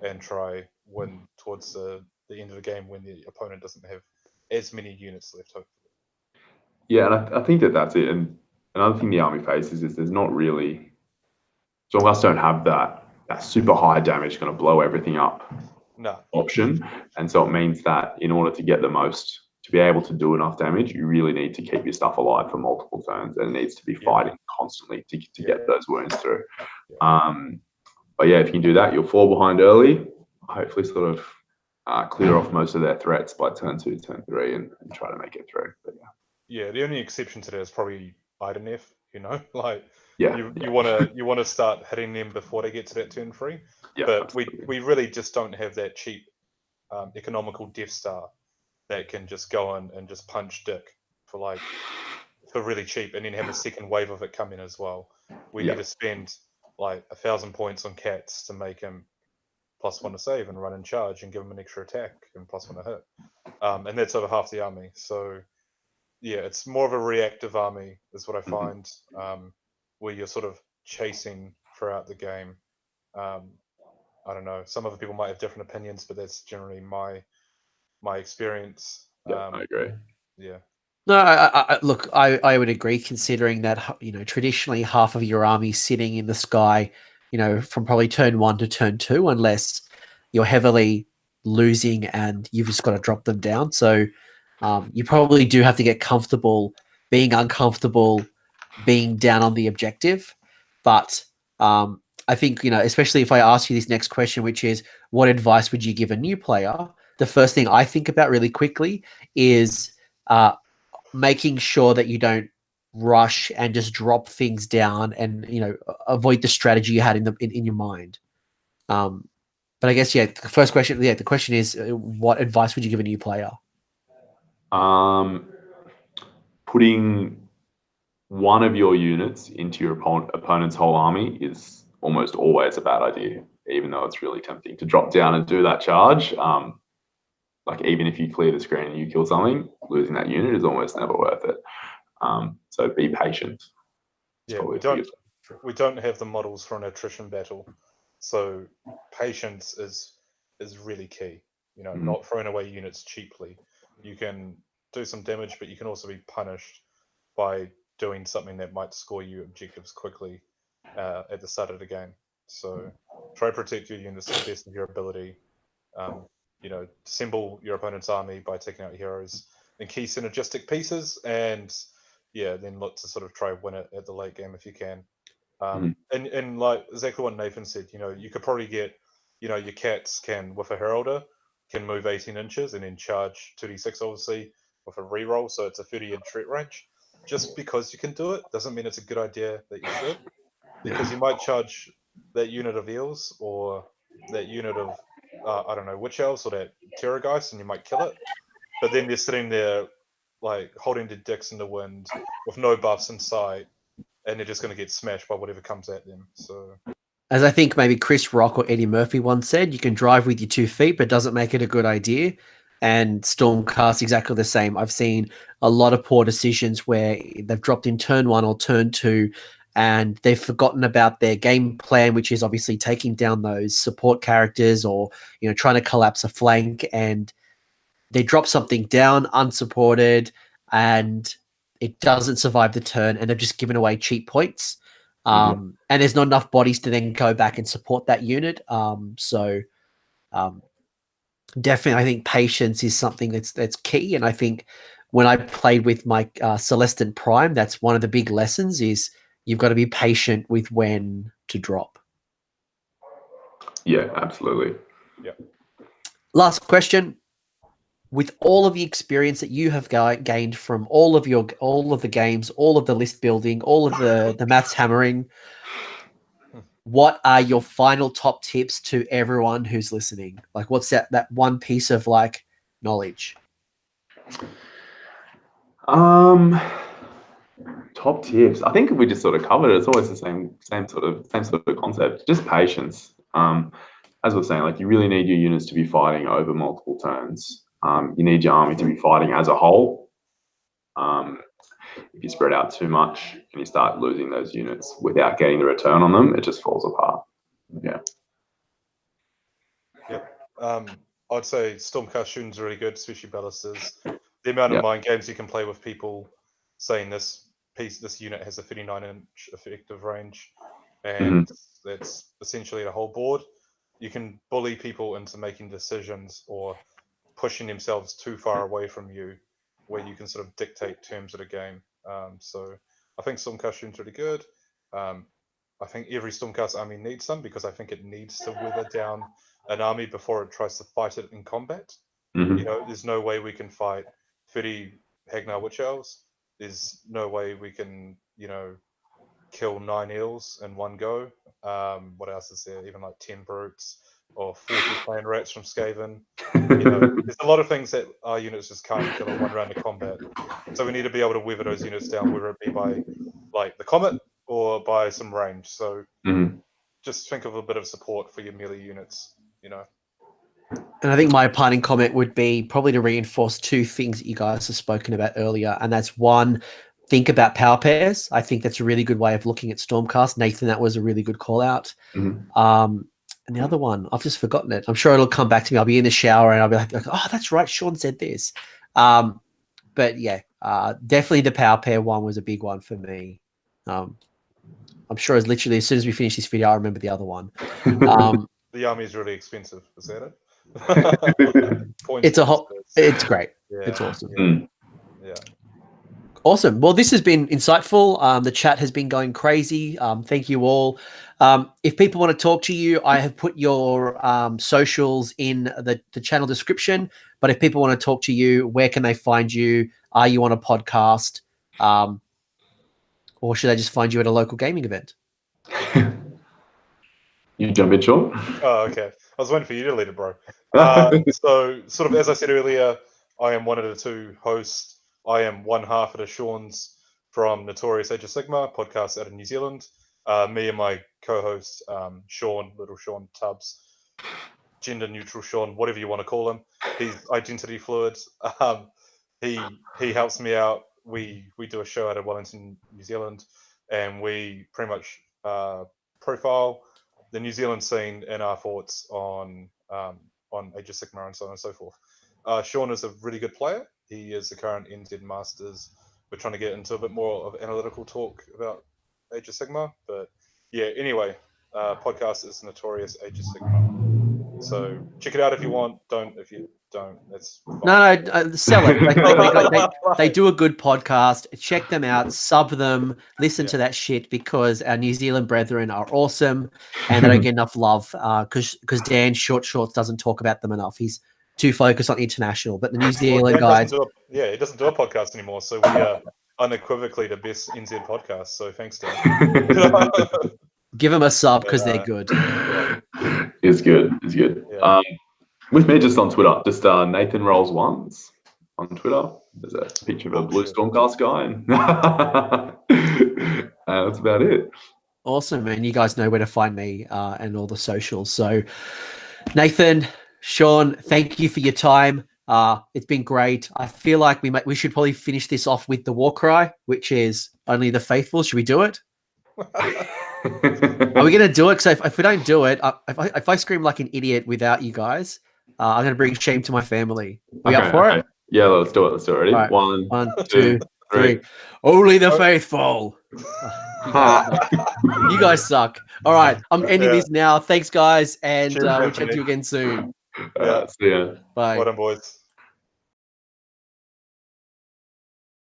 and try win towards the end of the game when the opponent doesn't have as many units left, hopefully. Yeah, and I think that's it. And another thing the army faces is there's not really... Stormcast don't have that super high damage, going to blow everything up option. And so it means that in order to get the most... To be able to do enough damage, you really need to keep your stuff alive for multiple turns, and it needs to be fighting constantly to get those wounds through. But yeah, if you can do that, you'll fall behind early, hopefully sort of clear off most of their threats by turn 2, turn 3, and try to make it through. But yeah, the only exception to that is probably Idenef, like you want to start hitting them before they get to that turn 3. Yeah, but absolutely. we really just don't have that cheap economical Death Star that can just go in and just punch Dick for really cheap, and then have a second wave of it come in as well. We need to spend like 1,000 points on cats to make him +1 to save and run in charge, and give him an extra attack and +1 to hit. And that's over half the army. So yeah, it's more of a reactive army is what I find, where you're sort of chasing throughout the game. I don't know. Some other people might have different opinions, but that's generally my experience. I agree. Yeah. No, I would agree, considering that traditionally half of your army sitting in the sky, from probably turn 1 to turn 2, unless you're heavily losing and you've just got to drop them down. So you probably do have to get comfortable being uncomfortable, being down on the objective. But I think, especially if I ask you this next question, which is what advice would you give a new player? The first thing I think about really quickly is making sure that you don't rush and just drop things down and, avoid the strategy you had in your mind. But I guess, the first question, the question is, what advice would you give a new player? Putting one of your units into your opponent's whole army is almost always a bad idea, even though it's really tempting to drop down and do that charge. Like even if you clear the screen and you kill something, losing that unit is almost never worth it. So be patient. Yeah, we don't have the models for an attrition battle, so patience is really key. Not throwing away units cheaply. You can do some damage, but you can also be punished by doing something that might score you objectives quickly at the start of the game. So try to protect your units to the best of your ability. Dissemble your opponent's army by taking out heroes and key synergistic pieces, and then look to sort of try win it at the late game if you can. And like exactly what Nathan said, you could probably get, your cats can, with a Heraldor, can move 18 inches and then charge 2d6 obviously with a reroll, so it's a 30-inch threat range. Just because you can do it doesn't mean it's a good idea that you should, because you might charge that unit of eels or that unit of I don't know, witch elves or that Terrorgeist, and you might kill it. But then they're sitting there like holding their dicks in the wind with no buffs in sight, and they're just going to get smashed by whatever comes at them. So, as I think maybe Chris Rock or Eddie Murphy once said, you can drive with your 2 feet, but doesn't make it a good idea. And Stormcast exactly the same. I've seen a lot of poor decisions where they've dropped in turn 1 or turn 2, and they've forgotten about their game plan, which is obviously taking down those support characters or trying to collapse a flank, and they drop something down unsupported, and it doesn't survive the turn, and they've just given away cheap points. And there's not enough bodies to then go back and support that unit. Definitely, I think patience is something that's key. And I think when I played with my Celestin Prime, that's one of the big lessons is you've got to be patient with when to drop. Yeah, absolutely. Yeah. Last question. With all of the experience that you have gained from all of the games, all of the list building, all of the maths hammering, what are your final top tips to everyone who's listening? Like, what's that one piece of knowledge? Top tips. I think we just sort of covered it. It's always the same sort of concept. Just patience. As we're saying, you really need your units to be fighting over multiple turns. You need your army to be fighting as a whole. If you spread out too much and you start losing those units without getting the return on them, it just falls apart. Yeah. I'd say Stormcast shooting's really good, especially Balusters. The amount of mind games you can play with people saying this unit has a 39-inch effective range, and that's essentially the whole board. You can bully people into making decisions or pushing themselves too far away from you, where you can sort of dictate terms of the game. So I think Stormcast shooting's really good. I think every Stormcast army needs some, because I think it needs to wither down an army before it tries to fight it in combat. There's no way we can fight 30 Hagnar Witch Elves. There's no way we can, kill 9 eels in one go. What else is there? Even 10 brutes or 40 clan rats from Skaven. There's a lot of things that our units just can't kill in one round of combat. So we need to be able to weather those units down, whether it be by the comet or by some range. So just think of a bit of support for your melee units, And I think my parting comment would be probably to reinforce 2 things that you guys have spoken about earlier. And that's one, think about power pairs. I think that's a really good way of looking at Stormcast. Nathan, that was a really good call out. And the other one, I've just forgotten it. I'm sure it'll come back to me. I'll be in the shower and I'll be like, oh, that's right, Shaun said this. But yeah, definitely the power pair one was a big one for me. I'm sure it's literally as soon as we finish this video, I remember the other one. the army is really expensive. Is that it? Points It's a versus hot. stats. It's great. Yeah, It's awesome. Mm. yeah. Awesome. Well, this has been insightful. The chat has been going crazy. Thank you all. If people want to talk to you, I have put your socials in the channel description. But if people want to talk to you, where can they find you? Are you on a podcast? Or should they just find you at a local gaming event? You jump in, Shaun. Oh, okay. I was waiting for you to lead it, bro. So, sort of as I said earlier, I am one of the two hosts. I am one half of the Shaun's from Notorious Age of Sigmar podcast out of New Zealand. Me and my co-host, Shaun, little Shaun Tubbs, gender neutral Shaun, whatever you want to call him. He's identity fluid. He helps me out. We do a show out of Wellington, New Zealand, and we pretty much profile the New Zealand scene and our thoughts on Age of Sigmar and so on and so forth. Shaun is a really good player. He is the current NZ Masters. We're trying to get into a bit more of analytical talk about Age of Sigmar, but yeah. Anyway, podcast is Notorious Age of Sigmar. So check it out if you want. Don't if you don't. That's fine. No, sell it. They do a good podcast. Check them out, sub them, listen to that shit because our New Zealand brethren are awesome and they don't get enough love because Dan Shorts doesn't talk about them enough. He's too focused on international, but the New Zealand guys. He doesn't do a podcast anymore. So we are unequivocally the best NZ podcast. So thanks, Dan. Give them a sub because they're good. It's good. It's good. Yeah. With me just on Twitter, just Nathan Rolls Ones on Twitter. There's a picture of a blue Stormcast guy, and that's about it. Awesome, man. You guys know where to find me and all the socials. So, Nathan, Shaun, thank you for your time. It's been great. I feel like we should probably finish this off with the war cry, which is only the faithful. Should we do it? Are we going to do it? Because if we don't do it, if I scream like an idiot without you guys, I'm going to bring shame to my family. We up for it? Yeah, let's do it. Let's do it. Ready? Right. One, 2, 3. Only the faithful. You guys suck. All right. I'm ending this now. Thanks, guys. And we'll chat to you again soon. See ya. Bye. Well done, boys.